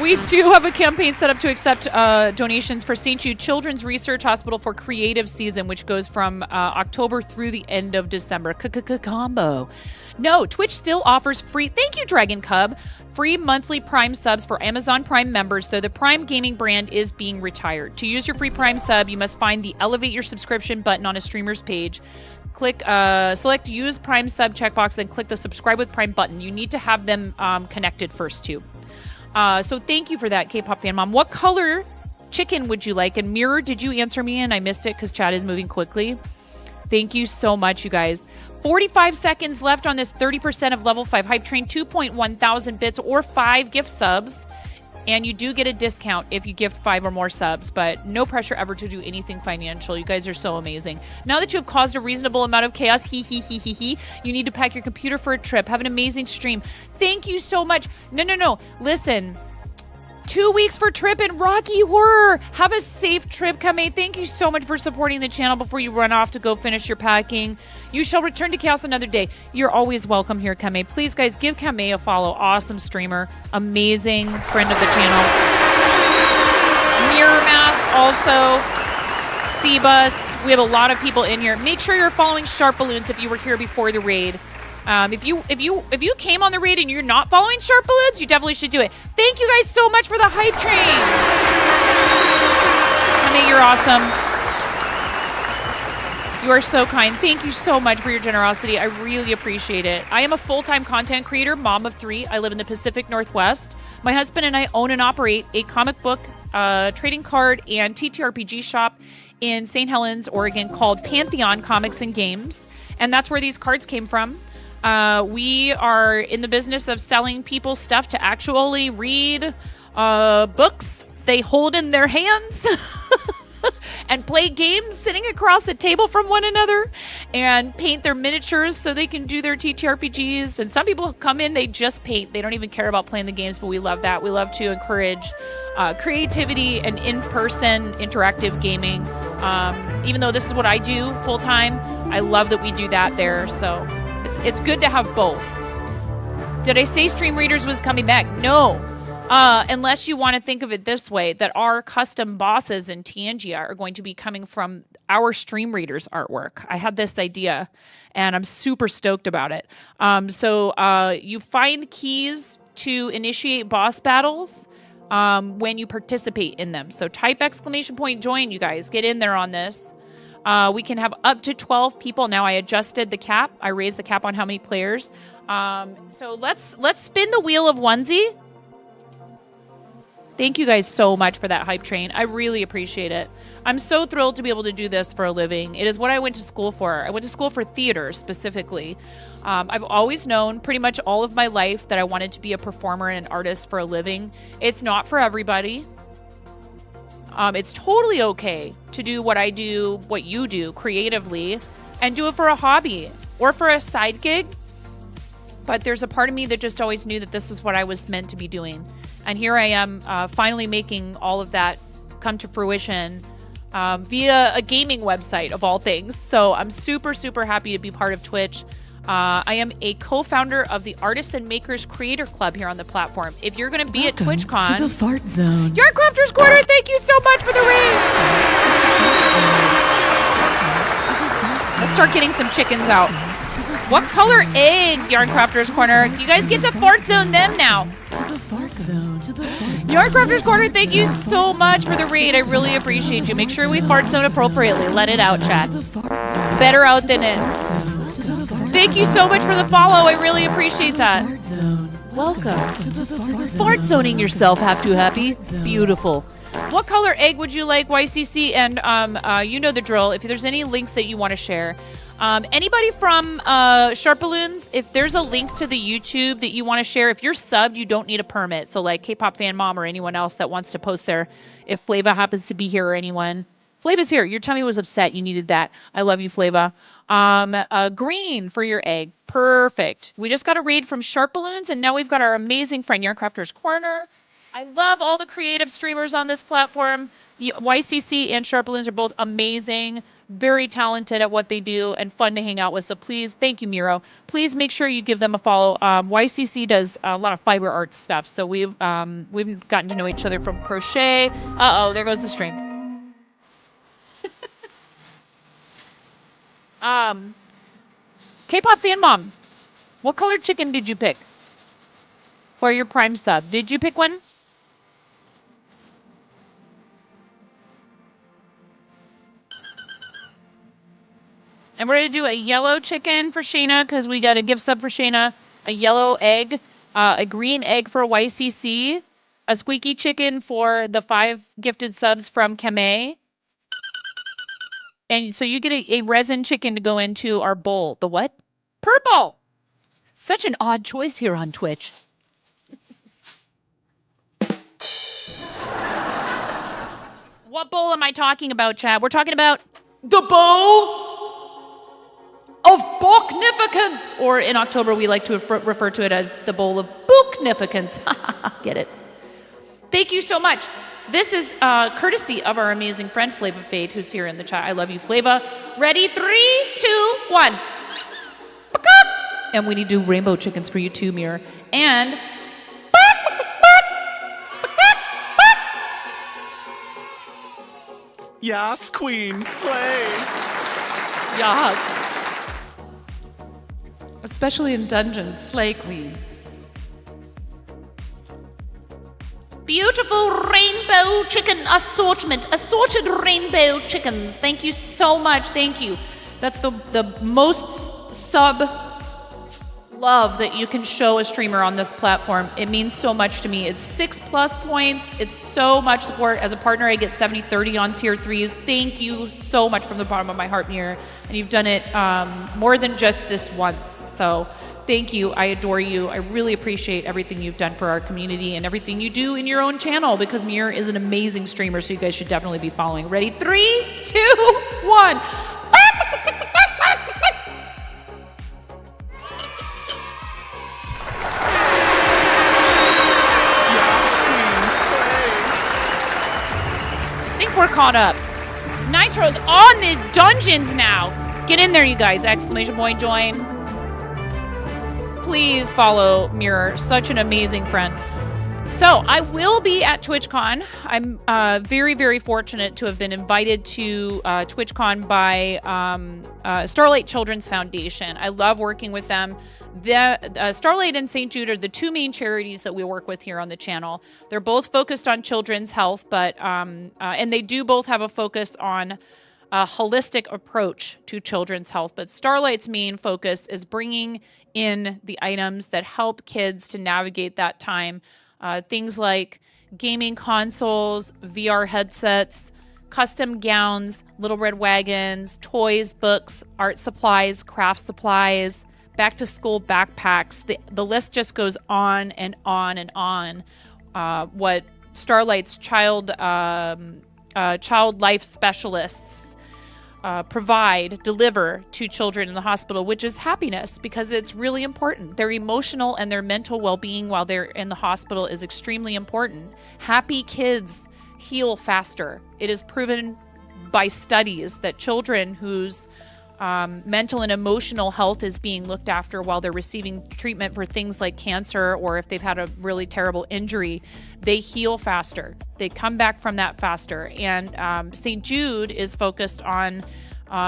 We do have a campaign set up to accept donations for St. Jude Children's Research Hospital for creative season, which goes from October through the end of December. Combo. No, Twitch still offers free, thank you, Dragon Cub, free monthly Prime subs for Amazon Prime members, though the Prime Gaming brand is being retired. To use your free Prime sub, you must find the Elevate Your Subscription button on a streamer's page. Click, select Use Prime Sub checkbox, then click the Subscribe with Prime button. You need to have them connected first, too. So thank you for that, K-pop Fan Mom. What color chicken would you like? And Mirror, did you answer me and I missed it because chat is moving quickly? Thank you so much, you guys. 45 seconds left on this 30% of level 5 hype train, 2.1 thousand bits or 5 gift subs. And you do get a discount if you gift 5 or more subs, but no pressure ever to do anything financial. You guys are so amazing. Now that you have caused a reasonable amount of chaos, you need to pack your computer for a trip. Have an amazing stream. Thank you so much. No. Listen, 2 weeks for Trip and Rocky Horror. Have a safe trip, Kame. Thank you so much for supporting the channel before you run off to go finish your packing. You shall return to chaos another day. You're always welcome here, Kame. Please, guys, give Kame a follow. Awesome streamer. Amazing friend of the channel. Mirror Mask also. Cbus. We have a lot of people in here. Make sure you're following Sharp Balloons if you were here before the raid. If you came on the raid and you're not following Sharp Balloons, you definitely should do it. Thank you guys so much for the hype train. Kame, you're awesome. You are so kind. Thank you so much for your generosity. I really appreciate it. I am a full-time content creator, mom of 3. I live in the Pacific Northwest. My husband and I own and operate a comic book, trading card, and TTRPG shop in St. Helens, Oregon called Pantheon Comics and Games. And that's where these cards came from. We are in the business of selling people stuff to actually read books they hold in their hands and play games sitting across a table from one another and paint their miniatures so they can do their TTRPGs. And some people come in, they just paint. They don't even care about playing the games, but we love that. We love to encourage creativity and in-person interactive gaming. Even though this is what I do full-time, I love that we do that there. So it's good to have both. Did I say Stream Readers was coming back? No. Unless you want to think of it this way, that our custom bosses in Tianjia are going to be coming from our Stream Readers artwork. I had this idea, and I'm super stoked about it. So you find keys to initiate boss battles when you participate in them. So type !join, you guys. Get in there on this. We can have up to 12 people. Now I adjusted the cap. I raised the cap on how many players. So let's spin the wheel of onesie. Thank you guys so much for that hype train. I really appreciate it. I'm so thrilled to be able to do this for a living. It is what I went to school for. I went to school for theater specifically. I've always known pretty much all of my life that I wanted to be a performer and an artist for a living. It's not for everybody. It's totally okay to do what I do, what you do creatively, and do it for a hobby or for a side gig. But there's a part of me that just always knew that this was what I was meant to be doing. And here I am finally making all of that come to fruition via a gaming website of all things. So I'm super, super happy to be part of Twitch. I am a co-founder of the Artists and Makers Creator Club here on the platform. If you're going to be at TwitchCon, to the fart zone. Yarncrafters Corner, thank you so much for the raid. Let's start getting some chickens out. What color egg, Yarncrafters Corner? You guys get to fart zone them now. To the fart zone. To the fart zone. Yarncrafters Corner, thank you so much for the raid. I really appreciate you. Make sure we fart zone appropriately. Let it out, chat. Better out than in. Thank you so much for the follow. I really appreciate that. Welcome. Fart zoning yourself, have to happy. Beautiful. What color egg would you like, YCC? And you know the drill. If there's any links that you want to share. Anybody from Sharp Balloons, if there's a link to the YouTube that you want to share, if you're subbed, you don't need a permit. So like K-Pop Fan Mom or anyone else that wants to post there, if Flava happens to be here or anyone. Flava's here. Your tummy was upset. You needed that. I love you, Flava. Green for your egg. Perfect. We just got a raid from Sharp Balloons, and now we've got our amazing friend Yarncrafters Corner. I love all the creative streamers on this platform. YCC and Sharp Balloons are both amazing, very talented at what they do, and fun to hang out with. So please, thank you, Miro. Please make sure you give them a follow. YCC does a lot of fiber art stuff, so we've gotten to know each other from crochet. Uh-oh, there goes the stream. K-Pop Fan Mom, what colored chicken did you pick for your Prime sub? Did you pick one? And we're going to do a yellow chicken for Shayna because we got a gift sub for Shayna, a yellow egg, a green egg for YCC, a squeaky chicken for the 5 gifted subs from Kame. And so you get a resin chicken to go into our bowl. The what? Purple! Such an odd choice here on Twitch. What bowl am I talking about, Chad? We're talking about the bowl of Boknificence, or in October we like to refer to it as the bowl of Booknificence. Get it? Thank you so much. This is courtesy of our amazing friend Flava Fade, who's here in the chat. I love you, Flava. Ready? 3, 2, 1. And we need to do rainbow chickens for you too, Mirror. And Yas, queen, slay. Yas. Especially in dungeons, slay queen. Beautiful rainbow chicken assortment. Assorted rainbow chickens. Thank you so much. Thank you. That's the most sub love that you can show a streamer on this platform. It means so much to me. It's 6+ points. It's so much support. As a partner, I get 70/30 on tier 3s. Thank you so much from the bottom of my heart, Mirror. And you've done it more than just this once. So thank you. I adore you. I really appreciate everything you've done for our community and everything you do in your own channel, because Mirror is an amazing streamer, so you guys should definitely be following. Ready? 3, 2, 1. We're caught up. Nitro's on these dungeons now. Get in there, you guys. Exclamation point join. Please follow Mirror. Such an amazing friend. So I will be at TwitchCon. I'm very, very fortunate to have been invited to TwitchCon by Starlight Children's Foundation. I love working with them. The Starlight and St. Jude are the two main charities that we work with here on the channel. They're both focused on children's health, but and they do both have a focus on a holistic approach to children's health. But Starlight's main focus is bringing in the items that help kids to navigate that time. Things like gaming consoles, VR headsets, custom gowns, little red wagons, toys, books, art supplies, craft supplies, back to school backpacks. The list just goes on and on and on. What Starlight's child life specialists deliver to children in the hospital, which is happiness, because it's really important. Their emotional and their mental well-being while they're in the hospital is extremely important. Happy kids heal faster. It is proven by studies that children whose mental and emotional health is being looked after while they're receiving treatment for things like cancer, or if they've had a really terrible injury, they heal faster. They come back from that faster. And St. Jude is focused on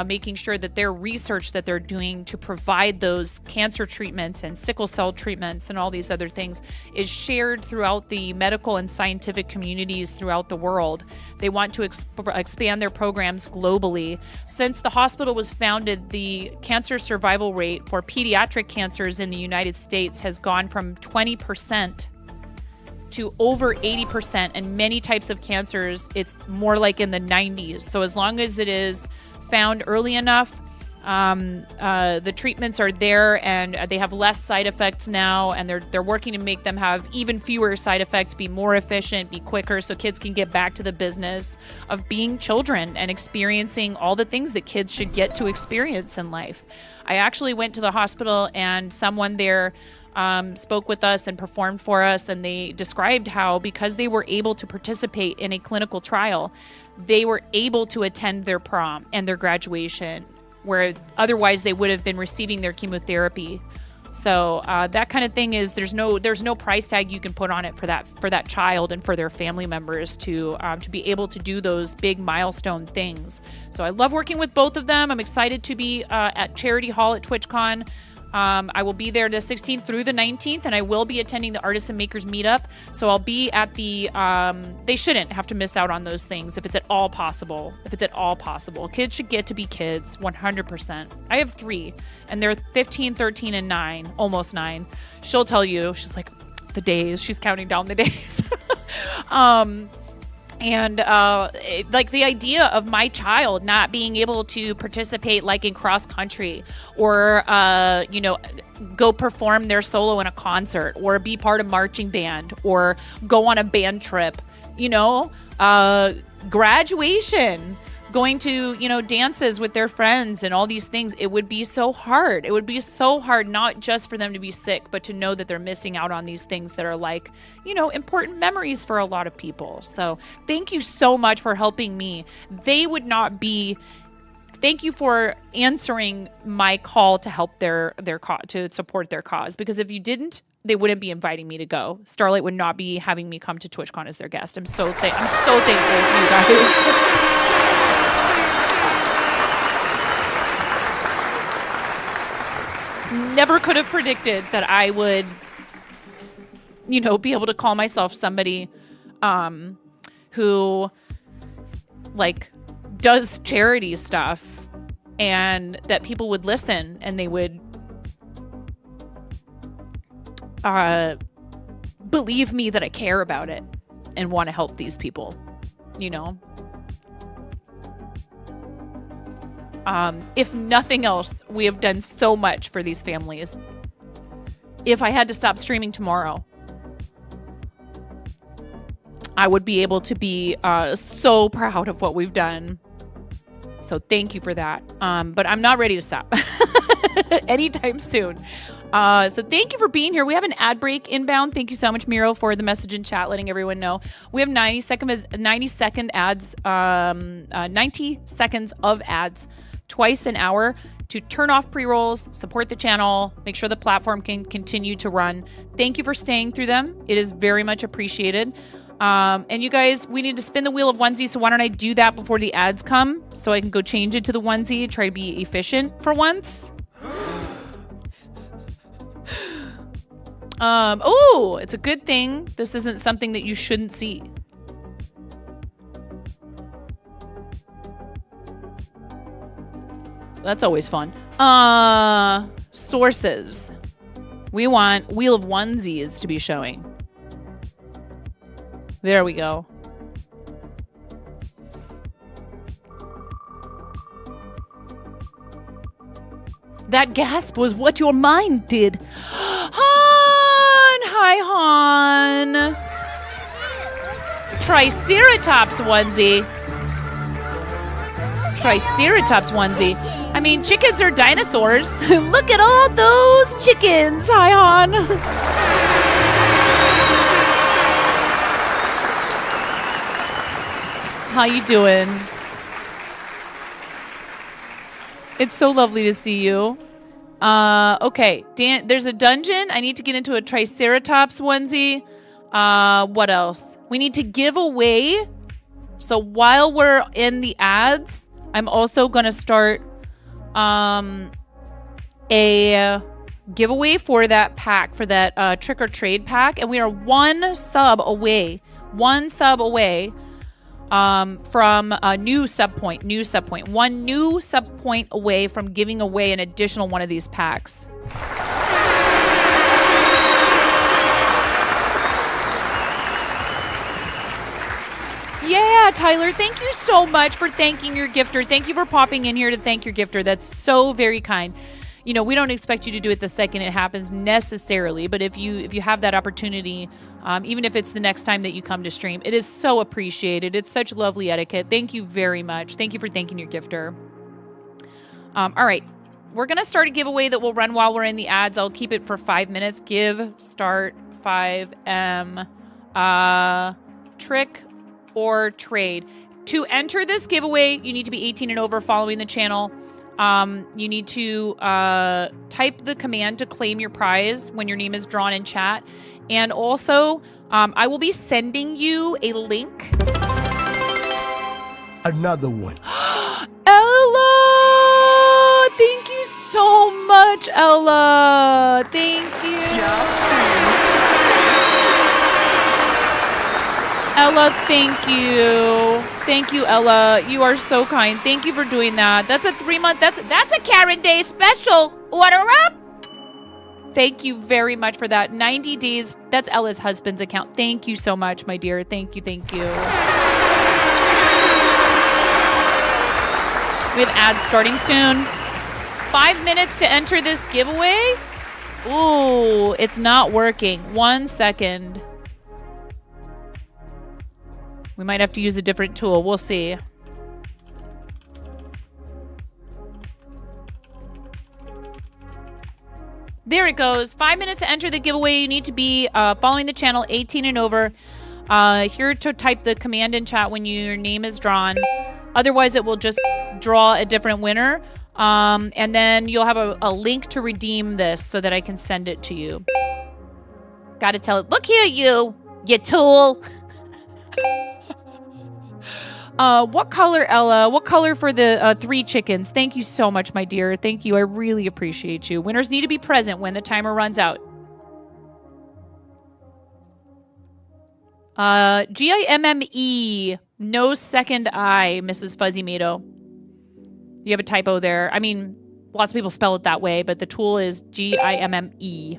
making sure that their research that they're doing to provide those cancer treatments and sickle cell treatments and all these other things is shared throughout the medical and scientific communities throughout the world. They want to expand their programs globally. Since the hospital was founded, the cancer survival rate for pediatric cancers in the United States has gone from 20% to over 80%, and many types of cancers, it's more like in the 90s. So as long as it is found early enough, the treatments are there, and they have less side effects now, and they're working to make them have even fewer side effects, be more efficient, be quicker, so kids can get back to the business of being children and experiencing all the things that kids should get to experience in life. I actually went to the hospital, and someone there spoke with us and performed for us, and they described how, because they were able to participate in a clinical trial, they were able to attend their prom and their graduation, where otherwise they would have been receiving their chemotherapy. So that kind of thing is there's no price tag you can put on it for that child and for their family members to be able to do those big milestone things. So I love working with both of them. I'm excited to be at Charity Hall at TwitchCon. I will be there the 16th through the 19th, and I will be attending the Artists and Makers meetup. So I'll be at the, they shouldn't have to miss out on those things if it's at all possible. Kids should get to be kids, 100%. I have 3, and they're 15, 13, and 9, almost 9. She'll tell you, she's like, the days, she's counting down the days. And like the idea of my child not being able to participate like in cross country, or go perform their solo in a concert, or be part of marching band, or go on a band trip, graduation. going to, you know, dances with their friends and all these things. It would be so hard. It would be so hard, not just for them to be sick, but to know that they're missing out on these things that are like, you know, important memories for a lot of people. So thank you so much for helping me. They would not be... Thank you for answering my call to help their to support their cause. Because if you didn't, they wouldn't be inviting me to go. Starlight would not be having me come to TwitchCon as their guest. I'm so thankful for you guys. Never could have predicted that I would, you know, be able to call myself somebody who, like, does charity stuff, and that people would listen and they would believe me that I care about it and want to help these people, you know. If nothing else, we have done so much for these families. If I had to stop streaming tomorrow, I would be able to be so proud of what we've done. So thank you for that. But I'm not ready to stop anytime soon. So thank you for being here. We have an ad break inbound. Thank you so much, Miro, for the message in chat, letting everyone know. We have 90 seconds of ads twice an hour to turn off pre-rolls, support the channel, make sure the platform can continue to run. Thank you for staying through them. It is very much appreciated. And you guys, we need to spin the wheel of onesie, so why don't I do that before the ads come so I can go change it to the onesie, try to be efficient for once. Oh, it's a good thing this isn't something that you shouldn't see. That's always fun. Sources. We want Wheel of Onesies to be showing. There we go. That gasp was what your mind did. Han! Hi, Han. Triceratops onesie. Triceratops onesie. I mean, chickens are dinosaurs. Look at all those chickens. Hi, Han. How you doing? It's so lovely to see you. Okay, Dan, there's a dungeon. I need to get into a Triceratops onesie. What else? We need to give away. So while we're in the ads, I'm also going to start a giveaway for that pack, for that trick or trade pack. And we are one sub away from a new sub point, one new sub point away from giving away an additional one of these packs. Yeah, Tyler, thank you so much for thanking your gifter. Thank you for popping in here to thank your gifter. That's so very kind. You know, we don't expect you to do it the second it happens necessarily, but if you have that opportunity, even if it's the next time that you come to stream, it is so appreciated. It's such lovely etiquette. Thank you very much. Thank you for thanking your gifter. All right, we're gonna start a giveaway that will run while we're in the ads. I'll keep it for 5 minutes. Give start 5M trick or trade. To enter this giveaway, you need to be 18 and over, following the channel. You need to type the command to claim your prize when your name is drawn in chat. And also, I will be sending you a link. Another one. Ella! Thank you so much, Ella. Thank you. Yes, please. Ella, thank you. Thank you, Ella. You are so kind. Thank you for doing that. That's a 3-month, that's a Karen Day special. Order up. Thank you very much for that. 90 days. That's Ella's husband's account. Thank you so much, my dear. Thank you. Thank you. We have ads starting soon. 5 minutes to enter this giveaway. Ooh, it's not working. 1 second. We might have to use a different tool. We'll see. There it goes. 5 minutes to enter the giveaway. You need to be following the channel, 18 and over. Here to type the command in chat when your name is drawn. Otherwise, it will just draw a different winner. And then you'll have a link to redeem this so that I can send it to you. Gotta tell it. Look here, you tool. What color, Ella? What color for the 3 chickens? Thank you so much, my dear. Thank you. I really appreciate you. Winners need to be present when the timer runs out. Gimme. No second I, Mrs. Fuzzy Mado. You have a typo there. I mean, lots of people spell it that way, but the tool is Gimme.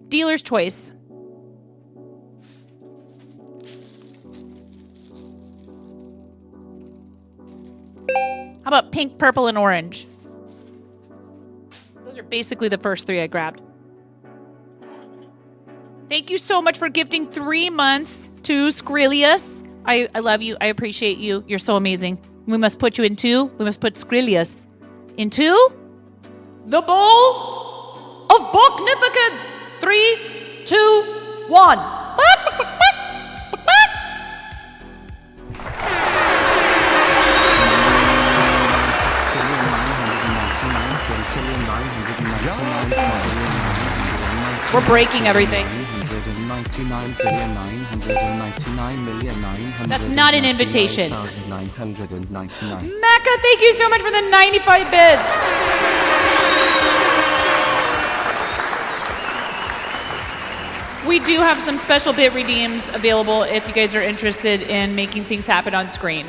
Dealer's choice. How about pink, purple, and orange? Those are basically the first 3 I grabbed. Thank you so much for gifting 3 months to Skrillius. I love you. I appreciate you. You're so amazing. We must put you into, we must put Skrillius into the bowl of Boknificence. 3, 2, 1. We're breaking everything. That's not an invitation. Mecca, thank you so much for the 95 bits. We do have some special bit redeems available if you guys are interested in making things happen on screen.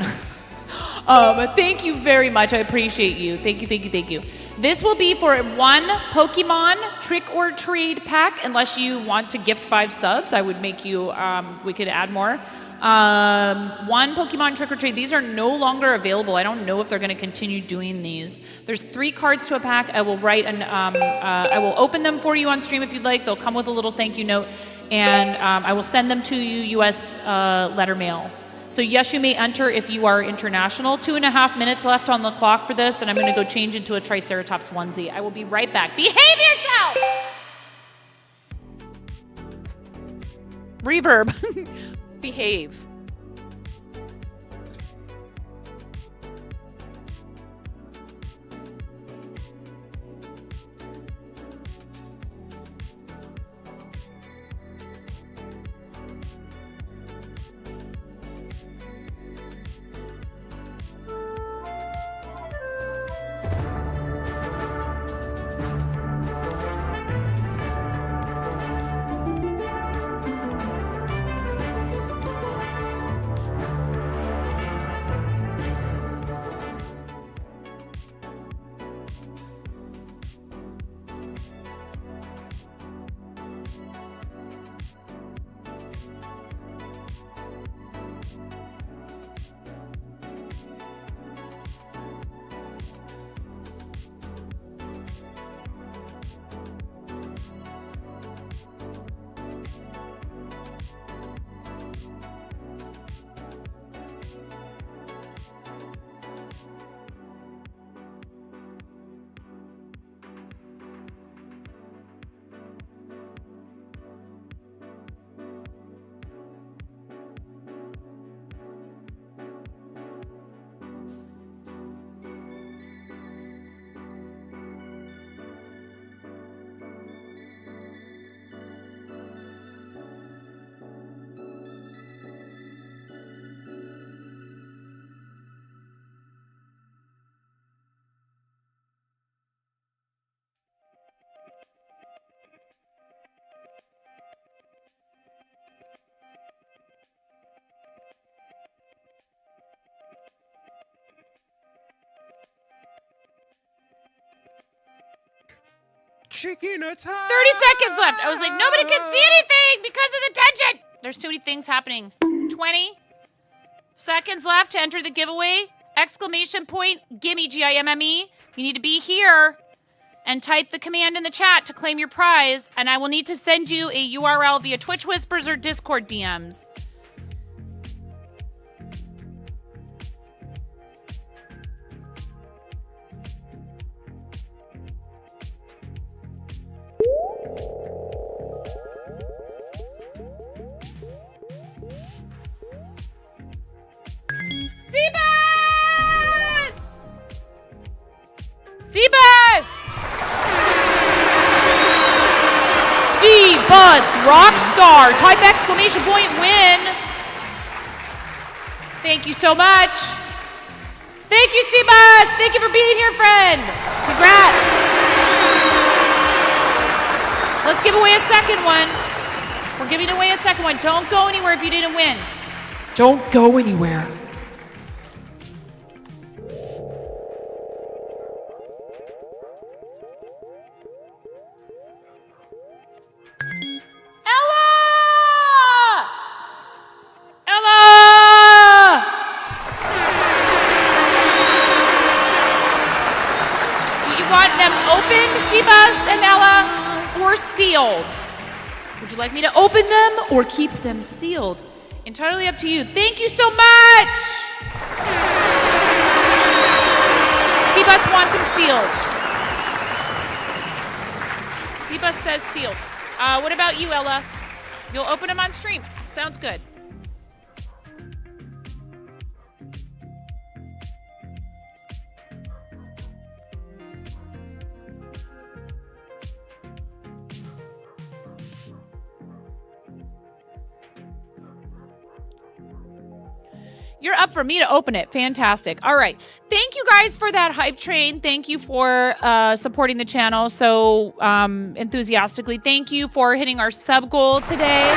Thank you very much. I appreciate you. Thank you, thank you, thank you. This will be for 1 Pokemon Trick or Trade pack, unless you want to gift 5 subs. I would make you, we could add more. 1 Pokemon Trick or Trade. These are no longer available. I don't know if they're going to continue doing these. There's 3 cards to a pack. I will write I will open them for you on stream if you'd like. They'll come with a little thank you note, and I will send them to you U.S. Letter mail. So yes, you may enter if you are international. 2.5 minutes left on the clock for this, and I'm going to go change into a Triceratops onesie. I will be right back. Behave yourself! Reverb. Behave. Chicken attack! 30 seconds left. I was like, nobody can see anything because of the tension. There's too many things happening. 20 seconds left to enter the giveaway. Exclamation point, gimme, Gimme. You need to be here and type the command in the chat to claim your prize, and I will need to send you a URL via Twitch Whispers or Discord DMs. Rockstar. Type exclamation point win. Thank you so much. Thank you, Seabus. Thank you for being here, friend. Congrats. Let's give away a second one. We're giving away a second one. Don't go anywhere if you didn't win. Don't go anywhere. Seabus and Ella, or sealed? Would you like me to open them or keep them sealed? Entirely up to you. Thank you so much! Seabus wants them sealed. Seabus says sealed. What about you, Ella? You'll open them on stream. Sounds good. You're up for me to open it. Fantastic. All right. Thank you guys for that hype train. Thank you for supporting the channel so enthusiastically. Thank you for hitting our sub goal today.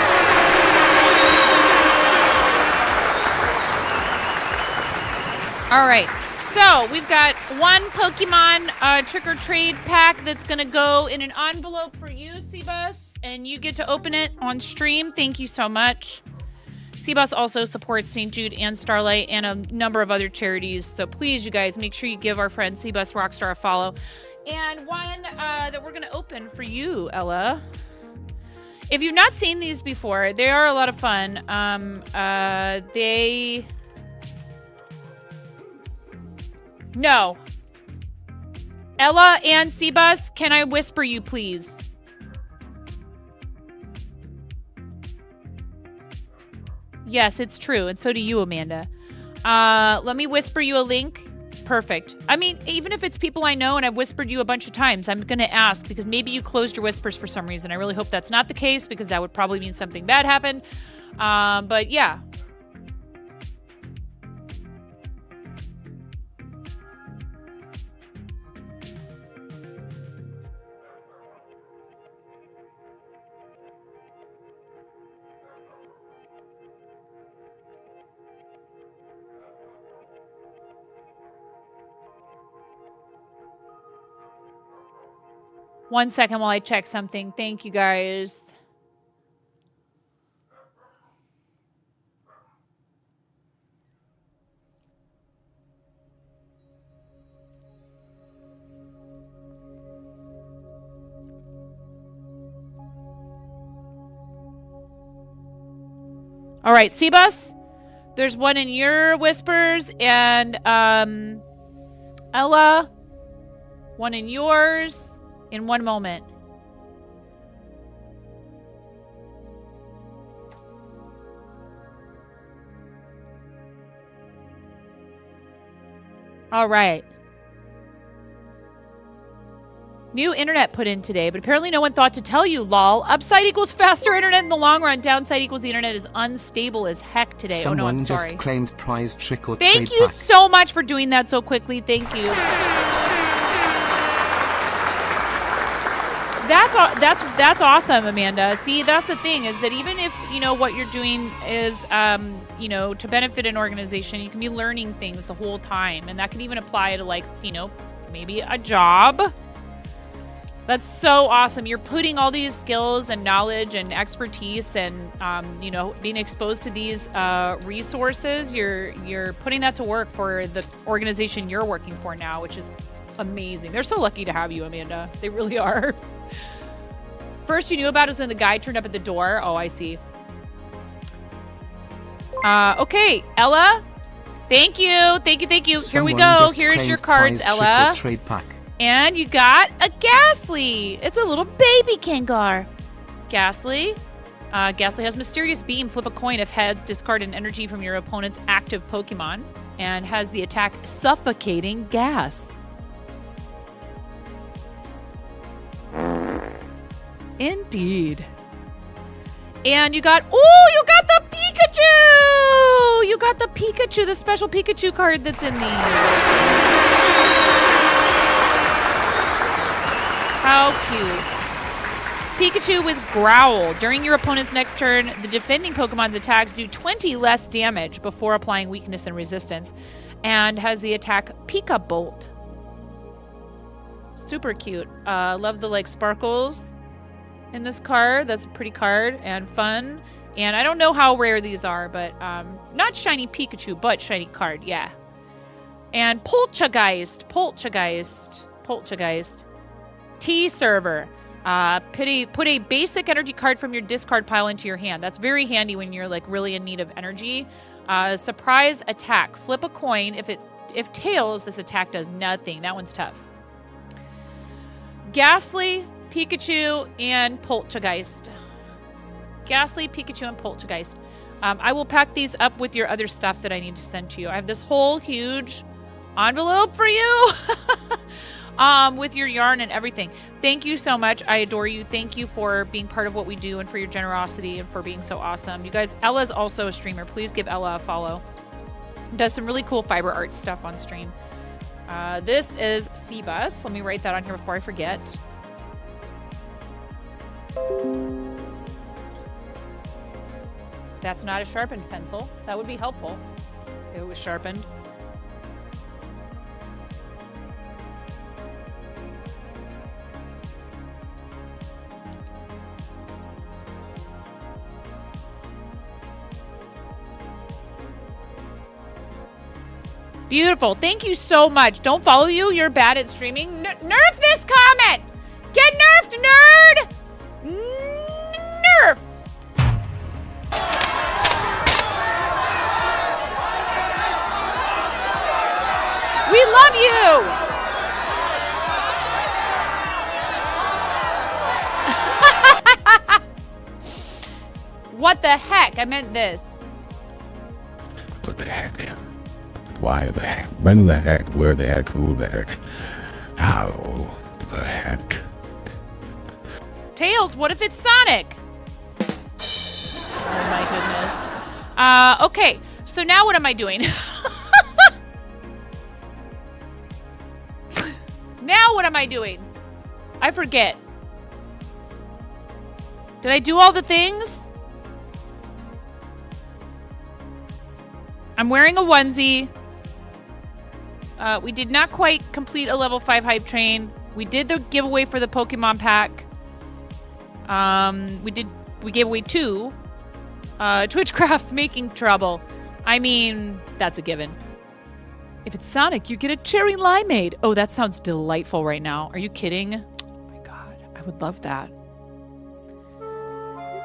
All right. So we've got one Pokemon trick or trade pack that's going to go in an envelope for you, Seabus, and you get to open it on stream. Thank you so much. Seabus also supports St. Jude and Starlight and a number of other charities. So please, you guys, make sure you give our friend Seabus Rockstar a follow. And one that we're going to open for you, Ella. If you've not seen these before, they are a lot of fun. No. Ella and Seabus, can I whisper you, please? Yes, it's true. And so do you, Amanda. Let me whisper you a link. Perfect. I mean, even if it's people I know and I've whispered you a bunch of times, I'm going to ask because maybe you closed your whispers for some reason. I really hope that's not the case because that would probably mean something bad happened. But yeah. One second while I check something. Thank you, guys. All right, Seabus, there's one in your whispers, and Ella, one in yours. In one moment. All right. New internet put in today, but apparently no one thought to tell you, lol. Upside equals faster internet in the long run. Downside equals the internet is unstable as heck today. Someone oh no, I'm sorry. Just claimed prize trick or Thank trade you pack. so much for doing that so quickly. Thank you. That's awesome, Amanda. See, that's the thing is that even if, you know, what you're doing is, you know, to benefit an organization, you can be learning things the whole time. And that can even apply to, like, you know, maybe a job. That's so awesome. You're putting all these skills and knowledge and expertise and, you know, being exposed to these resources. You're putting that to work for the organization you're working for now, which is amazing. They're so lucky to have you, Amanda. They really are. First you knew about is when the guy turned up at the door. Oh, I see. Okay, Ella. Thank you. Thank you. Thank you. Here we go. Here's your cards, Ella. Trade pack. And you got a Ghastly. It's a little baby Kangar. Ghastly. Ghastly has Mysterious Beam. Flip a coin. If heads, discard an energy from your opponent's active Pokemon. And has the attack Suffocating Gas. Indeed. And you got the Pikachu! You got the Pikachu, the special Pikachu card that's in these. How cute. Pikachu with Growl. During your opponent's next turn, the defending Pokemon's attacks do 20 less damage before applying weakness and resistance, and has the attack Pika Bolt. Super cute. Love the sparkles in this card. That's a pretty card and fun. And I don't know how rare these are, but not shiny Pikachu, but shiny card, yeah. And Poltergeist. T-Server. Put a basic energy card from your discard pile into your hand. That's very handy when you're really in need of energy. Surprise attack. Flip a coin. If tails, this attack does nothing. That one's tough. Ghastly, Pikachu, and Poltergeist. Ghastly, Pikachu, and Poltergeist. I will pack these up with your other stuff that I need to send to you. I have this whole huge envelope for you. With your yarn and everything. Thank you so much. I adore you. Thank you for being part of what we do and for your generosity and for being so awesome. You guys, Ella's also a streamer. Please give Ella a follow. Does some really cool fiber art stuff on stream. This is C-Bus. Let me write that on here before I forget. That's not a sharpened pencil. That would be helpful if it was sharpened. Beautiful. Thank you so much. Don't follow you. You're bad at streaming. Nerf this comment. Get nerfed, nerd. Nerf. We love you. What the heck? I meant this. What the heck? Why the heck? When the heck? Where the heck? Who the heck? How the heck? Tails, what if it's Sonic? Oh my goodness. Okay, so now what am I doing? Now what am I doing? I forget. Did I do all the things? I'm wearing a onesie. We did not quite complete a level 5 hype train. We did the giveaway for the Pokemon pack. We gave away 2. Twitchcraft's making trouble. I mean, that's a given. If it's Sonic, you get a cherry limeade. Oh, that sounds delightful right now. Are you kidding? Oh my god, I would love that.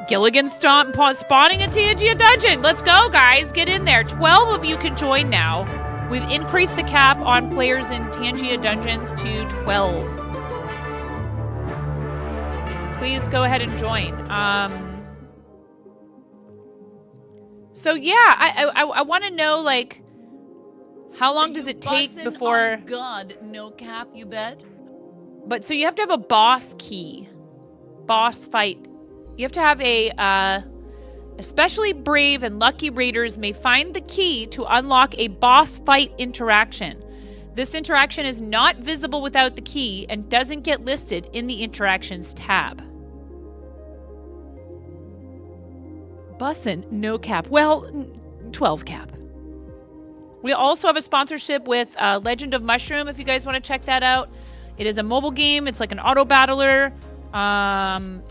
Gilligan spawning a TNG dungeon. Let's go, guys. Get in there. 12 of you can join now. We've increased the cap on players in Tangia Dungeons to 12. Please go ahead and join. So yeah, I want to know how long does it take before? Oh God, no cap, you bet. But so you have to have a boss key, boss fight. You have to have a. Especially brave and lucky raiders may find the key to unlock a boss fight interaction. This interaction is not visible without the key and doesn't get listed in the interactions tab. Bussin', no cap. Well, 12 cap. We also have a sponsorship with Legend of Mushroom, if you guys want to check that out. It is a mobile game. It's like an auto battler.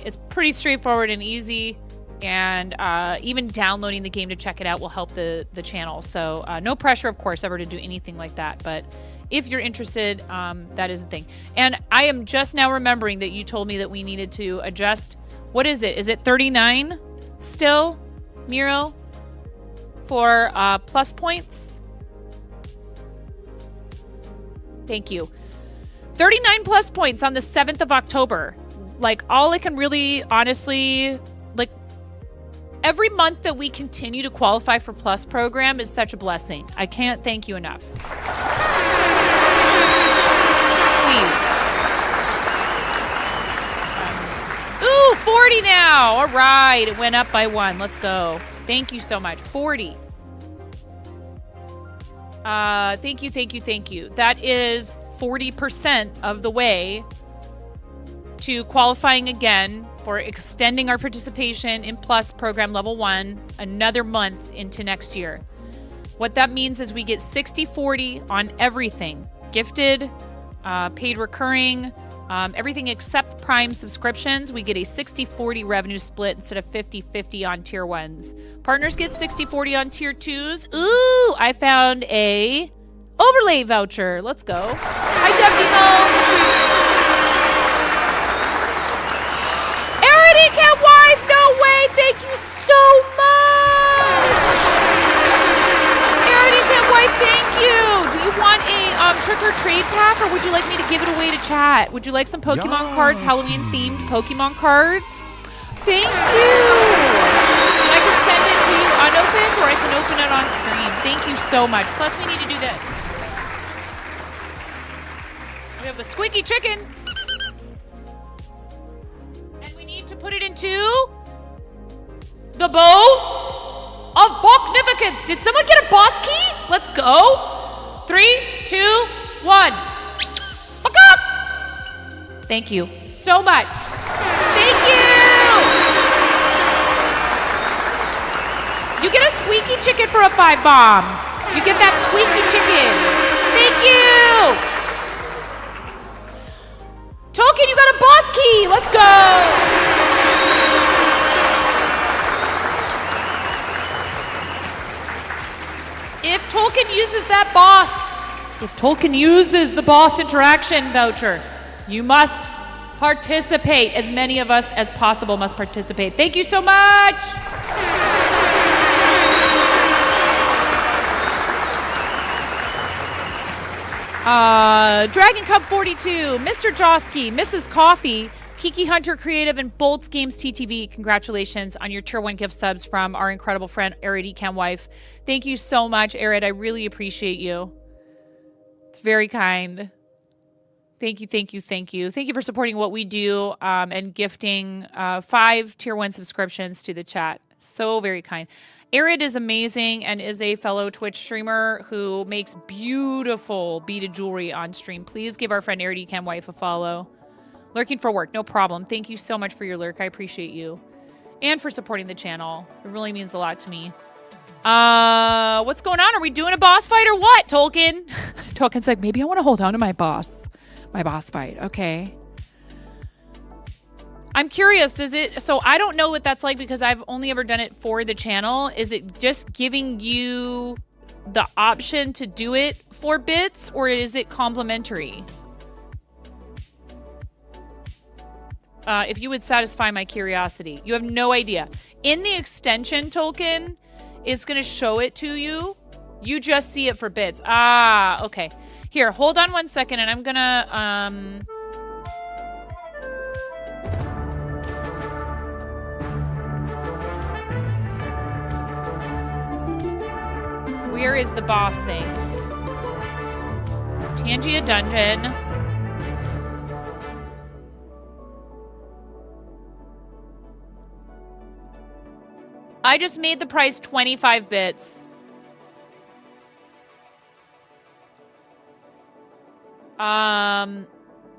It's pretty straightforward and easy. And even downloading the game to check it out will help the channel. So no pressure, of course, ever to do anything like that. But if you're interested, that is the thing. And I am just now remembering that you told me that we needed to adjust. What is it? Is it 39 still, Miro, for plus points? Thank you. 39 plus points on the 7th of October. All I can really honestly... Every month that we continue to qualify for Plus program is such a blessing. I can't thank you enough. Please. Ooh, 40 now. All right. It went up by 1. Let's go. Thank you so much. 40. Thank you, thank you, thank you. That is 40% of the way to qualifying again for extending our participation in Plus Program Level 1 another month into next year. What that means is we get 60-40 on everything. Gifted, paid recurring, everything except Prime subscriptions. We get a 60-40 revenue split instead of 50-50 on Tier 1s. Partners get 60-40 on Tier 2s. Ooh, I found a overlay voucher. Let's go. Hi, Deputy Cat Wife, no way. Thank you so much. Cat Wife, thank you. Do you want a trick or trade pack, or would you like me to give it away to chat? Would you like some Pokemon cards, Halloween themed Pokemon cards? Thank you. I can send it to you unopened, or I can open it on stream. Thank you so much. Plus, we need to do this. We have a squeaky chicken. To put it into the bowl of Boknificence. Did someone get a boss key? Let's go. 3, 2, 1. Buck up. Thank you so much. Thank you. You get a squeaky chicken for a 5 bomb. You get that squeaky chicken. Thank you. Tolkien, you got a boss key. Let's go. If Tolkien uses that boss, if Tolkien uses the boss interaction voucher, you must participate. As many of us as possible must participate. Thank you so much. Dragon Cup 42, Mr. Josky, Mrs. Coffee, Kiki Hunter Creative, and Bolts Games TTV. Congratulations on your Tier 1 gift subs from our incredible friend, Arid Ecam Wife. Thank you so much, Arid. I really appreciate you. It's very kind. Thank you, thank you, thank you. Thank you for supporting what we do and gifting 5 Tier 1 subscriptions to the chat. So very kind. Arid is amazing and is a fellow Twitch streamer who makes beautiful beaded jewelry on stream. Please give our friend Arid Ecam Wife a follow. Lurking for work, no problem. Thank you so much for your lurk. I appreciate you. And for supporting the channel. It really means a lot to me. What's going on? Are we doing a boss fight or what, Tolkien? Tolkien's like, maybe I want to hold on to my boss fight. Okay. I'm curious, so I don't know what that's like because I've only ever done it for the channel. Is it just giving you the option to do it for bits, or is it complimentary? If you would satisfy my curiosity. You have no idea. In the extension token, it's going to show it to you. You just see it for bits. Ah, okay. Here, hold on 1 second, and I'm going to... Where is the boss thing? Tangia Dungeon. I just made the price 25 bits.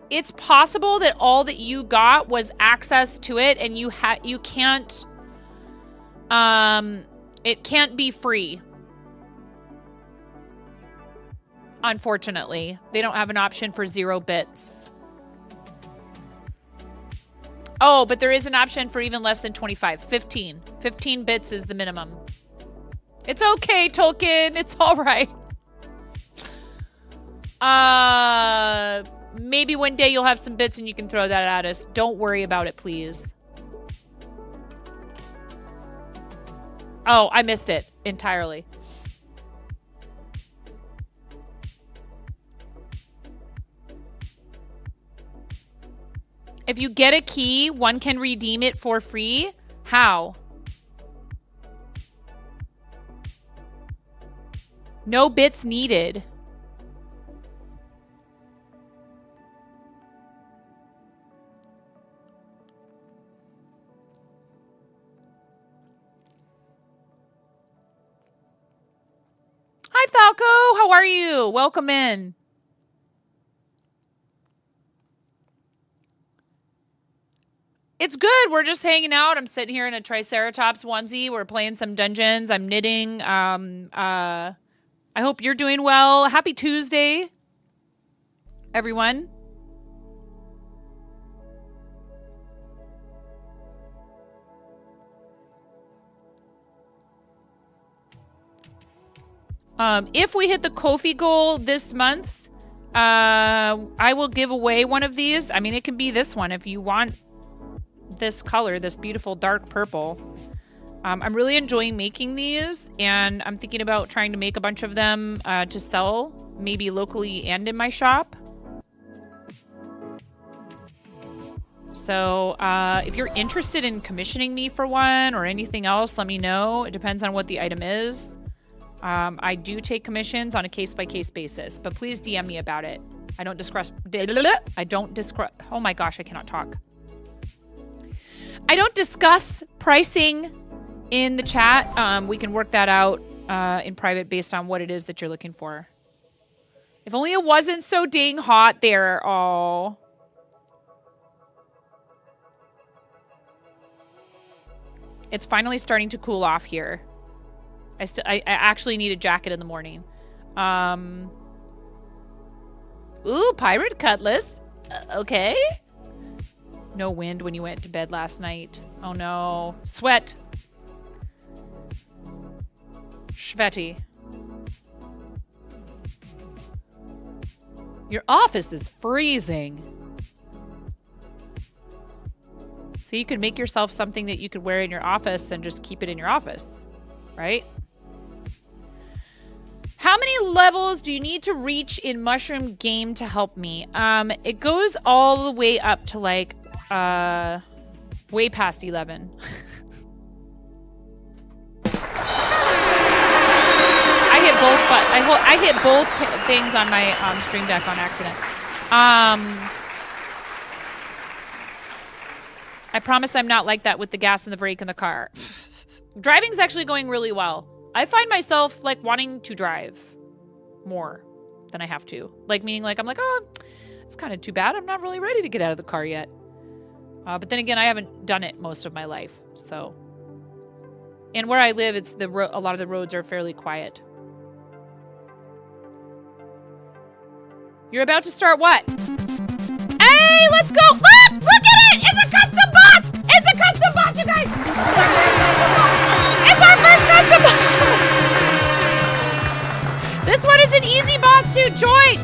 It's possible that all that you got was access to it and you can't it can't be free. Unfortunately, they don't have an option for 0 bits. Oh, but there is an option for even less than 25. 15. 15 bits is the minimum. It's okay, Tolkien. It's all right. Maybe one day you'll have some bits and you can throw that at us. Don't worry about it, please. Oh, I missed it entirely. If you get a key, one can redeem it for free. How? No bits needed. are you? Welcome in. It's good. We're just hanging out. I'm sitting here in a Triceratops onesie. We're playing some dungeons. I'm knitting. I hope you're doing well. Happy Tuesday, everyone. If we hit the Ko-fi goal this month, I will give away one of these. I mean, it can be this one if you want this color, this beautiful dark purple. I'm really enjoying making these, and I'm thinking about trying to make a bunch of them to sell, maybe locally and in my shop. So if you're interested in commissioning me for one or anything else, let me know. It depends on what the item is. I do take commissions on a case-by-case basis, but please DM me about it. I don't discuss. Oh my gosh, I cannot talk. I don't discuss pricing in the chat. We can work that out in private based on what it is that you're looking for. If only it wasn't so dang hot there. Oh. It's finally starting to cool off here. I actually need a jacket in the morning. Ooh, pirate cutlass. Okay. No wind when you went to bed last night. Oh no. Sweat. Schvetty. Your office is freezing. So you could make yourself something that you could wear in your office and just keep it in your office, right? How many levels do you need to reach in Mushroom Game to help me? It goes all the way up to like way past 11. I hit both things on my stream deck on accident. I promise I'm not like that with the gas and the brake in the car. Driving's actually going really well. I find myself like wanting to drive more than I have to. Like meaning like I'm like, oh, it's kind of too bad. I'm not really ready to get out of the car yet. But then again, I haven't done it most of my life. So, and where I live, it's a lot of the roads are fairly quiet. You're about to start what? Hey, let's go! Look at it! It's a custom boss! It's a custom boss, you guys! It's our first custom boss! This one is an easy boss to join!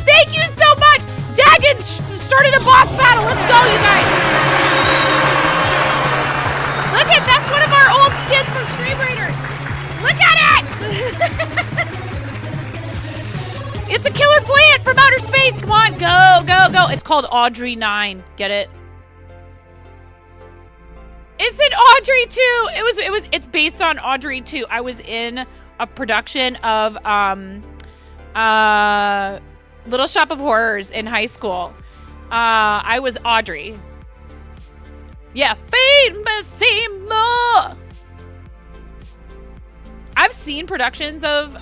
Thank you so much! Dagon started a boss battle! Let's go, you guys! Look at, that's one of our old skins from Stream Raiders! Look at it! It's a killer plant from outer space. Come on, go, go, go. It's called Audrey 9. Get it? It's an Audrey 2. It's based on Audrey 2. I was in a production of Little Shop of Horrors in high school. I was Audrey. Yeah, famosissimo. I've seen productions of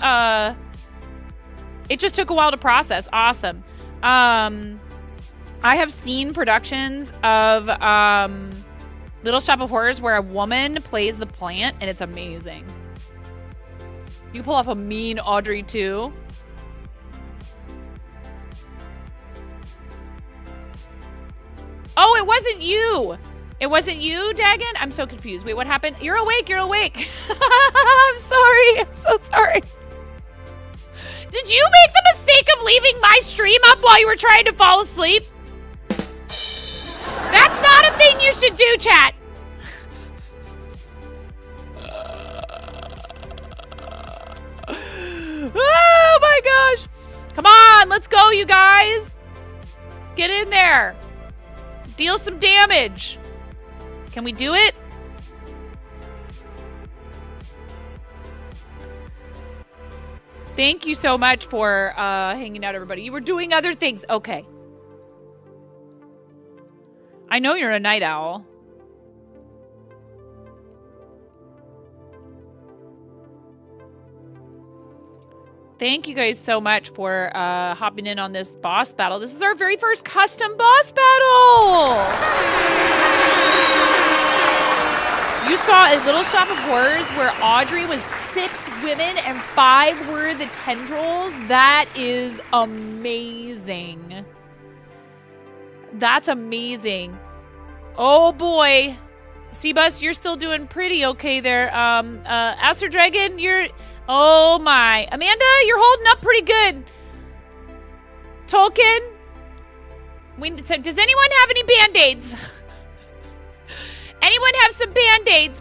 it just took a while to process. Awesome. I have seen productions of Little Shop of Horrors where a woman plays the plant, and it's amazing. You pull off a mean Audrey too. Oh, it wasn't you. It wasn't you, Dagon? I'm so confused. Wait, what happened? You're awake. You're awake. I'm sorry. I'm so sorry. Did you make the mistake of leaving my stream up while you were trying to fall asleep? That's not a thing you should do, chat. Oh my gosh. Come on, let's go, you guys. Get in there. Deal some damage. Can we do it? Thank you so much for hanging out, everybody. You were doing other things. Okay. I know you're a night owl. Thank you guys so much for hopping in on this boss battle. This is our very first custom boss battle. You saw a Little Shop of Horrors where Audrey was 6 women and 5 were the tendrils. That is amazing. That's amazing. Oh boy. Seabus, you're still doing pretty okay there. Aster Dragon, you're... Oh my. Amanda, you're holding up pretty good. Tolkien? Does anyone have any Band-Aids? Anyone have some Band-Aids?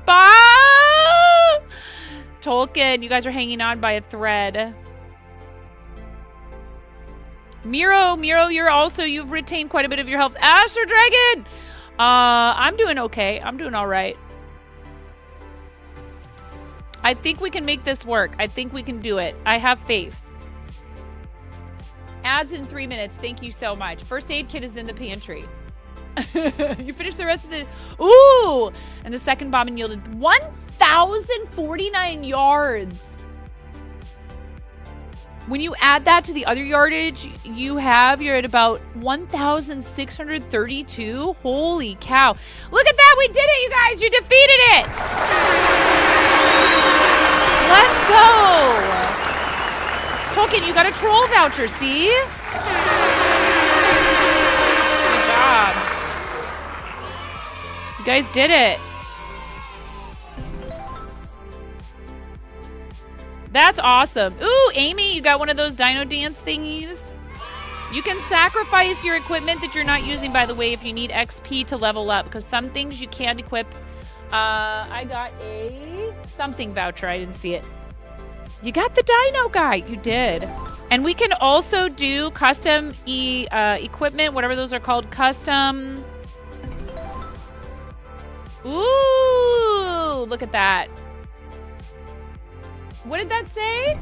Tolkien, you guys are hanging on by a thread. Miro, you've retained quite a bit of your health. Aster Dragon! I'm doing okay. I'm doing all right. I think we can make this work. I think we can do it. I have faith. Ads in 3 minutes. Thank you so much. First aid kit is in the pantry. You finished the rest of the... Ooh! And the second bombing yielded 1,049 yards. When you add that to the other yardage you're at about 1,632. Holy cow. Look at that. We did it, you guys. You defeated it. Let's go. Tolkien, you got a troll voucher, see? Good job. You guys did it. That's awesome. Ooh, Amy, you got one of those Dino Dance thingies. You can sacrifice your equipment that you're not using, by the way, if you need XP to level up, because some things you can't equip. I got a something voucher. I didn't see it. You got the Dino guy. You did. And we can also do custom equipment, whatever those are called. Custom. Ooh, look at that. What did that say?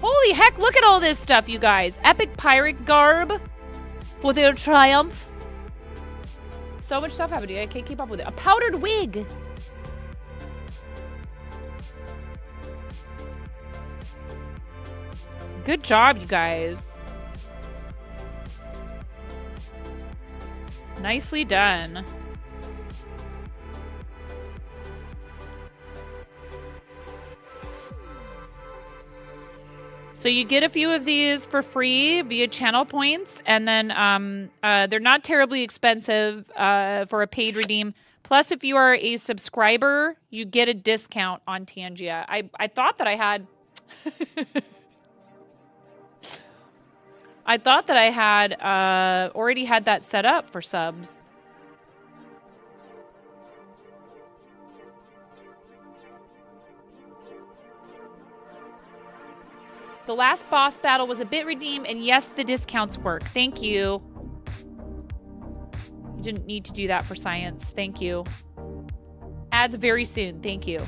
Holy heck, look at all this stuff, you guys. Epic pirate garb for their triumph. So much stuff happening. I can't keep up with it. A powdered wig. Good job, you guys. Nicely done. So you get a few of these for free via channel points, and then they're not terribly expensive for a paid redeem. Plus, if you are a subscriber, you get a discount on Tangia. I thought that I had... I thought that I had already had that set up for subs. The last boss battle was a bit redeemed, and yes, the discounts work. Thank you. You didn't need to do that for science. Thank you. Ads very soon. Thank you.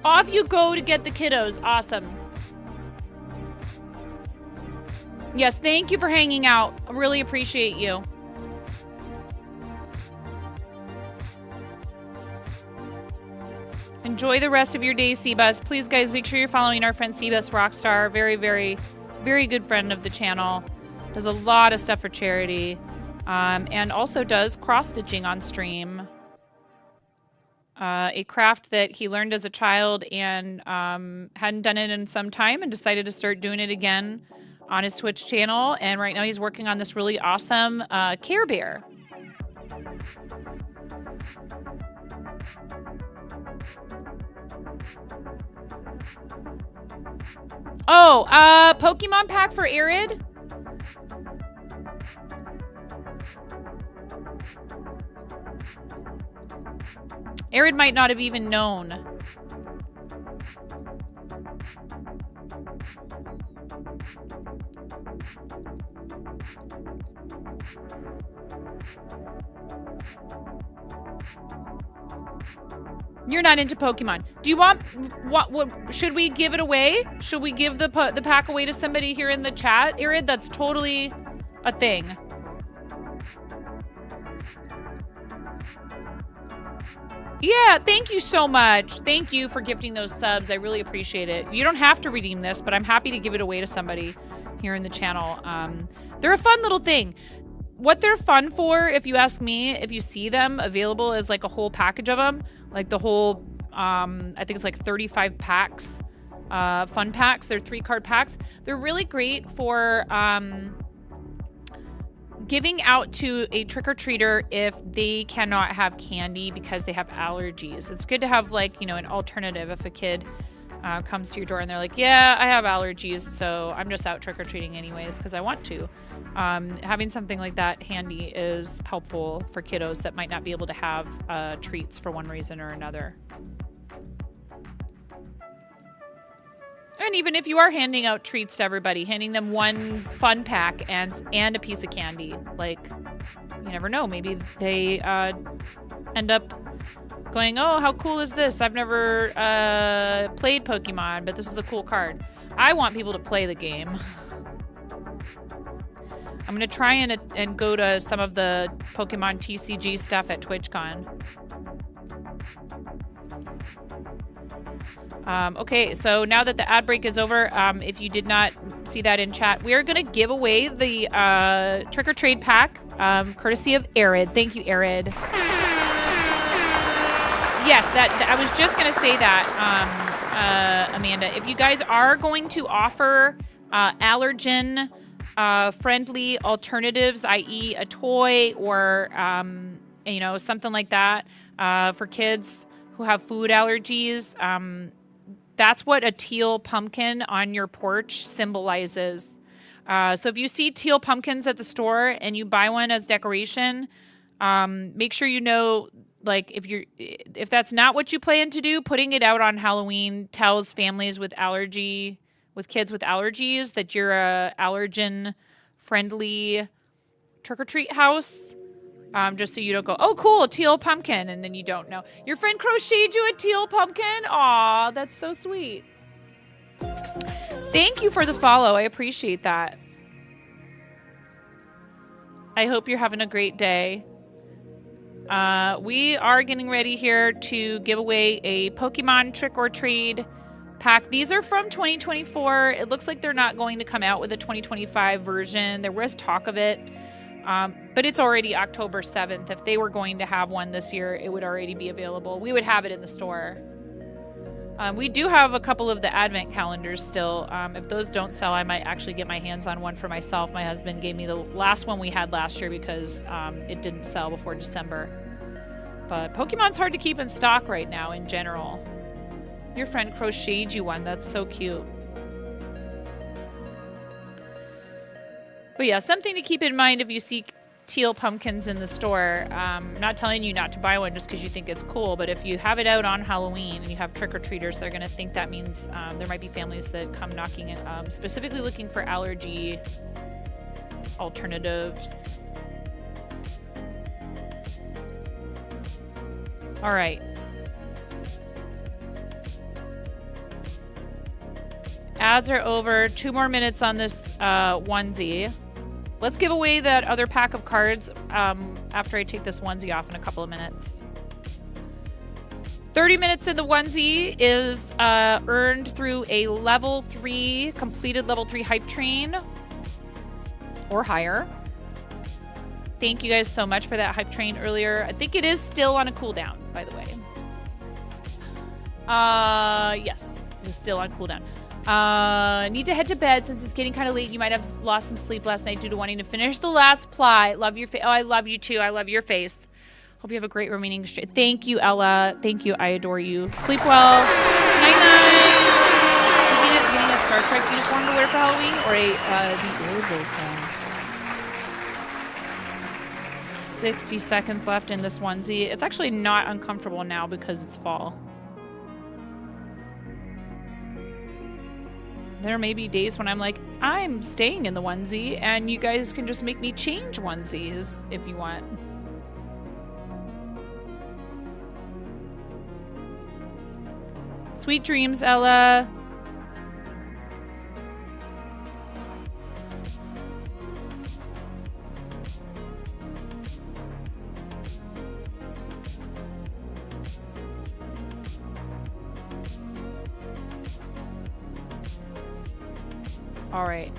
Off you go to get the kiddos. Awesome. Yes, thank you for hanging out. I really appreciate you. Enjoy the rest of your day, Seabus. Please, guys, make sure you're following our friend Seabus Rockstar. Very, very, very good friend of the channel. Does a lot of stuff for charity. And also does cross-stitching on stream. A craft that he learned as a child and hadn't done it in some time and decided to start doing it again on his Twitch channel. And right now he's working on this really awesome Care Bear. Oh, Pokemon pack for Arid. Arid might not have even known. You're not into Pokemon. Do you want what should we give it away? Should we give the pack away to somebody here in the chat, Arid? That's totally a thing. Yeah, thank you so much. Thank you for gifting those subs. I really appreciate it. You don't have to redeem this, but I'm happy to give it away to somebody here in the channel. They're a fun little thing. What they're fun for, if you ask me, if you see them available as like a whole package of them, like the whole, I think it's like 35 packs, fun packs. They're 3-card packs. They're really great for giving out to a trick-or-treater if they cannot have candy because they have allergies. It's good to have, like, you know, an alternative if a kid comes to your door and they're like, yeah, I have allergies, so I'm just out trick-or-treating anyways because I want to. Having something like that handy is helpful for kiddos that might not be able to have treats for one reason or another. And even if you are handing out treats to everybody, handing them one fun pack and a piece of candy, like, you never know, maybe they end up going, oh, how cool is this? I've never played Pokemon, but this is a cool card. I want people to play the game. I'm going to try and go to some of the Pokemon TCG stuff at TwitchCon. Okay, so now that the ad break is over, if you did not see that in chat, we are going to give away the Trick or Trade pack, courtesy of Arid. Thank you, Arid. Yes, I was just going to say that, Amanda. If you guys are going to offer allergen friendly alternatives, i.e. a toy or, you know, something like that for kids who have food allergies, that's what a teal pumpkin on your porch symbolizes. So if you see teal pumpkins at the store and you buy one as decoration, make sure you know, like, if that's not what you plan to do, putting it out on Halloween tells families with kids with allergies that you're a allergen friendly trick-or-treat house. Just so you don't go, oh, cool, teal pumpkin, and then you don't know. Your friend crocheted you a teal pumpkin? Aw, that's so sweet. Thank you for the follow. I appreciate that. I hope you're having a great day. We are getting ready here to give away a Pokemon Trick or Trade pack. These are from 2024. It looks like they're not going to come out with a 2025 version. There was talk of it. But it's already October 7th. If they were going to have one this year, it would already be available. We would have it in the store. We do have a couple of the advent calendars still. If those don't sell, I might actually get my hands on one for myself. My husband gave me the last one we had last year because it didn't sell before December. But Pokemon's hard to keep in stock right now in general. Your friend crocheted you one. That's so cute. But yeah, something to keep in mind if you see teal pumpkins in the store. I'm not telling you not to buy one just because you think it's cool, but if you have it out on Halloween and you have trick-or-treaters, they're going to think that means there might be families that come knocking it, specifically looking for allergy alternatives. All right. Ads are over. 2 more minutes on this onesie. Let's give away that other pack of cards after I take this onesie off in a couple of minutes. 30 minutes in the onesie is earned through a level 3, completed level 3 hype train or higher. Thank you guys so much for that hype train earlier. I think it is still on a cooldown, by the way. Yes, it is still on cooldown. Need to head to bed since it's getting kind of late. You might have lost some sleep last night due to wanting to finish the last ply. Love your face. Oh, I love you too. I love your face. Hope you have a great remaining stream. Thank you, Ella. Thank you. I adore you. Sleep well. Night night. Getting us Star Trek uniform to wear for Halloween or the Orville film? 60 seconds left in this onesie. It's actually not uncomfortable now because it's fall. There may be days when I'm like, I'm staying in the onesie, and you guys can just make me change onesies if you want. Sweet dreams, Ella. All right.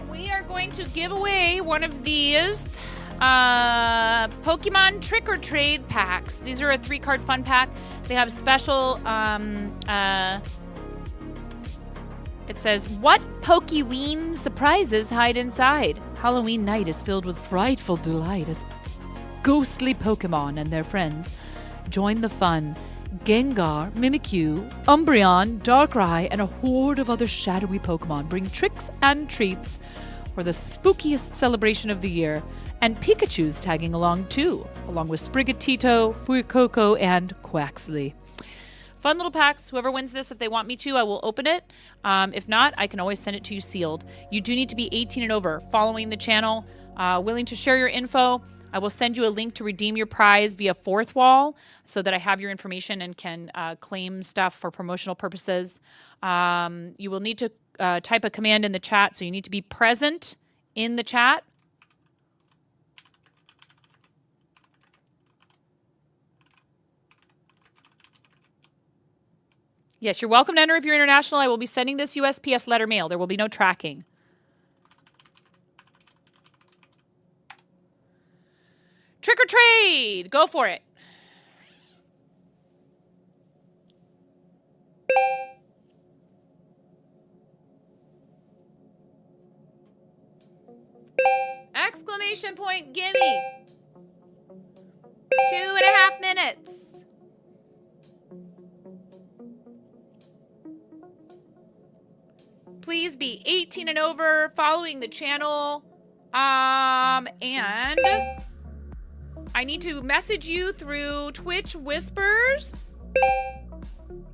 We are going to give away one of these Pokemon Trick or Trade packs. These are a 3-card fun pack. They have special, it says, what Pokeween surprises hide inside? Halloween night is filled with frightful delight as ghostly Pokemon and their friends join the fun. Gengar, Mimikyu, Umbreon, Darkrai, and a horde of other shadowy Pokemon bring tricks and treats for the spookiest celebration of the year. And Pikachu's tagging along too, along with Sprigatito, Fuecoco, and Quaxley. Fun little packs. Whoever wins this, if they want me to, I will open it. If not, I can always send it to you sealed. You do need to be 18 and over, following the channel, willing to share your info. I will send you a link to redeem your prize via Fourth Wall so that I have your information and can claim stuff for promotional purposes. You will need to type a command in the chat, so you need to be present in the chat. Yes, you're welcome to enter if you're international. I will be sending this USPS letter mail. There will be no tracking. Trick or trade! Go for it. Exclamation point, gimme. 2.5 minutes. Please be 18 and over, following the channel. And I need to message you through Twitch Whispers.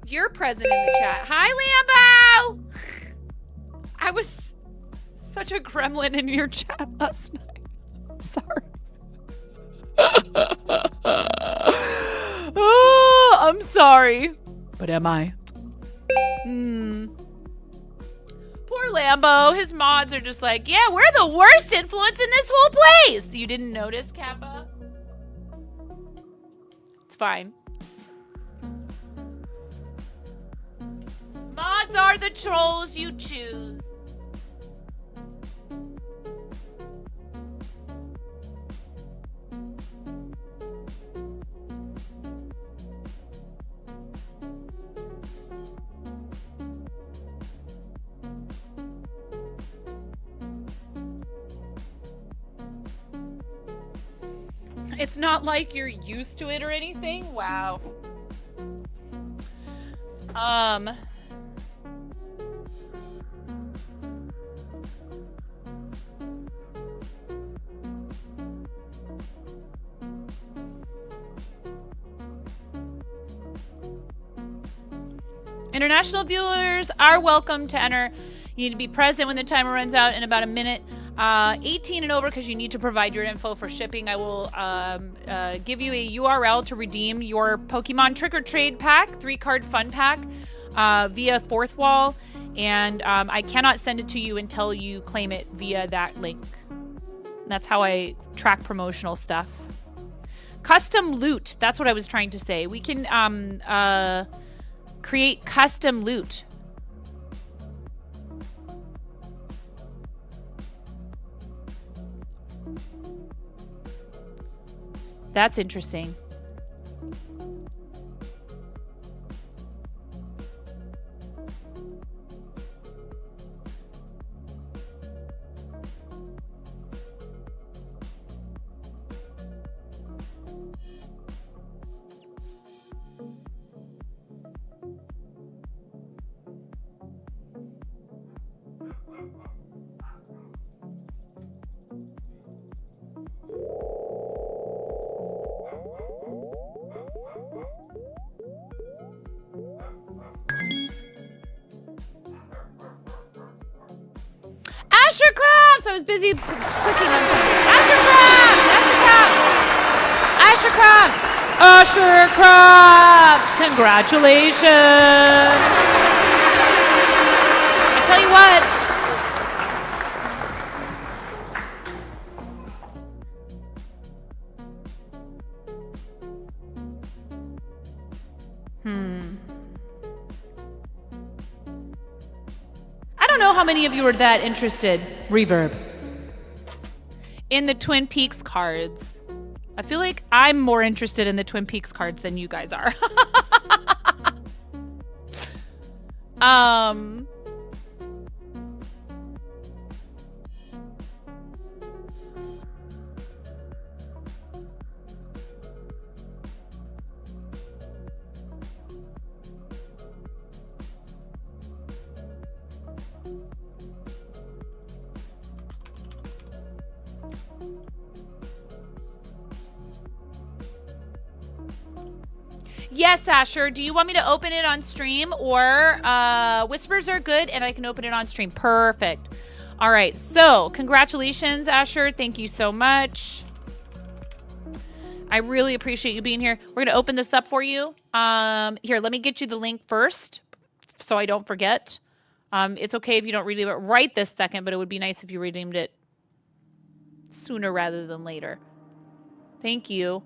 You're present in the chat. Hi, Lambo! I was such a gremlin in your chat last night. I'm sorry. Oh, I'm sorry. But am I? Poor Lambo. His mods are just like, yeah, we're the worst influence in this whole place. You didn't notice, Kappa? It's fine. Mods are the trolls you choose. It's not like you're used to it or anything. Wow. International viewers are welcome to enter. You need to be present when the timer runs out in about a minute. 18 and over, because you need to provide your info for shipping. I will give you a URL to redeem your Pokemon Trick or Trade pack, 3-card fun pack, via Fourth Wall, and I cannot send it to you until you claim it via that link. That's how I track promotional stuff. Custom loot, that's what I was trying to say. We can create custom loot. That's interesting. mouse. I was busy clicking on something. Asher Crafts! Asher Crafts! Congratulations! I tell you what. I don't know how many of you are that interested, Reverb, in the Twin Peaks cards. I feel like I'm more interested in the Twin Peaks cards than you guys are. Yes, Asher. Do you want me to open it on stream, or whispers are good and I can open it on stream? Perfect. All right. So congratulations, Asher. Thank you so much. I really appreciate you being here. We're going to open this up for you. Here, let me get you the link first so I don't forget. It's okay if you don't redeem it right this second, but it would be nice if you redeemed it sooner rather than later. Thank you.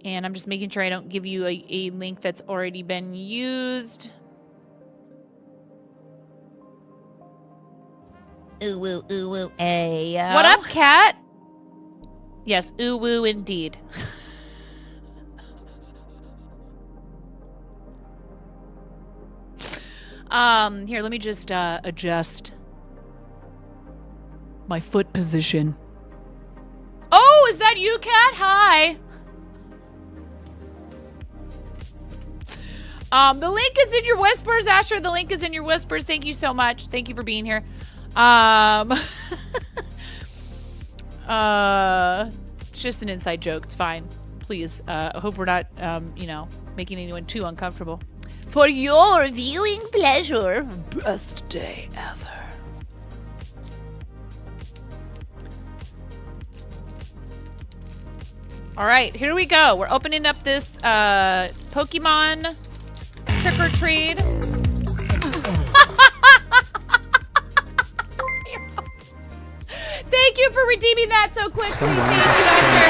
And I'm just making sure I don't give you a link that's already been used. Ooh, woo, ooh, woo, ayo. What up, Kat? Yes, ooh, woo, indeed. Here, let me just adjust my foot position. Oh, is that you, Kat? Hi. The link is in your whispers, Asher. The link is in your whispers. Thank you so much. Thank you for being here. It's just an inside joke. It's fine. Please, I hope we're not, making anyone too uncomfortable. For your viewing pleasure. Best day ever. All right, here we go. We're opening up this Pokemon Trick or Treat. Thank you for redeeming that so quickly. Thank you, Asher.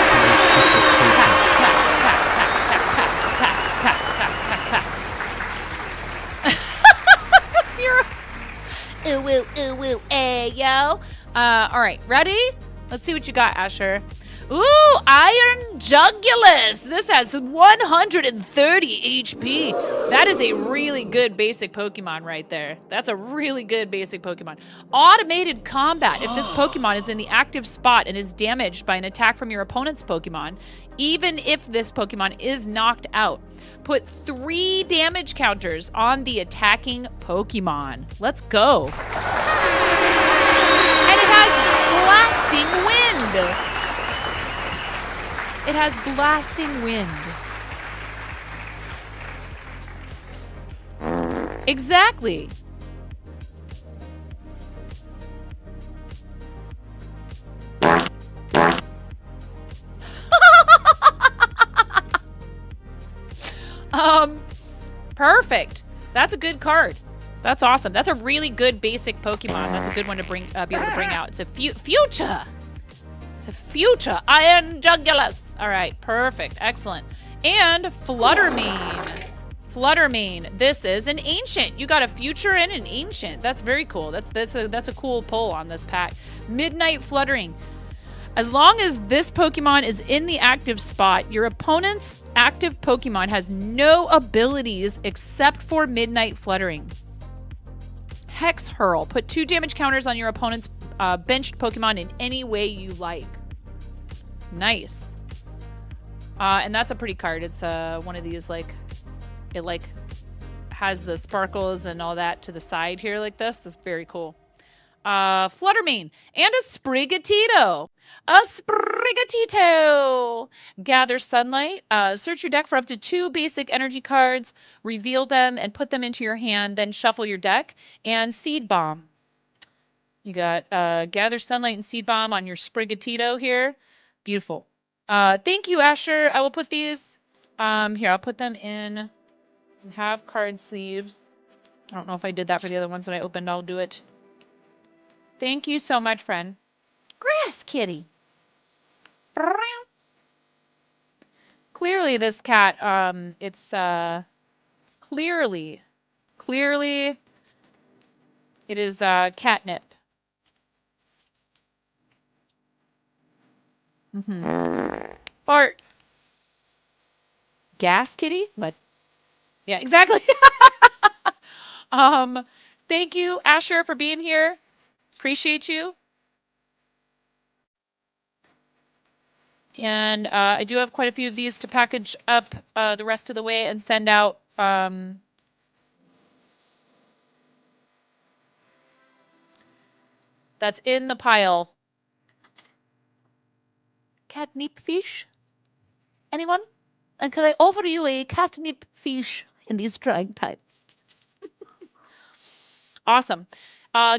Ooh, woo, ooh, woo, ayo. All right, ready? Let's see what you got, Asher. Ooh, Iron Jugulus. This has 130 HP. That is a really good basic Pokemon right there. That's a really good basic Pokemon. Automated combat. If this Pokemon is in the active spot and is damaged by an attack from your opponent's Pokemon, even if this Pokemon is knocked out, put 3 damage counters on the attacking Pokemon. Let's go. And it has Blasting Wind. It has Blasting Wind. Exactly. Perfect. That's a good card. That's awesome. That's a really good basic Pokemon. That's a good one to bring, be able to bring out. It's a future. It's a future Iron Jugulus. All right, perfect, excellent. And Fluttermane. Fluttermane. This is an ancient. You got a future and an ancient. That's very cool. That's a cool pull on this pack. Midnight Fluttering. As long as this Pokemon is in the active spot, your opponent's active Pokemon has no abilities except for Midnight Fluttering. Hex Hurl. Put 2 damage counters on your opponent's benched Pokemon in any way you like. Nice. And that's a pretty card. It's one of these, like, it like has the sparkles and all that to the side here like this. That's very cool. Fluttermane and a Sprigatito. A Sprigatito! Gather Sunlight. Search your deck for up to 2 basic energy cards, reveal them, and put them into your hand, then shuffle your deck, and Seed Bomb. You got Gather Sunlight and Seed Bomb on your Sprigatito here. Beautiful. Thank you, Asher. I will put these, here, I'll put them in and have card sleeves. I don't know if I did that for the other ones that I opened. I'll do it. Thank you so much, friend. Grass kitty. Clearly this cat, it's, clearly, it is, catnip. Fart. Gas kitty? What? Yeah, exactly. Thank you, Asher, for being here. Appreciate you. And I do have quite a few of these to package up the rest of the way and send out. That's in the pile. Catnip fish? Anyone? And can I offer you a catnip fish in these trying times? Awesome.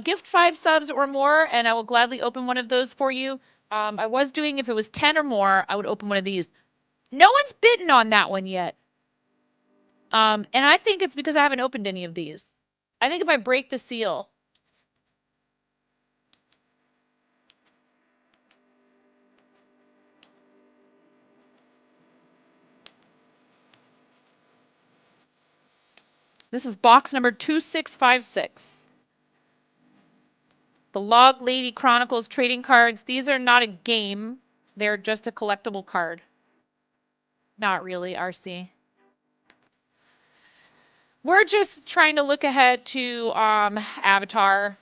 Gift 5 subs or more, and I will gladly open one of those for you. I was doing, if it was 10 or more, I would open one of these. No one's bitten on that one yet. And I think it's because I haven't opened any of these. I think if I break the seal. This is box number 2656. The Log Lady Chronicles trading cards. These are not a game. They're just a collectible card. Not really, RC. We're just trying to look ahead to Avatar.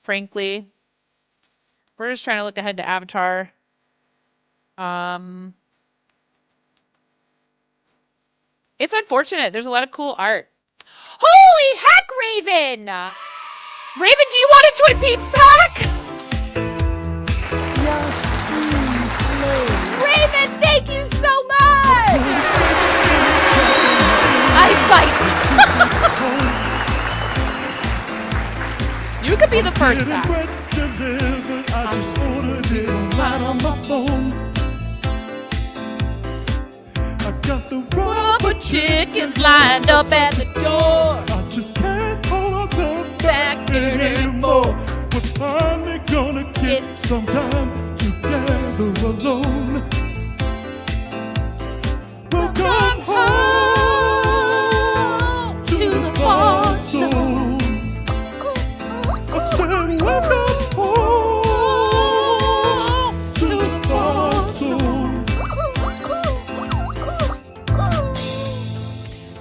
Frankly. We're just trying to look ahead to Avatar. It's unfortunate. There's a lot of cool art. Holy heck, Raven! Raven, do you want a Twin Peaks pack? Yes, Raven, thank you so much! I fight. You could be the first pack. I just ordered it right on my phone. I got the rubber chickens lined up at the door. I just can't hold them back anymore. We're finally gonna get some time together alone. We'll come home to the fall zone. I said welcome home to the fall zone.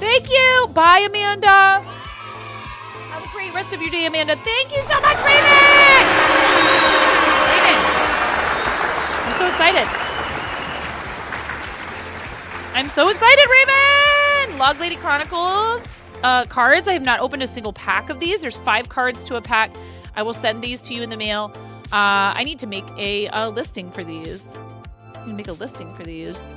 Thank you. Bye, Amanda. Have a great rest of your day, Amanda. Thank you so much, Raven. I'm so excited. I'm so excited, Raven. Log Lady Chronicles cards. I have not opened a single pack of these. There's 5 cards to a pack. I will send these to you in the mail. I need to make a listing for these. I need to make a listing for these.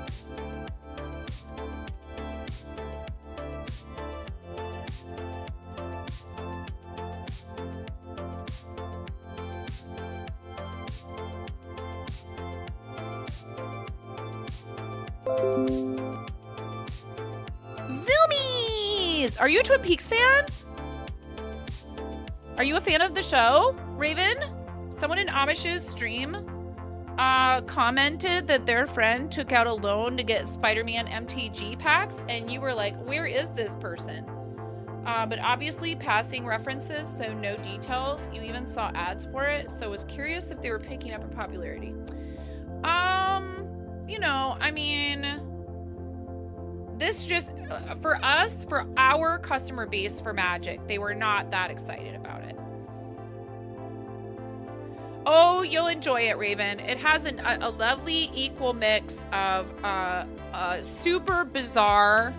Zoomies! Are you a Twin Peaks fan? Are you a fan of the show, Raven? Someone in Amish's stream commented that their friend took out a loan to get Spider-Man MTG packs, and you were like, where is this person? But obviously passing references, so no details. You even saw ads for it, so I was curious if they were picking up in popularity. You know, I mean, this just, for us, for our customer base for Magic, they were not that excited about it. Oh, you'll enjoy it, Raven. It has a lovely equal mix of super bizarre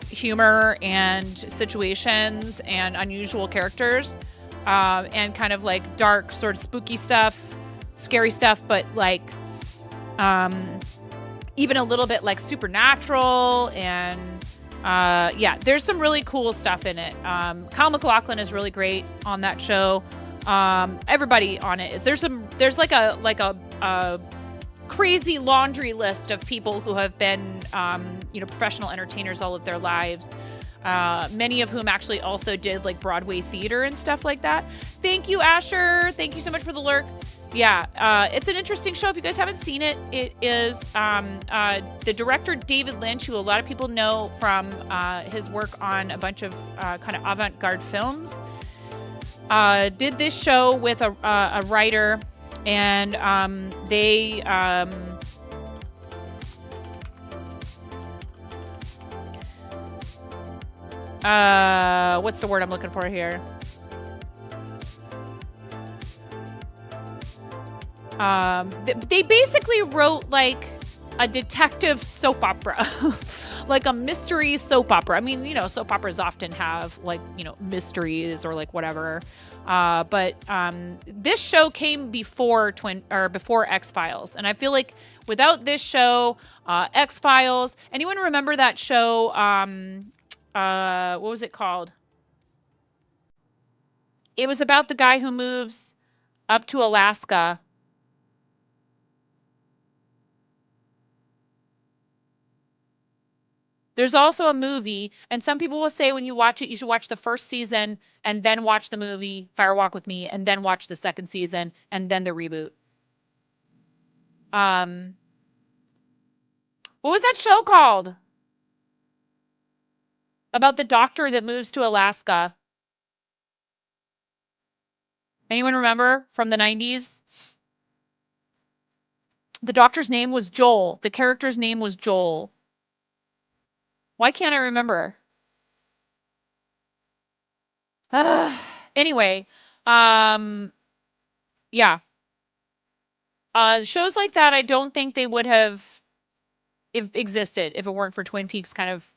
humor and situations and unusual characters, and kind of like dark, sort of spooky stuff, scary stuff, but like even a little bit like supernatural and Yeah, there's some really cool stuff in it. Kyle MacLachlan is really great on that show. Everybody on it is. There's like a crazy laundry list of people who have been, professional entertainers all of their lives. Many of whom actually also did like Broadway theater and stuff like that. Thank you, Asher. Thank you so much for the lurk. Yeah, it's an interesting show. If you guys haven't seen it, it is the director David Lynch, who a lot of people know from his work on a bunch of kind of avant-garde films, did this show with a writer, and they what's the word I'm looking for here? They basically wrote like a detective soap opera, like a mystery soap opera. I mean, soap operas often have like, mysteries or like whatever. But this show came before X-Files. And I feel like without this show, X-Files, anyone remember that show? What was it called? It was about the guy who moves up to Alaska. There's also a movie, and some people will say when you watch it, you should watch the first season and then watch the movie Fire Walk with Me, and then watch the second season and then the reboot. What was that show called? About the doctor that moves to Alaska. Anyone remember from the 90s? The doctor's name was Joel. The character's name was Joel. Why can't I remember? Anyway, yeah. Shows like that, I don't think they would have existed if it weren't for Twin Peaks kind of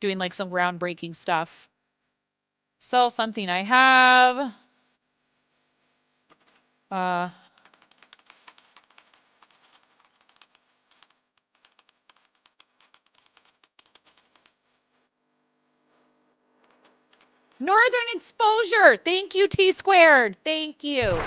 doing like some groundbreaking stuff. Sell something I have. Northern Exposure. Thank you, T Squared. Thank you.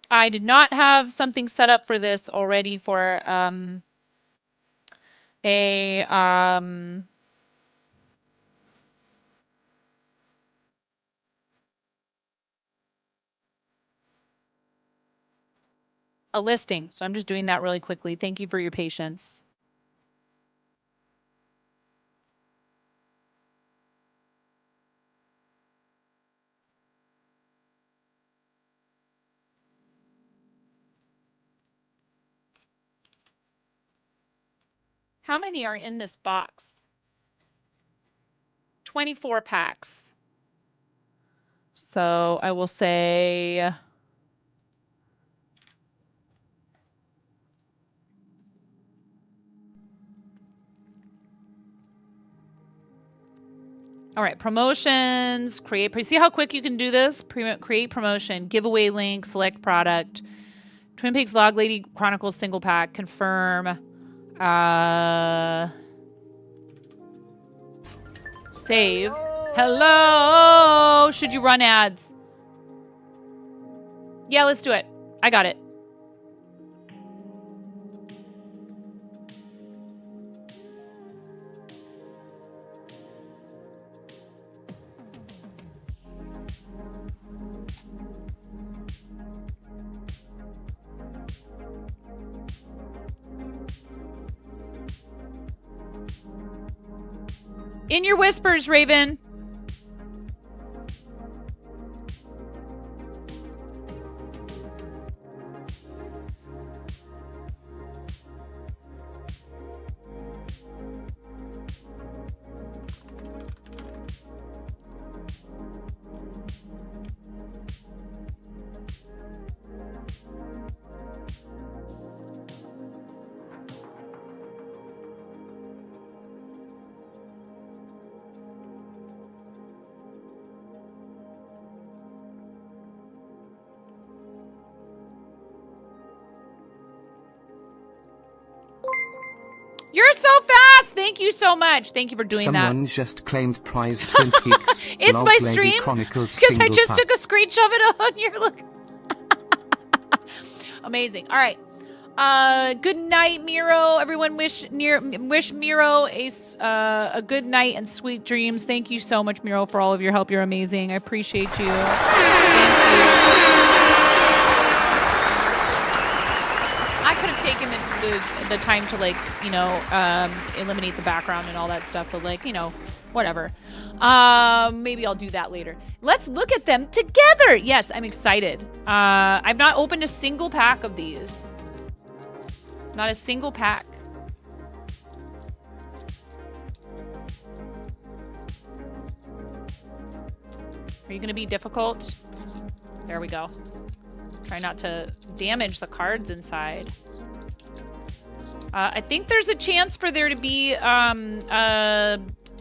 I did not have something set up for this already for a listing. So I'm just doing that really quickly. Thank you for your patience. How many are in this box? 24 packs. So I will say all right, promotions, see how quick you can do this? Create promotion, giveaway link, select product, Twin Peaks Log Lady Chronicles single pack, confirm, save. Hello, should you run ads? Yeah, let's do it. I got it. In your whispers, Raven. You're so fast. Thank you so much. Thank you for doing Someone just claimed prize Twin Peaks. It's Log my Lady stream Chronicles because I single just pack. took a screenshot of it on your look. Amazing. All right. Good night, Miro. Everyone wish Miro a good night and sweet dreams. Thank you so much, Miro, for all of your help. You're amazing. I appreciate you. Thank you. I could have taken the time to, like, you know, eliminate the background and all that stuff, but, like, you know, whatever. Maybe I'll do that later. Let's look at them together. Yes, I'm excited. I've not opened a single pack of these. Not a single pack. Are you going to be difficult? There we go. Try not to damage the cards inside. I think there's a chance for there to be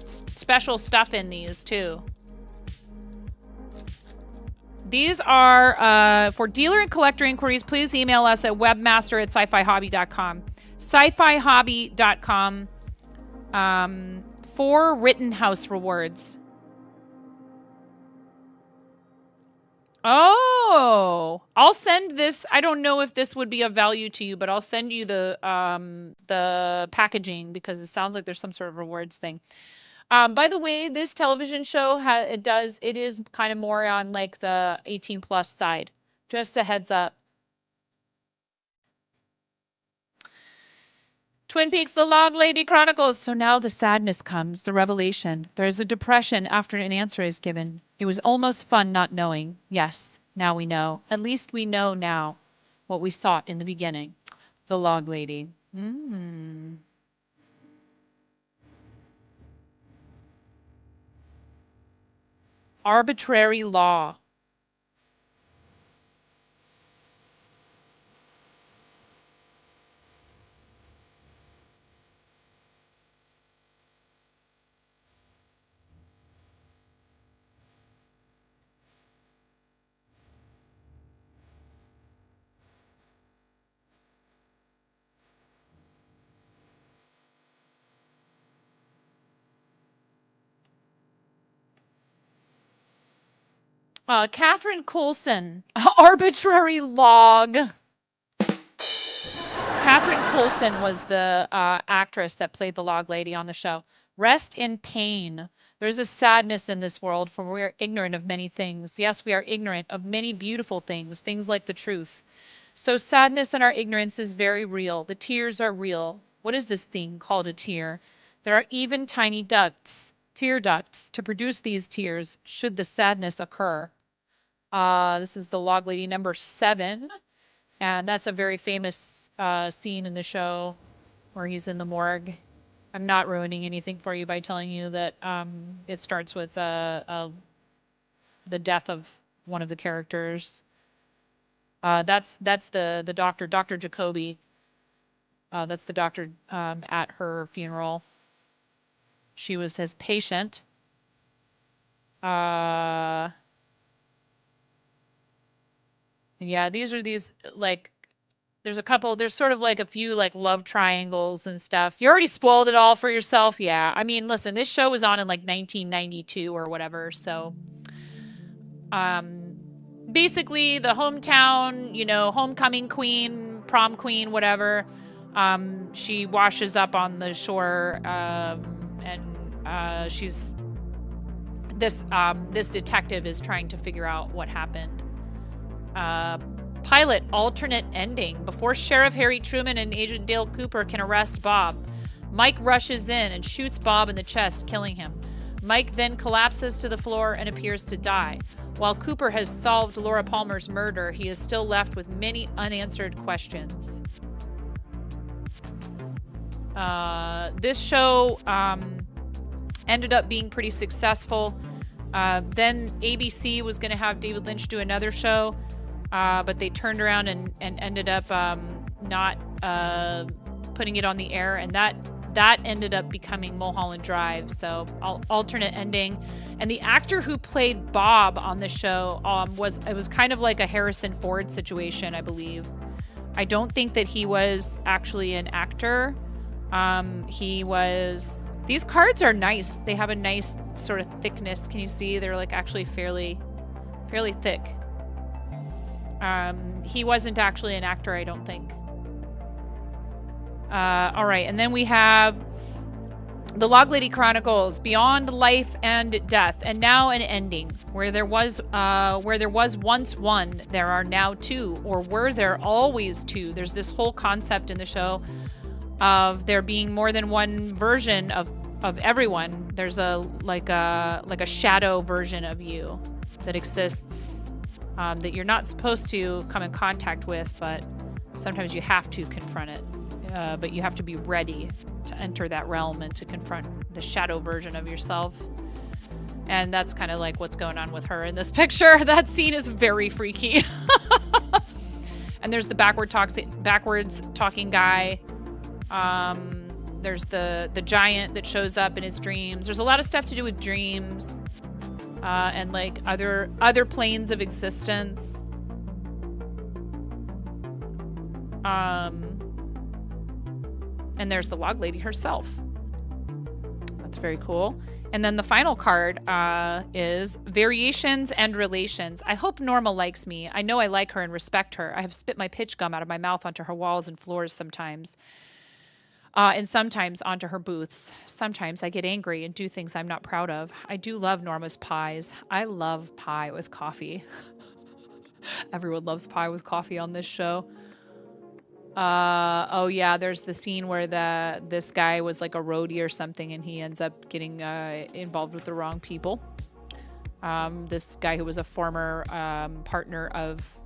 special stuff in these too. These are for dealer and collector inquiries. Please email us at webmaster@scifihobby.com. scifihobby.com. 4 Rittenhouse rewards. Oh, I'll send this. I don't know if this would be of value to you, but I'll send you the packaging because it sounds like there's some sort of rewards thing. By the way, this television show it is kind of more on like the 18+ side. Just a heads up. Twin Peaks, The Log Lady Chronicles. So now the sadness comes, the revelation. There's a depression after an answer is given. It was almost fun not knowing. Yes, now we know. At least we know now what we sought in the beginning. The Log Lady. Arbitrary law. Catherine Coulson. Arbitrary log. Catherine Coulson was the actress that played the Log Lady on the show. Rest in pain. There's a sadness in this world, for we are ignorant of many things. Yes, we are ignorant of many beautiful things, things like the truth. So sadness and our ignorance is very real. The tears are real. What is this thing called a tear? There are even tiny ducts, tear ducts, to produce these tears should the sadness occur. This is the Log Lady number 7. And that's a very famous scene in the show where he's in the morgue. I'm not ruining anything for you by telling you that it starts with the death of one of the characters. That's the doctor, Dr. Jacoby. That's the doctor at her funeral. She was his patient. Yeah, these like, there's sort of like a few like love triangles and stuff. You already spoiled it all for yourself. Yeah. I mean, listen, this show was on in like 1992 or whatever. So, basically the hometown, you know, homecoming queen, prom queen, whatever. She washes up on the shore, and she's, this detective is trying to figure out what happened. Pilot alternate ending. Before Sheriff Harry Truman and Agent Dale Cooper can arrest Bob, Mike rushes in and shoots Bob in the chest, killing him. Mike then collapses to the floor and appears to die. While Cooper has solved Laura Palmer's murder, he is still left with many unanswered questions. This show ended up being pretty successful. Then ABC was going to have David Lynch do another show, but they turned around and ended up not putting it on the air, and that ended up becoming Mulholland Drive, so alternate ending. And the actor who played Bob on the show was kind of like a Harrison Ford situation, I believe. I don't think that he was actually an actor. These cards are nice. They have a nice sort of thickness. Can you see? They're like actually fairly thick. He wasn't actually an actor, I don't think. All right, and then we have The Log Lady Chronicles: Beyond Life and Death, and now an ending. Where there was once one, there are now two, or were there always two? There's this whole concept in the show of there being more than one version of everyone. There's a shadow version of you that exists that you're not supposed to come in contact with, but sometimes you have to confront it. But you have to be ready to enter that realm and to confront the shadow version of yourself. And that's kind of like what's going on with her in this picture. That scene is very freaky. And there's the backwards talking guy. There's the giant that shows up in his dreams. There's a lot of stuff to do with dreams and like other planes of existence. And there's the Log Lady herself. That's very cool. And then the final card is Variations and Relations. I hope Norma likes me. I know I like her and respect her. I have spit my pitch gum out of my mouth onto her walls and floors sometimes. And sometimes onto her booths. Sometimes I get angry and do things I'm not proud of. I do love Norma's pies. I love pie with coffee. Everyone loves pie with coffee on this show. Oh yeah, there's the scene where this guy was like a roadie or something, and he ends up getting involved with the wrong people. This guy who was a former partner of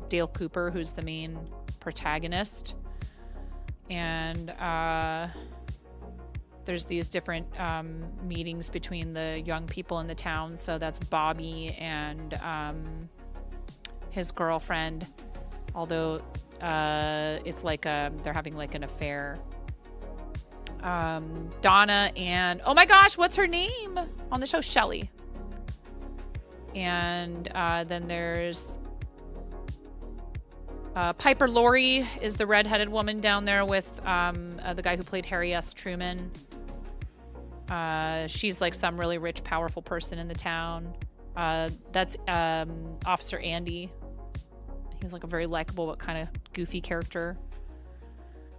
Dale Cooper, who's the main protagonist. And there's these different meetings between the young people in the town. So that's Bobby and his girlfriend, although it's like they're having like an affair. Donna and, oh my gosh, what's her name on the show? Shelley. And then there's Piper Laurie is the redheaded woman down there with the guy who played Harry S. Truman. She's like some really rich, powerful person in the town. That's Officer Andy. He's like a very likable but kind of goofy character.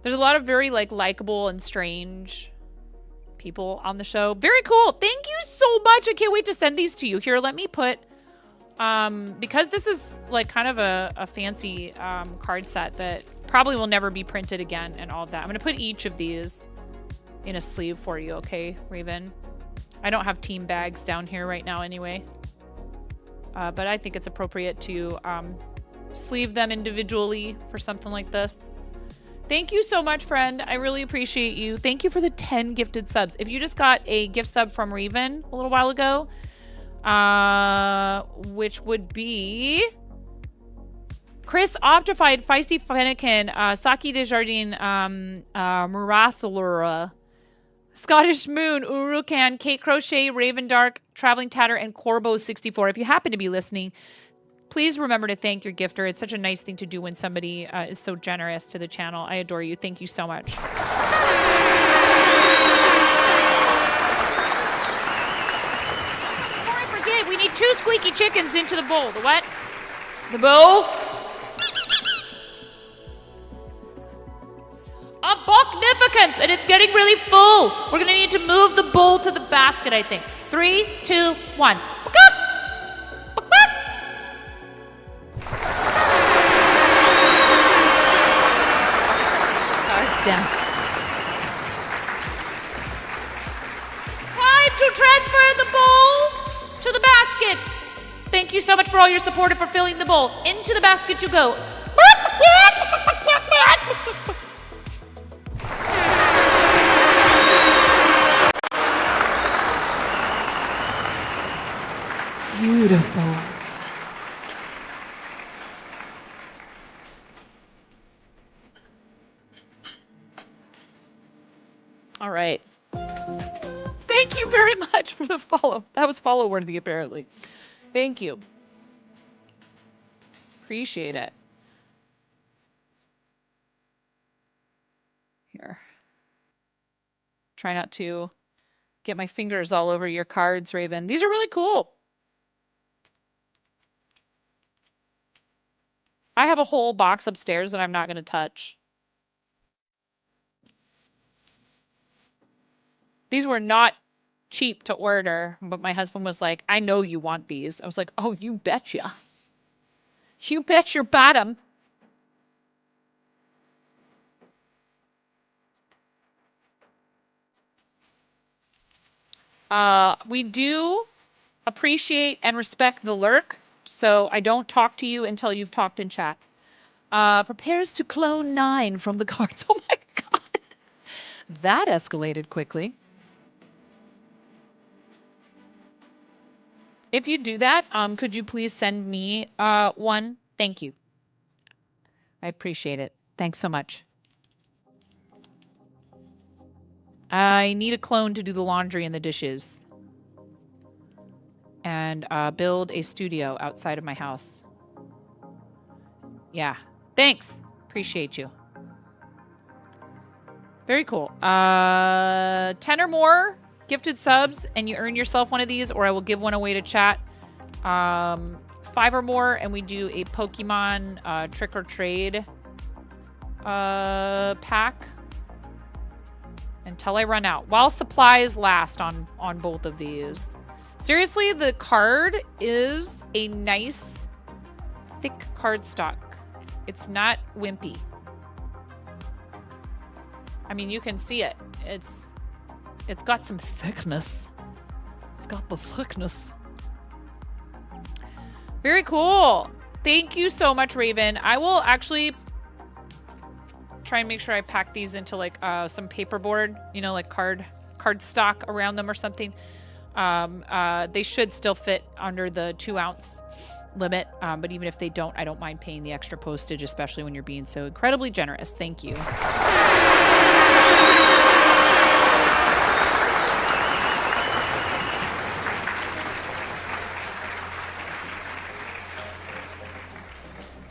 There's a lot of very like likable and strange people on the show. Very cool. Thank you so much. I can't wait to send these to you. Here, let me put, because this is like kind of a fancy card set that probably will never be printed again and all of that. I'm going to put each of these in a sleeve for you, okay, Raven? I don't have team bags down here right now anyway. But I think it's appropriate to sleeve them individually for something like this. Thank you so much, friend. I really appreciate you. Thank you for the 10 gifted subs. If you just got a gift sub from Raven a little while ago, which would be Chris Optified, Feisty Fennekin, Saki Desjardins, Murathalura, Scottish Moon, Urukan, Kate Crochet, Raven Dark, Traveling Tatter, and Corbo64. If you happen to be listening, please remember to thank your gifter. It's such a nice thing to do when somebody is so generous to the channel. I adore you. Thank you so much. Before I forget, we need 2 squeaky chickens into the bowl. The what? The bowl of Boknificence, and it's getting really full. We're going to need to move the bowl to the basket, I think. 3, 2, 1. Down. basket. Thank you so much for all your support and for filling the bowl. Into the basket you go. Beautiful. All right. Thank you very much for the follow. That was follow worthy, apparently. Thank you. Appreciate it. Here. Try not to get my fingers all over your cards, Raven. These are really cool. I have a whole box upstairs that I'm not going to touch. These were not cheap to order, but my husband was like, I know you want these. I was like, oh, you betcha. You bet your bottom. We do appreciate and respect the lurk, so I don't talk to you until you've talked in chat. Prepares to clone 9 from the cards. Oh my god. That escalated quickly. If you do that, could you please send me one? Thank you. I appreciate it. Thanks so much. I need a clone to do the laundry and the dishes. And build a studio outside of my house. Yeah. Thanks. Appreciate you. Very cool. 10 or more gifted subs, and you earn yourself one of these, or I will give one away to chat. 5 or more, and we do a Pokemon trick or trade pack until I run out. While supplies last on both of these. Seriously, the card is a nice, thick cardstock. It's not wimpy. I mean, you can see it. It's got some thickness. It's got the thickness. Very cool. Thank you so much, Raven. I will actually try and make sure I pack these into like some paperboard, you know, like cardstock around them or something. They should still fit under the 2-ounce limit, but even if they don't, I don't mind paying the extra postage, especially when you're being so incredibly generous. Thank you.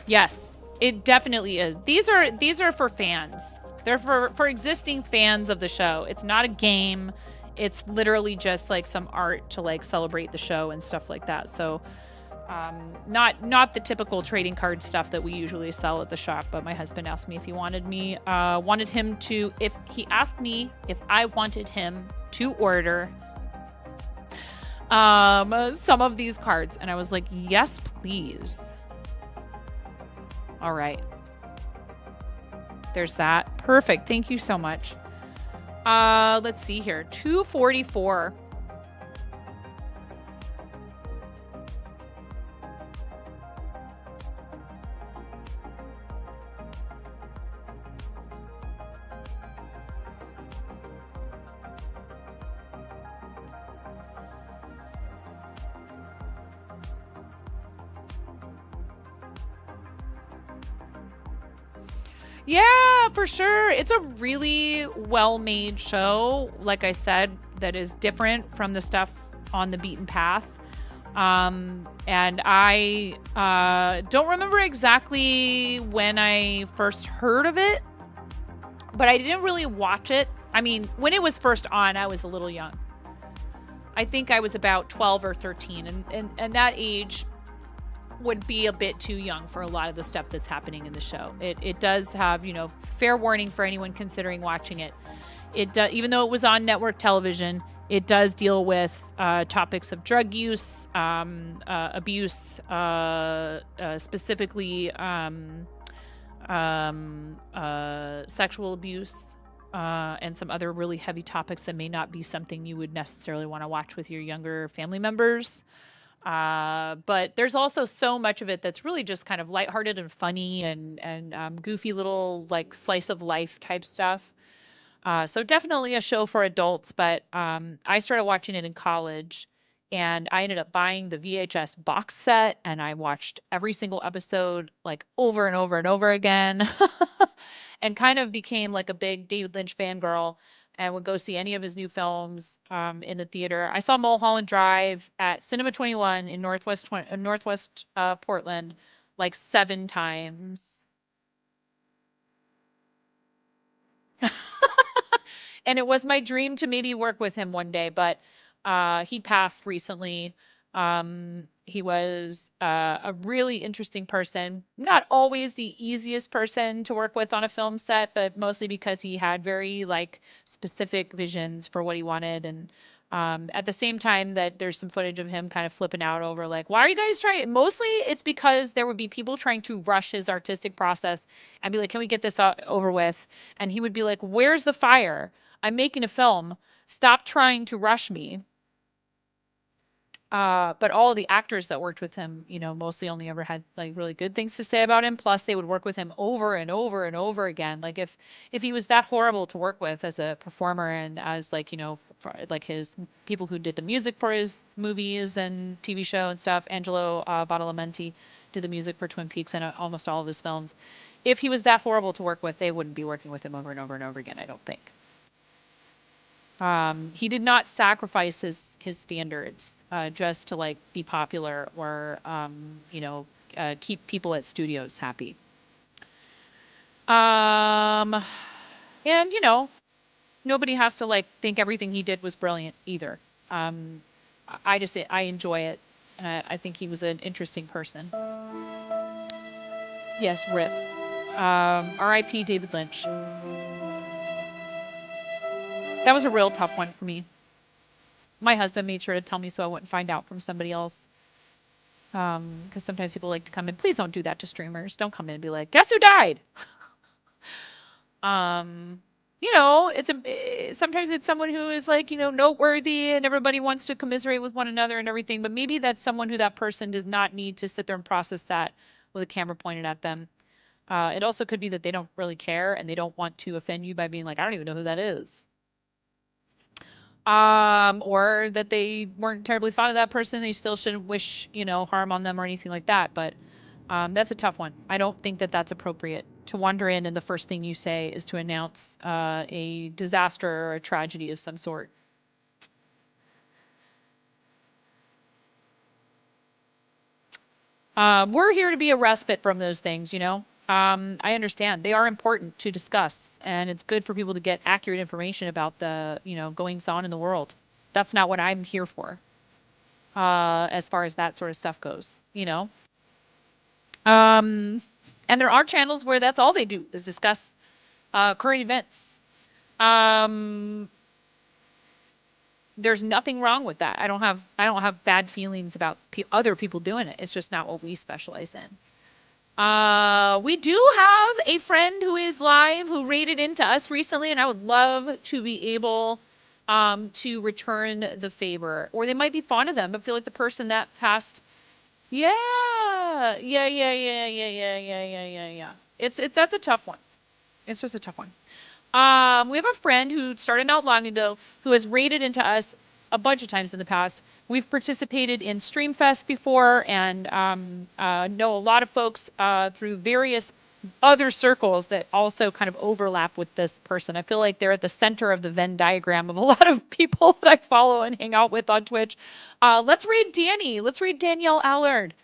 Yes, it definitely is. These are for fans. They're for existing fans of the show. It's not a game. It's literally just like some art to like celebrate the show and stuff like that. So not the typical trading card stuff that we usually sell at the shop, but my husband asked me if he wanted him to, if he asked me if I wanted him to order some of these cards. And I was like, yes, please. All right. There's that. Perfect. Thank you so much. Let's see here. 244. Yeah, for sure. It's a really well-made show, like I said, that is different from the stuff on the beaten path. And I don't remember exactly when I first heard of it, but I didn't really watch it. I mean, when it was first on, I was a little young. I think I was about 12 or 13, and that age would be a bit too young for a lot of the stuff that's happening in the show. It does have, you know, fair warning for anyone considering watching it. It does, even though it was on network television, it does deal with topics of drug use, abuse, specifically sexual abuse, and some other really heavy topics that may not be something you would necessarily want to watch with your younger family members. But there's also so much of it that's really just kind of lighthearted and funny and goofy little like slice of life type stuff. So definitely a show for adults, but I started watching it in college and I ended up buying the VHS box set and I watched every single episode like over and over and over again and kind of became like a big David Lynch fangirl and would go see any of his new films in the theater. I saw Mulholland Drive at Cinema 21 in Northwest Portland like 7 times. And it was my dream to maybe work with him one day, but he passed recently. He was a really interesting person. Not always the easiest person to work with on a film set, but mostly because he had very like specific visions for what he wanted. And at the same time that there's some footage of him kind of flipping out over like, why are you guys trying? Mostly it's because there would be people trying to rush his artistic process and be like, can we get this over with? And he would be like, where's the fire? I'm making a film. Stop trying to rush me. But all of the actors that worked with him, you know, mostly only ever had like really good things to say about him. Plus, they would work with him over and over and over again. Like if he was that horrible to work with as a performer and as like, you know, for, like his people who did the music for his movies and TV show and stuff, Angelo Badalamenti did the music for Twin Peaks and almost all of his films. If he was that horrible to work with, they wouldn't be working with him over and over and over again, I don't think. He did not sacrifice his standards just to like be popular or you know, keep people at studios happy. And you know, nobody has to like think everything he did was brilliant either. I enjoy it, and I think he was an interesting person. Yes, rip. R.I.P. David Lynch. That was a real tough one for me. My husband made sure to tell me so I wouldn't find out from somebody else. Because sometimes people like to come in. Please don't do that to streamers. Don't come in and be like, guess who died? You know, sometimes it's someone who is like, you know, noteworthy and everybody wants to commiserate with one another and everything. But maybe that's someone who that person does not need to sit there and process that with a camera pointed at them. It also could be that they don't really care and they don't want to offend you by being like, I don't even know who that is. Or that they weren't terribly fond of that person. They still shouldn't wish, you know, harm on them or anything like that. But that's a tough one. I don't think that that's appropriate to wander in and the first thing you say is to announce a disaster or a tragedy of some sort. We're here to be a respite from those things, you know. I understand they are important to discuss, and it's good for people to get accurate information about the, you know, goings on in the world. That's not what I'm here for, as far as that sort of stuff goes, you know. And there are channels where that's all they do is discuss current events. There's nothing wrong with that. I don't have bad feelings about other people doing it. It's just not what we specialize in. We do have a friend who is live who raided into us recently, and I would love to be able to return the favor. Or they might be fond of them, but feel like the person that passed. Yeah. That's a tough one. It's just a tough one. We have a friend who started not long ago who has raided into us a bunch of times in the past. We've participated in Streamfest before and know a lot of folks through various other circles that also kind of overlap with this person. I feel like they're at the center of the Venn diagram of a lot of people that I follow and hang out with on Twitch. Let's read Danny. Let's read Danielle Allard.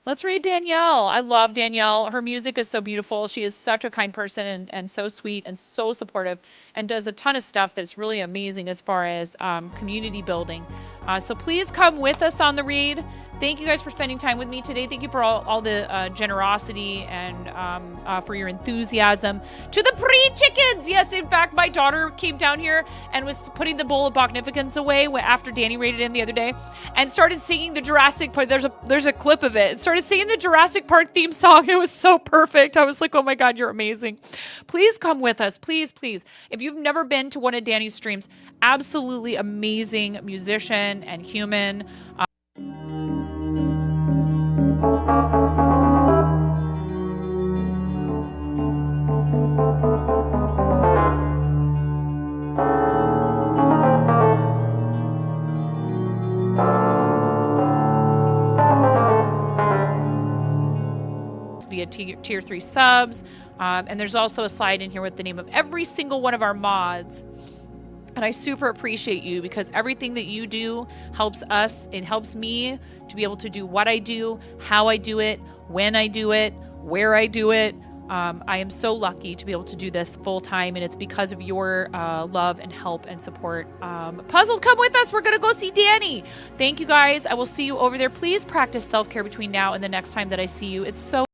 Let's read Danielle. I love Danielle. Her music is so beautiful. She is such a kind person and so sweet and so supportive and does a ton of stuff that's really amazing as far as community building. So please come with us on the read. Thank you guys for spending time with me today. Thank you for all the generosity and for your enthusiasm. To the pre-chickens! Yes, in fact, my daughter came down here and was putting the bowl of Bognificence away after Danny raided in the other day and started singing the Jurassic Park. There's a clip of it. Started singing the Jurassic Park theme song. It was so perfect. I was like, oh my God, you're amazing. Please come with us. Please, please. If you've never been to one of Danny's streams, absolutely amazing musician and human. Via tier 3 subs, and there's also a slide in here with the name of every single one of our mods. And I super appreciate you because everything that you do helps us. It helps me to be able to do what I do, how I do it, when I do it, where I do it. I am so lucky to be able to do this full time, and it's because of your love and help and support. Puzzled, come with us. We're going to go see Danny. Thank you guys. I will see you over there. Please practice self-care between now and the next time that I see you. It's so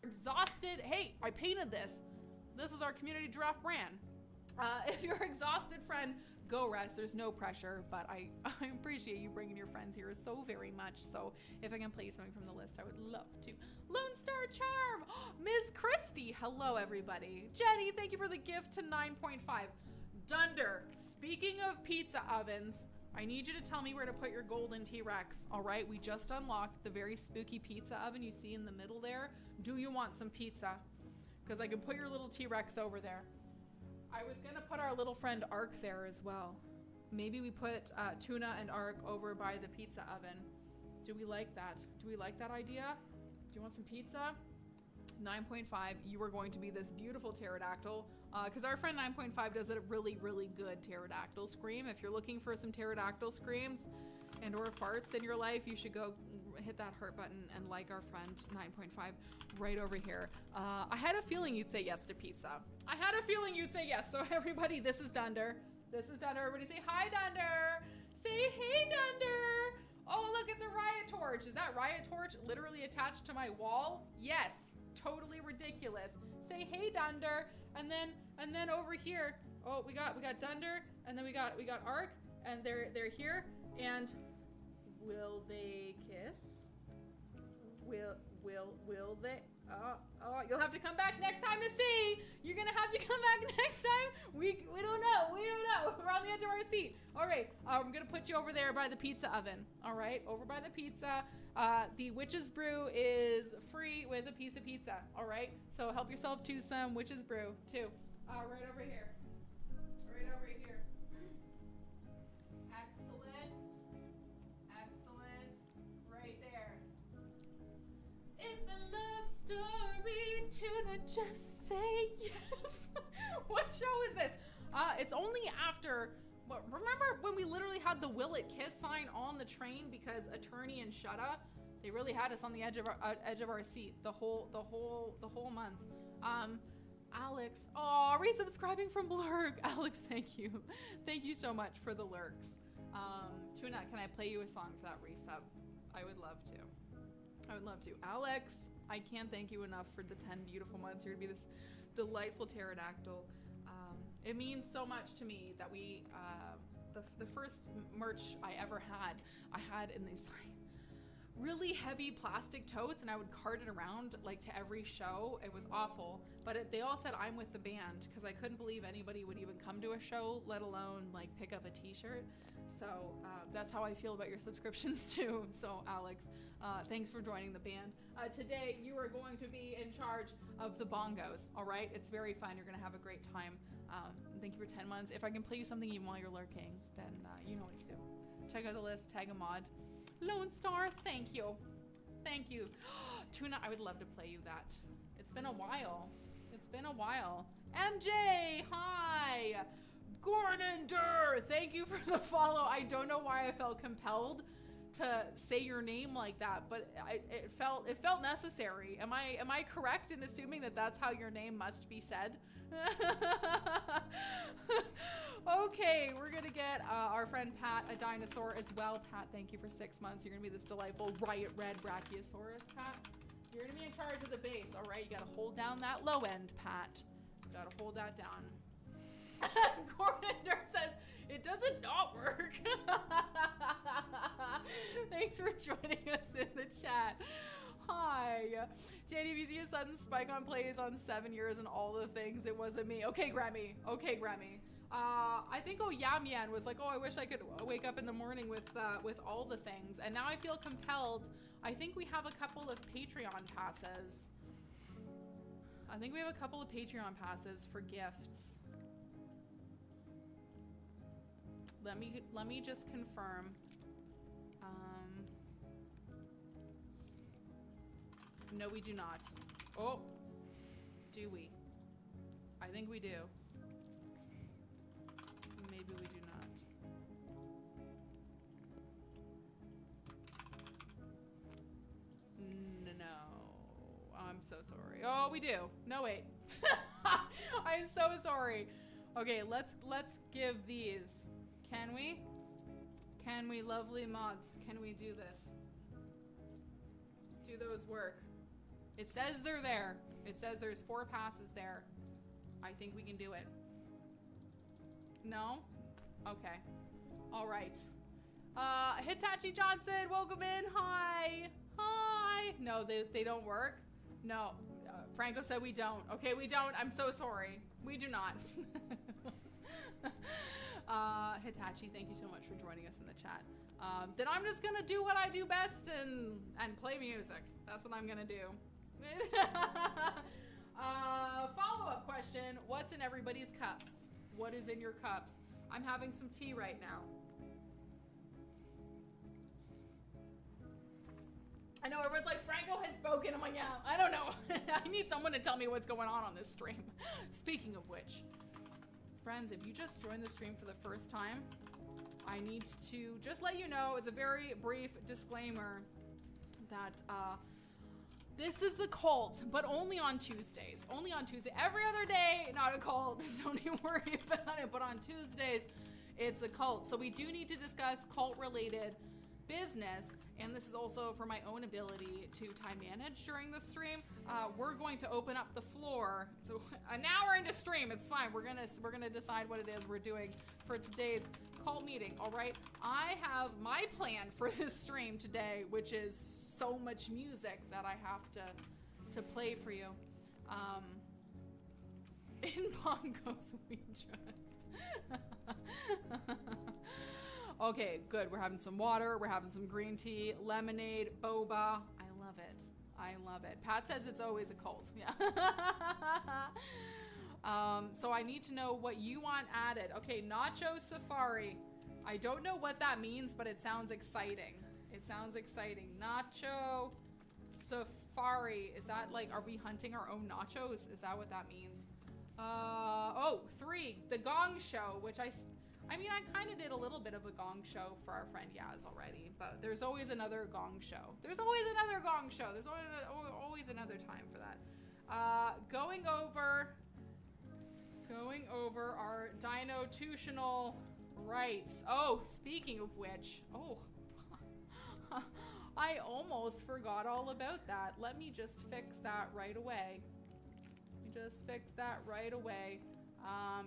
exhausted. Hey, I painted this. This is our community giraffe brand. If you're exhausted, friend, go rest. There's no pressure, but I appreciate you bringing your friends here so very much. So if I can play something from the list, I would love to. Lone Star Charm, Ms. Christie, hello everybody. Jenny, thank you for the gift to 9.5. Dunder, speaking of pizza ovens, I need you to tell me where to put your golden T-Rex. All right, we just unlocked the very spooky pizza oven you see in the middle there. Do you want some pizza? Because I can put your little T-Rex over there. I was gonna put our little friend Ark there as well. Maybe we put Tuna and Ark over by the pizza oven. Do we like that? Do we like that idea? Do you want some pizza? 9.5, you are going to be this beautiful pterodactyl, because our friend 9.5 does a really, really good pterodactyl scream. If you're looking for some pterodactyl screams and or farts in your life, you should go hit that heart button and like our friend 9.5 right over here. I had a feeling you'd say yes to pizza. I had a feeling you'd say yes. So everybody, this is Dunder. This is Dunder. Everybody say hi, Dunder. Say hey, Dunder. Oh, look, it's a riot torch. Is that riot torch literally attached to my wall? Yes. Totally ridiculous. Say hey, Dunder. And then over here, oh, we got Dunder, and then we got Ark, and they're here. And will they kiss? Will they? Oh, you'll have to come back next time to see. You're gonna have to come back next time. We don't know. We don't know. We're on the edge of our seat. All right, I'm gonna put you over there by the pizza oven. All right, over by the pizza. The Witch's Brew is free with a piece of pizza. All right, so help yourself to some Witch's Brew too. Right over here. Right over here. Excellent. Excellent. Right there. It's a love story, Tuna, just say yes. What show is this? It's only after, remember when we literally had the Will It Kiss sign on the train because Attorney and Shutta, they really had us on the edge of our seat the whole month. Alex, oh, resubscribing from Lurk. Alex, thank you. Thank you so much for the lurks. Tuna, can I play you a song for that resub? I would love to. I would love to. Alex, I can't thank you enough for the 10 beautiful months. You're gonna be this delightful pterodactyl. It means so much to me that we, the first merch I ever had, I had in these like really heavy plastic totes, and I would cart it around like to every show. It was awful, but they all said I'm with the band because I couldn't believe anybody would even come to a show, let alone like pick up a t-shirt. So that's how I feel about your subscriptions too. So Alex, thanks for joining the band. Today you are going to be in charge of the bongos, all right? It's very fun. You're gonna have a great time. Thank you for 10 months. If I can play you something even while you're lurking, then you know what to do. Check out the list, tag a mod. Lone Star, thank you. Thank you. Tuna, I would love to play you that. It's been a while. It's been a while. MJ, hi. Gordon Durr, thank you for the follow. I don't know why I felt compelled to say your name like that, but it felt necessary. Am I correct in assuming that that's how your name must be said? Okay, we're gonna get our friend Pat a dinosaur as well. Pat, thank you for 6 months. You're gonna be this delightful riot red brachiosaurus, Pat. You're gonna be in charge of the base, all right? You gotta hold down that low end, Pat. You gotta hold that down. Gordon Durr says, it doesn't not work. Thanks for joining us in the chat. Hi. Danny, if you see a sudden spike on plays on 7 years and all the things, it wasn't me. Okay, Grammy. Okay, Grammy. I think Yam Yan was like, oh, I wish I could wake up in the morning with all the things. And now I feel compelled. I think we have a couple of Patreon passes. I think we have a couple of Patreon passes for gifts. Let me just confirm. No, we do not. Oh, do we? I think we do. Maybe we do not. No, I'm so sorry. Oh, we do. No, wait. I'm so sorry. Okay, let's give these. Can we? Can we, lovely mods? Can we do this? Do those work? It says they're there. It says there's 4 passes there. I think we can do it. No? Okay. All right. Hitachi Johnson, welcome in. Hi. Hi. No, they don't work. No. Franco said we don't. Okay, we don't. I'm so sorry. We do not. Hitachi, thank you so much for joining us in the chat. Then I'm just gonna do what I do best and play music. That's what I'm gonna do. Follow-up question, what's in everybody's cups? What is in your cups? I'm having some tea right now. I know everyone's like, Franco has spoken. I'm like, yeah, I don't know. I need someone to tell me what's going on this stream. Speaking of which, friends, if you just joined the stream for the first time, I need to just let you know, it's a very brief disclaimer that this is the cult, but only on Tuesdays. Only on Tuesday. Every other day, not a cult. Don't even worry about it. But on Tuesdays, it's a cult. So we do need to discuss cult-related business, and this is also for my own ability to time manage during the stream. We're going to open up the floor. So an hour into stream, it's fine. We're gonna decide what it is we're doing for today's cult meeting. All right. I have my plan for this stream today, which is so much music that I have to play for you. In bongos we trust. Okay, good. We're having some water. We're having some green tea, lemonade, boba. I love it. I love it. Pat says it's always a cult. Yeah. So I need to know what you want added. Okay, Nacho Safari. I don't know what that means, but it sounds exciting. It sounds exciting. Nacho Safari. Is that like, are we hunting our own nachos? Is that what that means? Oh, 3. The Gong Show, which I mean, I kind of did a little bit of a gong show for our friend Yaz already, but there's always another gong show. There's always another gong show. There's always another time for that. Going over Going over our dinotutional rights. Oh, speaking of which, I almost forgot all about that. Let me just fix that right away.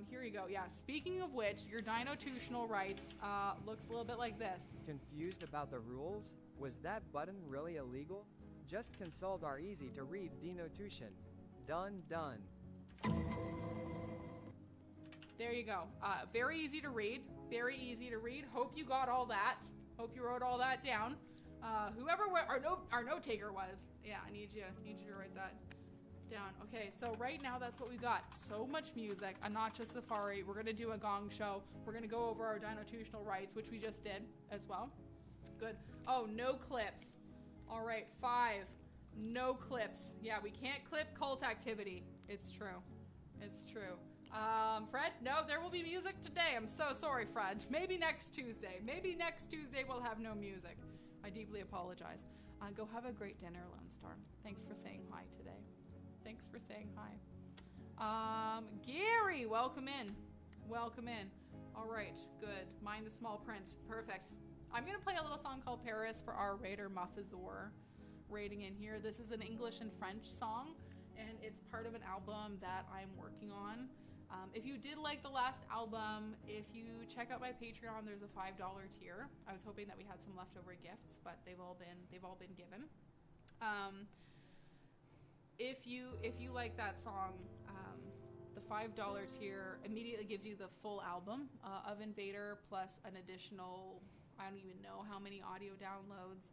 Here you go. Yeah, speaking of which, your dinotutional rights looks a little bit like this. Confused about the rules? Was that button really illegal? Just consult our easy-to-read denotation. Done. There you go. Very easy to read. Hope you got all that. Hope you wrote all that down. Whoever our note taker was. Yeah, I need you to write that down. Okay, so right now that's what we got. So much music. A Nacho Safari. We're gonna do a gong show. We're gonna go over our dinotutional rights, which we just did as well. Good. Oh, no clips. All right, 5. No clips. Yeah, we can't clip cult activity. It's true. Fred, no, there will be music today. I'm so sorry, Fred. Maybe next Tuesday. We'll have no music. I deeply apologize. Go have a great dinner, Lone Star. Thanks for saying hi today. Gary, welcome in. All right, good. Mind the small print. Perfect. I'm gonna play a little song called Paris for our Raider Muffazor rating in here. This is an English and French song, and it's part of an album that I'm working on. If you did like the last album, if you check out my Patreon, there's a $5 tier. I was hoping that we had some leftover gifts, but they've all been given. If you like that song, the $5 tier immediately gives you the full album of Invader plus an additional, I don't even know how many audio downloads.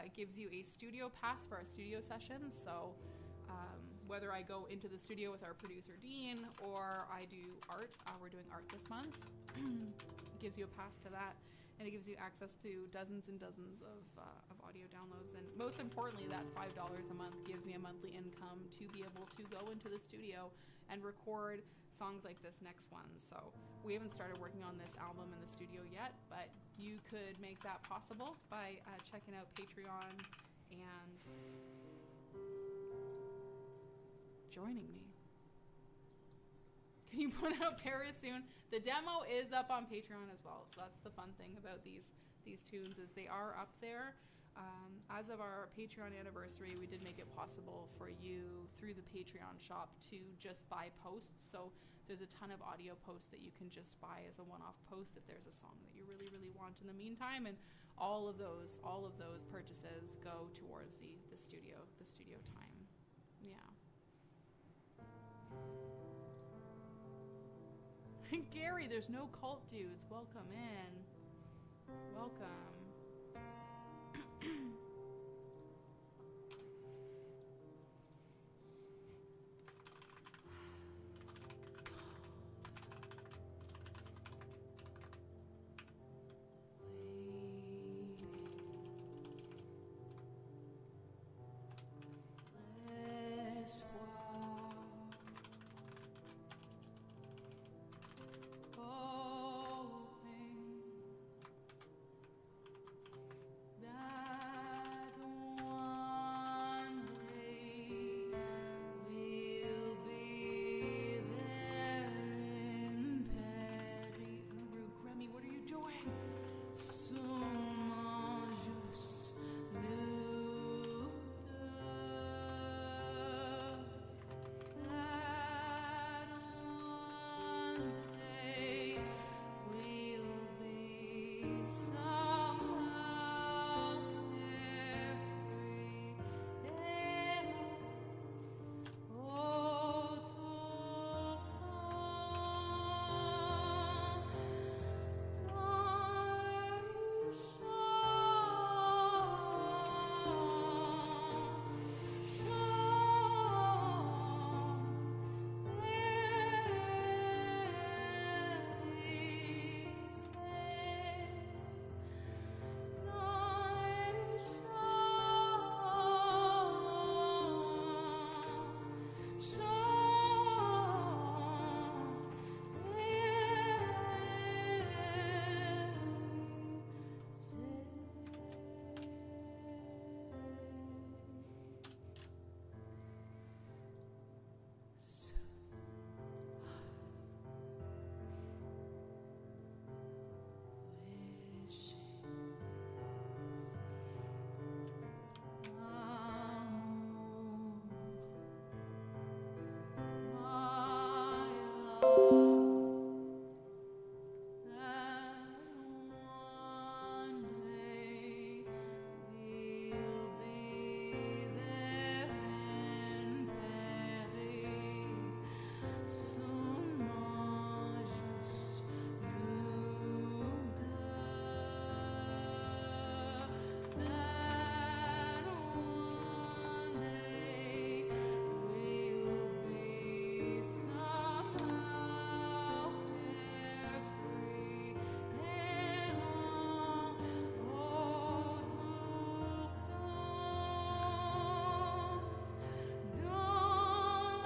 It gives you a studio pass for our studio sessions. So whether I go into the studio with our producer Dean or I do art, we're doing art this month. It gives you a pass to that, and it gives you access to dozens and dozens of audio downloads. And most importantly, that $5 a month gives me a monthly income to be able to go into the studio and record songs like this next one. So we haven't started working on this album in the studio yet, but you could make that possible by checking out Patreon and joining me. Can you put out Paris soon? The demo is up on Patreon as well, so that's the fun thing about these tunes is they are up there. As of our Patreon anniversary, we did make it possible for you through the Patreon shop to just buy posts. So there's a ton of audio posts that you can just buy as a one-off post if there's a song that you really, really want in the meantime. And all of those purchases go towards the studio time. Yeah. Gary, there's no cult dudes. Welcome in. Welcome.